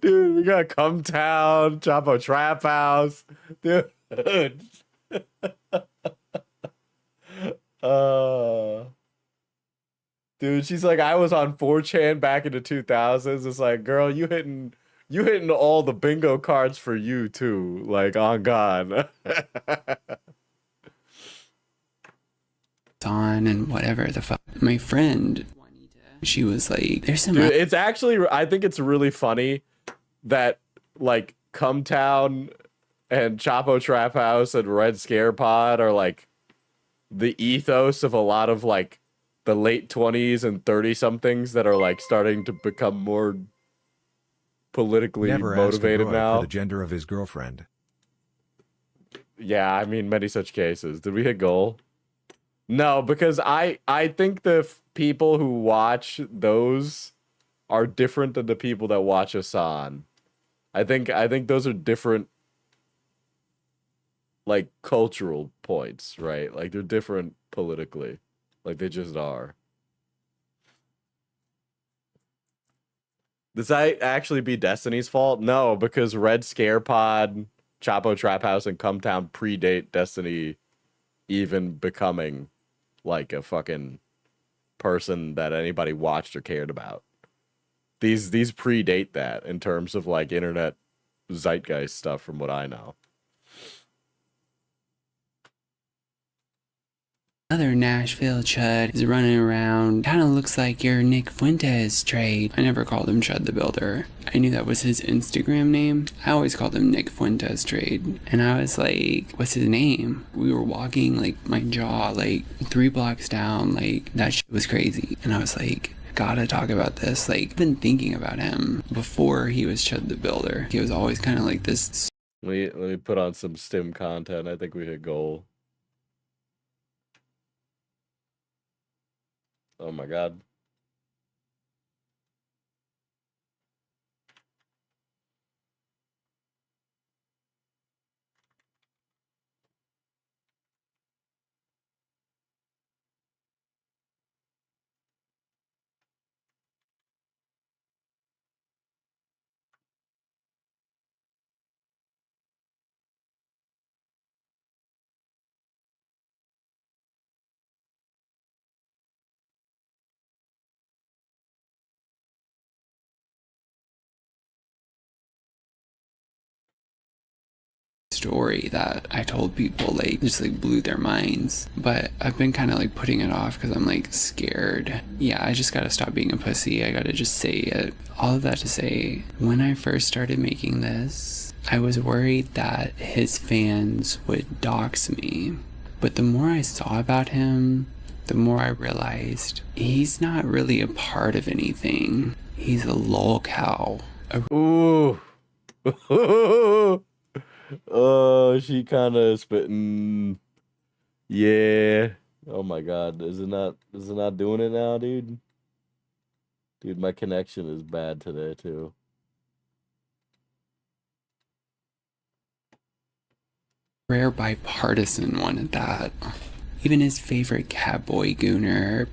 Dude, we got Come Town, Chapo Trap House. Dude. Dude, she's like, I was on 4chan back in the 2000s. It's like, girl, you hitting all the bingo cards for you too. Like, on God. On and whatever the fuck. My friend, she was like, there's some. Dude, it's actually, I think it's really funny that like Come Town and Chapo Trap House and Red Scare Pod are like the ethos of a lot of like the late 20s and 30 somethings that are like starting to become more politically Never motivated ask a now. for the gender of his girlfriend. Yeah, I mean, many such cases. Did we hit goal? No, because I think the people who watch those are different than the people that watch Asan. I think those are different, like, cultural points, right? Like, they're different politically. Like, they just are. Does that actually be Destiny's fault? No, because Red Scare Pod, Chapo Trap House, and Come Town predate Destiny even becoming, like, a fucking person that anybody watched or cared about. These predate that in terms of, like, internet zeitgeist stuff from what I know. Other Nashville Chud is running around. Kind of looks like your Nick Fuentes trade. I never called him Chud the Builder. I knew that was his Instagram name. I always called him Nick Fuentes trade. And I was like, what's his name? We were walking, like, my jaw, like, 3 blocks down. Like, that shit was crazy. And I was like, gotta talk about this. Like, I've been thinking about him before he was Chud the Builder. He was always kind of like this. Let me put on some stim content. I think we hit goal. Oh my God. Story that I told people, like, just like blew their minds, but I've been kind of like putting it off because I'm like scared. Yeah, I just gotta stop being a pussy. I gotta just say it. All of that to say, when I first started making this, I was worried that his fans would dox me, but the more I saw about him, the more I realized he's not really a part of anything. He's a lolcow. Ooh. Oh, she kind of spitting. Yeah. Oh my God. Is it not doing it now, dude? Dude, my connection is bad today too. Rare bipartisan one at that. Even his favorite catboy gooner,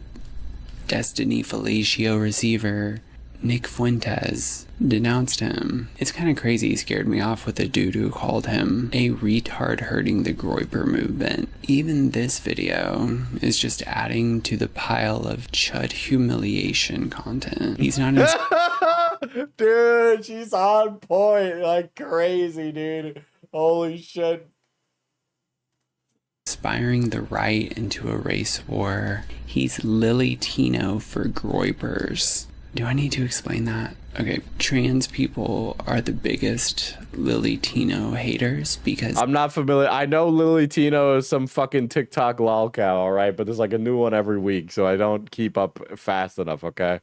Destiny Fellatio receiver, Nick Fuentes, denounced him. It's kind of crazy he scared me off with a dude who called him a retard hurting the Groyper movement. Even this video is just adding to the pile of Chud humiliation content. He's not Dude, she's on point like crazy, dude. Holy shit. inspiring the right into a race war. He's Lily Tino for Groypers. Do I need to explain that? Okay, trans people are the biggest Lily Tino haters because I'm not familiar. I know Lily Tino is some fucking TikTok lolcow, alright? But there's like a new one every week, so I don't keep up fast enough, okay?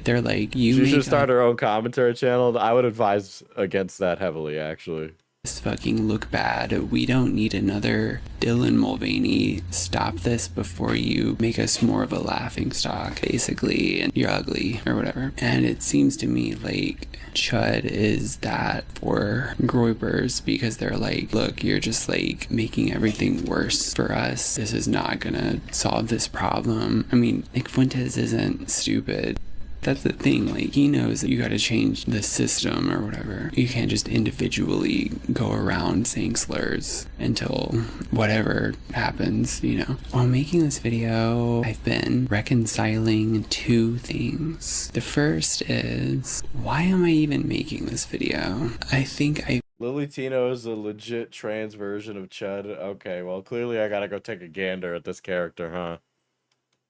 they're like, She should start her own commentary channel. I would advise against that heavily, actually. this fucking look bad. We don't need another Dylan Mulvaney. Stop this before you make us more of a laughing stock, basically, and you're ugly or whatever. And it seems to me like Chud is that for Groypers, because they're like, look, you're just like making everything worse for us. This is not gonna solve this problem. I mean, Nick Fuentes isn't stupid. That's the thing, like, he knows that you gotta change the system or whatever. You can't just individually go around saying slurs until whatever happens, you know. While making this video, I've been reconciling two things. The first is, why am I even making this video? I think Lily Tino is a legit trans version of Chud. Okay, well, clearly I gotta go take a gander at this character, huh?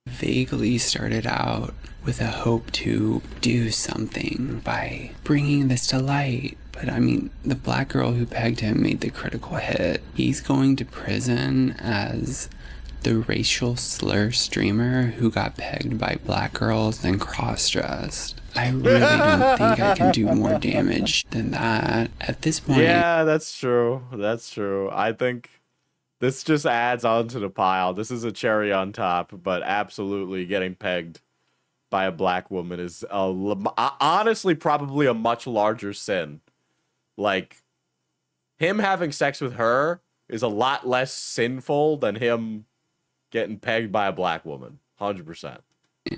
Vaguely started out with a hope to do something by bringing this to light. But I mean, the black girl who pegged him made the critical hit. He's going to prison as the racial slur streamer who got pegged by black girls and cross-dressed. I really don't think I can do more damage than that at this point. Yeah, that's true. That's true. I think this just adds on to the pile. This is a cherry on top, but absolutely getting pegged by a black woman is honestly probably a much larger sin. Like, him having sex with her is a lot less sinful than him getting pegged by a black woman. 100%.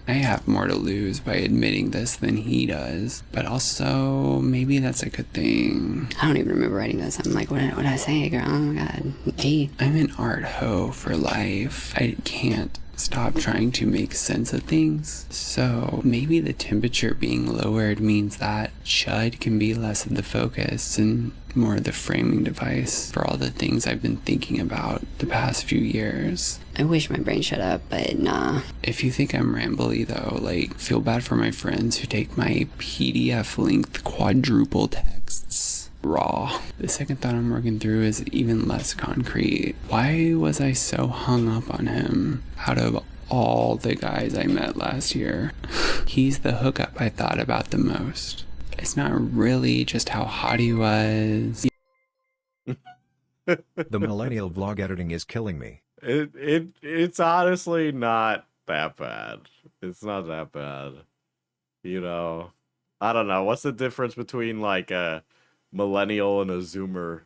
I have more to lose by admitting this than he does, but also maybe that's a good thing. I don't even remember writing this. I'm like, what did I say, girl? Oh my god. Hey. I'm an art hoe for life. I can't stop trying to make sense of things. So maybe the temperature being lowered means that Chud can be less of the focus and more of the framing device for all the things I've been thinking about the past few years. I wish my brain shut up, but nah. If you think I'm rambly though, like, feel bad for my friends who take my PDF length quadruple texts raw. The second thought I'm working through is even less concrete. Why was I so hung up on him out of all the guys I met last year? He's the hookup I thought about the most. It's not really just how hot he was. The millennial vlog editing is killing me. It's honestly not that bad. It's not that bad. You know, I don't know. What's the difference between like a millennial and a Zoomer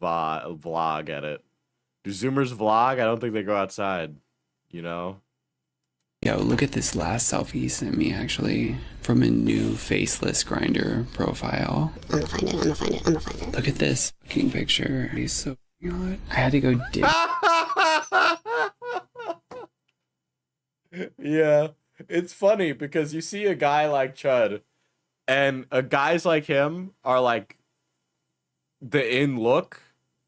vlog edit? Do Zoomers vlog? I don't think they go outside, you know? Yo, look at this last selfie he sent me, actually, from a new faceless Grinder profile. I'm gonna find it. Look at this fucking picture. He's so hot. I had to go dig. Yeah, it's funny because you see a guy like Chud, and guys like him are like the in look,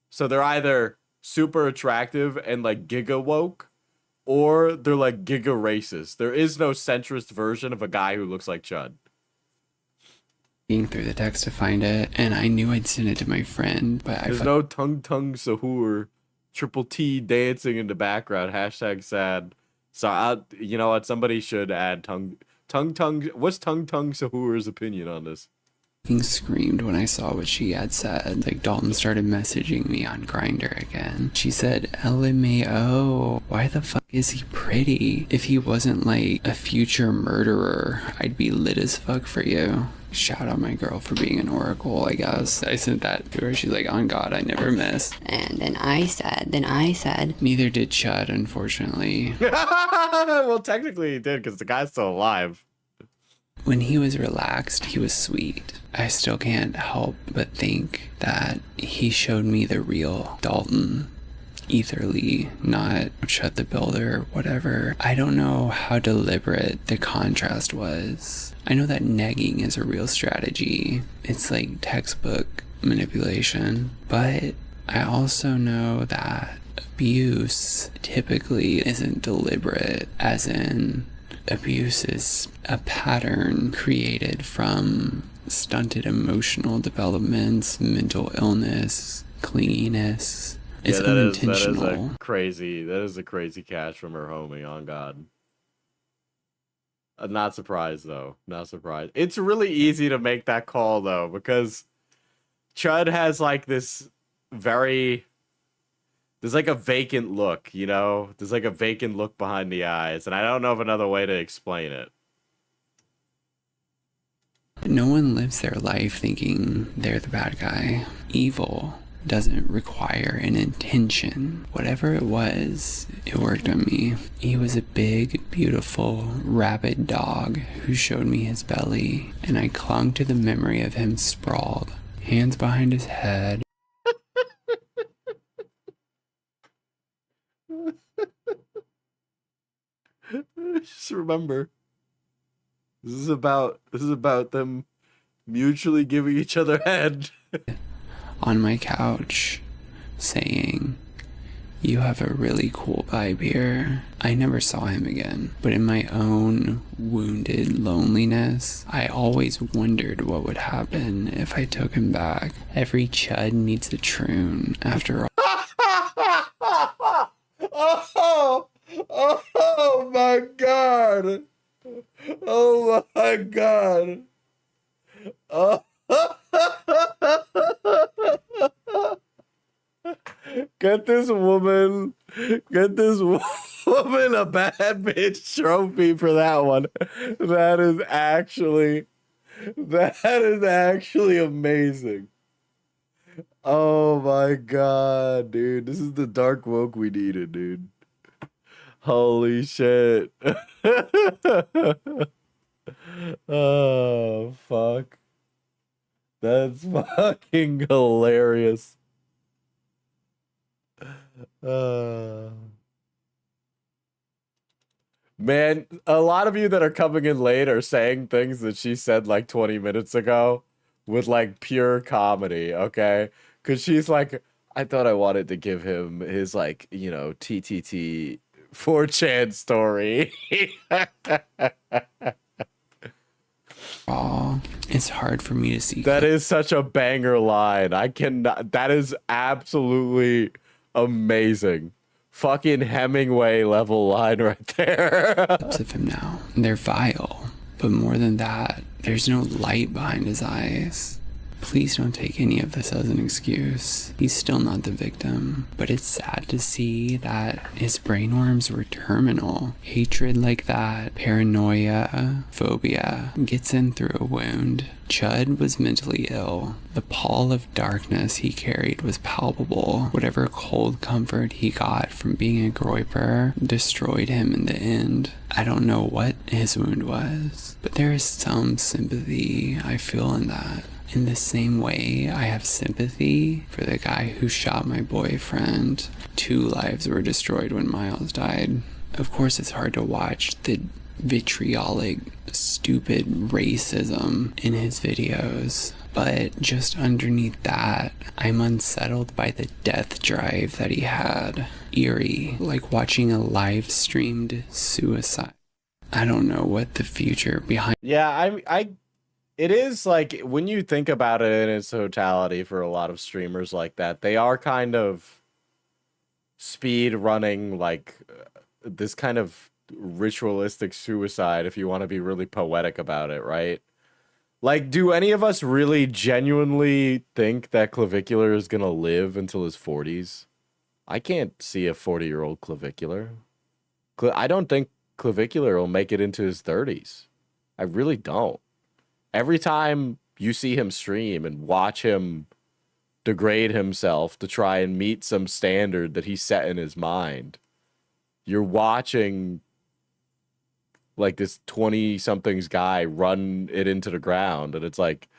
so they're either super attractive and like giga woke, or they're like giga racist. There is no centrist version of a guy who looks like Chud. Through the text to find it, and I knew I'd send it to my friend, but there's no tung sahur, triple T dancing in the background. Hashtag sad. So you know what? Somebody should add tung. What's tung sahur's opinion on this? Screamed when I saw what she had said. Like, Dalton started messaging me on Grindr again. She said, LMAO, why the fuck is he pretty? If he wasn't like a future murderer, I'd be lit as fuck for you. Shout out my girl for being an oracle, I guess. I sent that to her. She's like, on God, I never miss. And then I said, neither did Chud, unfortunately. Well, technically he did, because the guy's still alive. When he was relaxed, he was sweet. I still can't help but think that he showed me the real Dalton. Etherly, not ChudTheBuilder or whatever. I don't know how deliberate the contrast was. I know that negging is a real strategy. It's like textbook manipulation. But I also know that abuse typically isn't deliberate, as in abuse is a pattern created from stunted emotional developments, mental illness, clinginess. It's unintentional. That is a crazy catch from her homie, on God. Not surprised, though. Not surprised. It's really easy to make that call, though, because Chud has like this very, there's like a vacant look, you know? There's like a vacant look behind the eyes, and I don't know of another way to explain it. No one lives their life thinking they're the bad guy. Evil doesn't require an intention. Whatever it was, it worked on me. He was a big, beautiful, rabid dog who showed me his belly, and I clung to the memory of him sprawled, hands behind his head. Just remember, this is about them mutually giving each other head. On my couch, saying, "You have a really cool vibe here." I never saw him again, but in my own wounded loneliness, I always wondered what would happen if I took him back. Every chud needs a troon, after all. Oh my god. Oh my god. Oh. Get this woman a bad bitch trophy for that one. That is actually amazing. Oh my god, dude. This is the dark woke we needed, dude. Holy shit. Oh, fuck. That's fucking hilarious. Man, a lot of you that are coming in late are saying things that she said like 20 minutes ago with like pure comedy, okay? Because she's like, I thought I wanted to give him his like, you know, TTT 4chan story. Oh, it's hard for me to see. That is such a banger line. I cannot. That is absolutely amazing. Fucking Hemingway level line right there. Of him now. They're vile, but more than that, there's no light behind his eyes. Please don't take any of this as an excuse. He's still not the victim, but it's sad to see that his brainworms were terminal. Hatred like that, paranoia, phobia, gets in through a wound. Chud was mentally ill. The pall of darkness he carried was palpable. Whatever cold comfort he got from being a groyper destroyed him in the end. I don't know what his wound was, but there is some sympathy I feel in that. In the same way, I have sympathy for the guy who shot my boyfriend. 2 lives were destroyed when Miles died. Of course, it's hard to watch the vitriolic, stupid racism in his videos. But just underneath that, I'm unsettled by the death drive that he had. Eerie, like watching a live-streamed suicide. I don't know what the future behind... Yeah, it is like, when you think about it in its totality for a lot of streamers like that, they are kind of speed running like this kind of ritualistic suicide, if you want to be really poetic about it, right? Like, do any of us really genuinely think that Clavicular is going to live until his 40s? I can't see a 40-year-old Clavicular. I don't think Clavicular will make it into his 30s. I really don't. Every time you see him stream and watch him degrade himself to try and meet some standard that he set in his mind, you're watching like this 20-somethings guy run it into the ground. And it's like,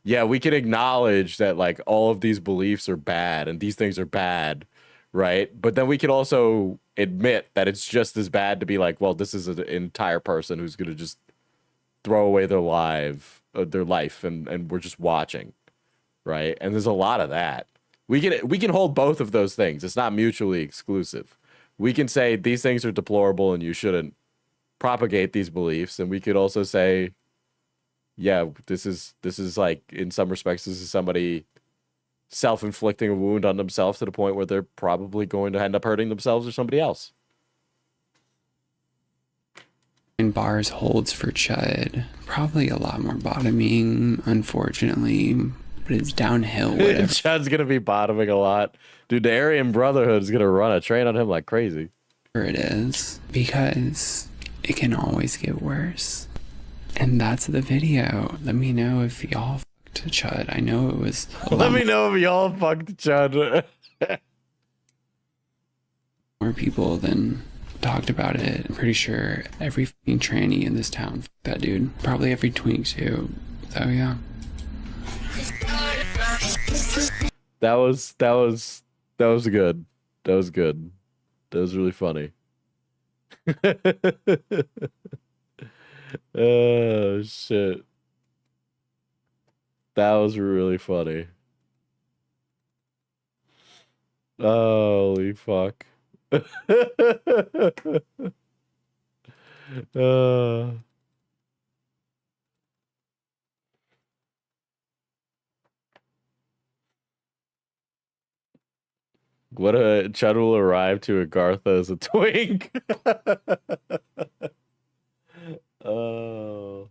yeah, we can acknowledge that like all of these beliefs are bad and these things are bad, right? But then we can also admit that it's just as bad to be like, well, this is an entire person who's going to just throw away their life and we're just watching, right? And there's a lot of that. We can hold both of those things. It's not mutually exclusive. We can say these things are deplorable and you shouldn't propagate these beliefs, and we could also say, yeah, this is like, in some respects, this is somebody self-inflicting a wound on themselves to the point where they're probably going to end up hurting themselves or somebody else. And bars holds for Chud. Probably a lot more bottoming, unfortunately. but it's downhill. Whatever Chud's gonna be bottoming a lot. Dude, the Aryan Brotherhood is gonna run a train on him like crazy. it is, because it can always get worse. And that's the video. Let me know if y'all fucked Chud. I know it was. Let me know if y'all fucked Chud. More people than talked about it. I'm pretty sure every fucking tranny in this town fucked that dude. Probably every twink too. So yeah. That was good. That was good. That was really funny. Oh shit. That was really funny. Holy fuck. What a Chud will arrive to Agartha as a twink. Oh.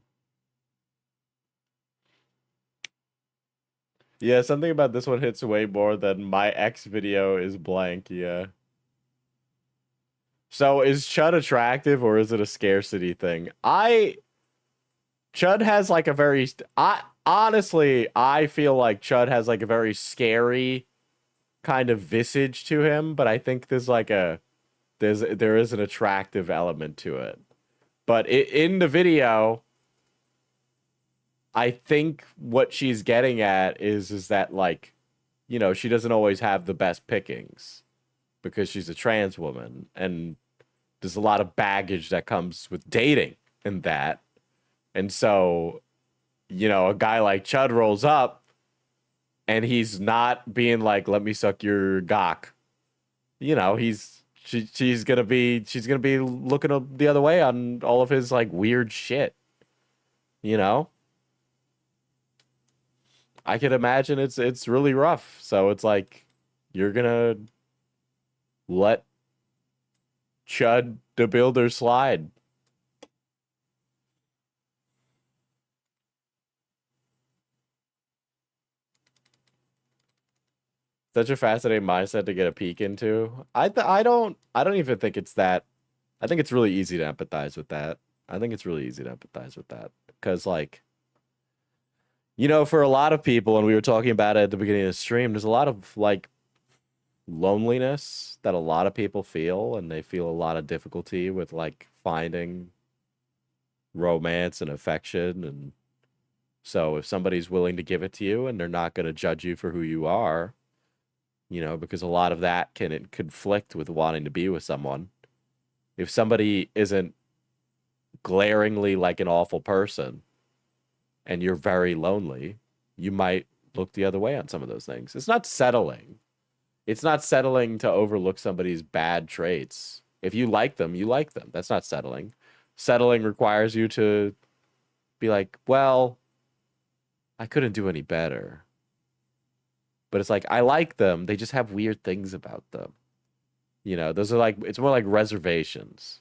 Yeah, something about this one hits way more than my ex video is blank, yeah. So is Chud attractive or is it a scarcity thing? Chud has like a very honestly, I feel like Chud has like a very scary kind of visage to him, but I think there's like there is an attractive element to it. But in the video, I think what she's getting at is that, like, you know, she doesn't always have the best pickings because she's a trans woman, and there's a lot of baggage that comes with dating and that. And so, you know, a guy like Chud rolls up and he's not being like, let me suck your gawk. You know, she's gonna be looking the other way on all of his like weird shit. You know? I could imagine it's really rough. So it's like you're gonna let Chud the Builder slide. Such a fascinating mindset to get a peek into. I don't even think it's that. I think it's really easy to empathize with that. Because, like, you know, for a lot of people, and we were talking about it at the beginning of the stream, there's a lot of, like, loneliness that a lot of people feel, and they feel a lot of difficulty with, like, finding romance and affection. And so if somebody's willing to give it to you and they're not going to judge you for who you are, you know, because a lot of that can conflict with wanting to be with someone. If somebody isn't glaringly like an awful person and you're very lonely, you might look the other way on some of those things. It's not settling. It's not settling to overlook somebody's bad traits. If you like them, you like them. That's not settling. Settling requires you to be like, well, I couldn't do any better. But it's like, I like them. They just have weird things about them. You know, those are like, it's more like reservations.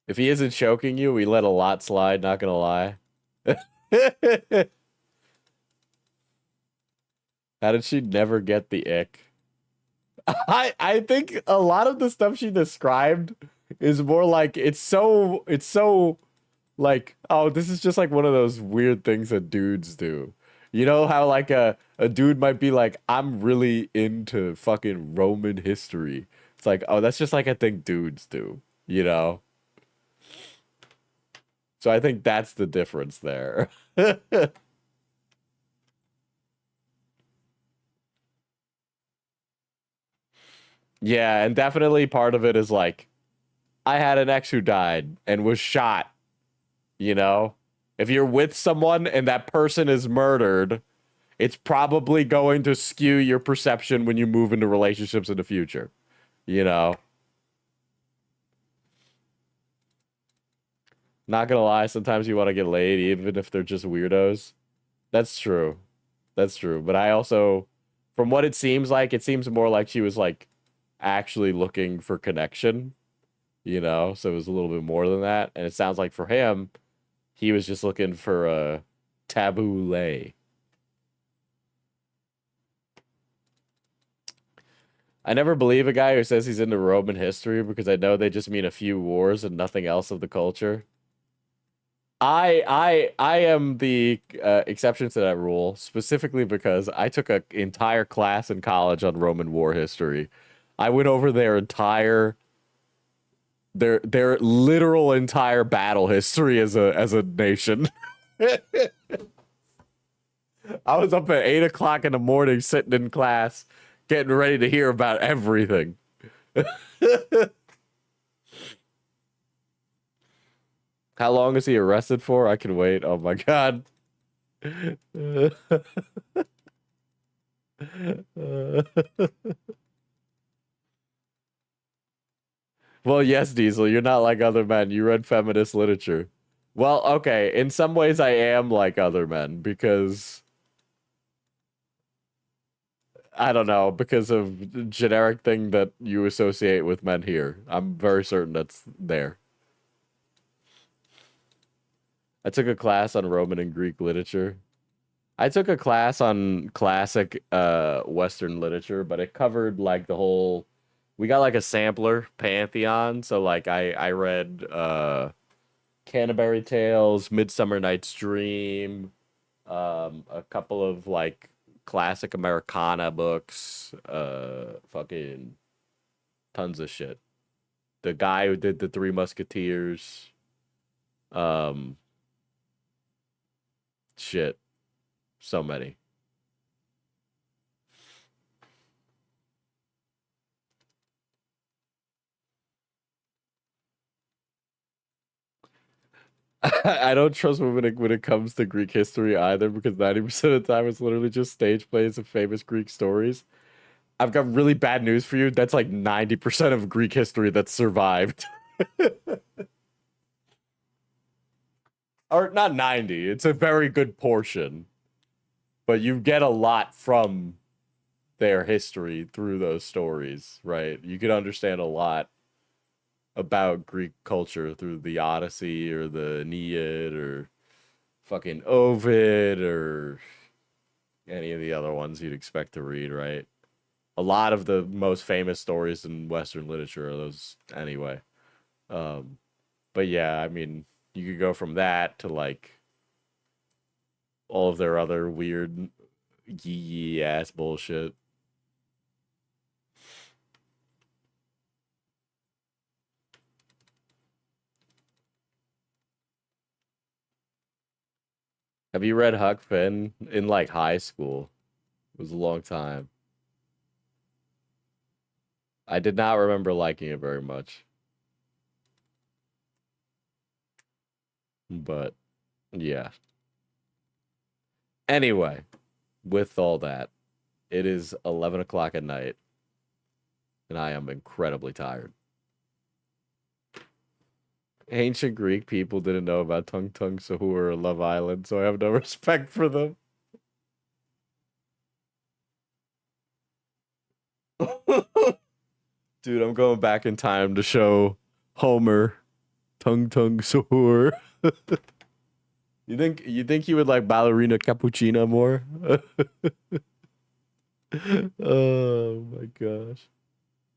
If he isn't choking you, we let a lot slide, not gonna lie. How did she never get the ick? I think a lot of the stuff she described is more like, it's so like, oh, this is just like one of those weird things that dudes do. You know how like a dude might be like, I'm really into fucking Roman history. It's like, oh, that's just like a thing dudes do, you know? So I think that's the difference there. Yeah, and definitely part of it is like, I had an ex who died and was shot. You know, if you're with someone and that person is murdered, it's probably going to skew your perception when you move into relationships in the future. You know, not gonna lie, sometimes you want to get laid even if they're just weirdos. That's true. That's true. But I also, from what it seems more like she was like actually looking for connection, you know, so it was a little bit more than that. And it sounds like for him, He was just looking for a tabbouleh. I never believe a guy who says he's into Roman history because I know they just mean a few wars and nothing else of the culture. I am the exception to that rule, specifically because I took an entire class in college on Roman war history. I went over their literal entire battle history as a nation. I was up at 8 o'clock in the morning sitting in class, getting ready to hear about everything. How long is he arrested for? I can wait. Oh my god. Well, yes, Diesel, you're not like other men. You read feminist literature. Well, okay, in some ways I am like other men because I don't know, because of the generic thing that you associate with men here. I'm very certain that's there. I took a class on Roman and Greek literature. I took a class on classic Western literature, but it covered like the whole. We got like a sampler pantheon, so like I read Canterbury Tales, Midsummer Night's Dream, a couple of like classic Americana books, fucking tons of shit. The guy who did the Three Musketeers, shit. So many. I don't trust women when it comes to Greek history either, because 90% of the time it's literally just stage plays of famous Greek stories. I've got really bad news for you. That's like 90% of Greek history that's survived. Or not 90. It's a very good portion. But you get a lot from their history through those stories, right? You can understand a lot about Greek culture through the Odyssey or the Aeneid or fucking Ovid or any of the other ones you'd expect to read, right? A lot of the most famous stories in Western literature are those anyway. But yeah, I mean, you could go from that to like all of their other weird yee ass bullshit. Have you read Huck Finn in like high school? It was a long time. I did not remember liking it very much. But yeah. Anyway, with all that, it is 11 o'clock at night, and I am incredibly tired. Ancient Greek people didn't know about Tung Tung Sahur or Love Island, so I have no respect for them. Dude, I'm going back in time to show Homer Tung Tung Sahur. You think he would like Ballerina Cappuccina more? Oh my gosh.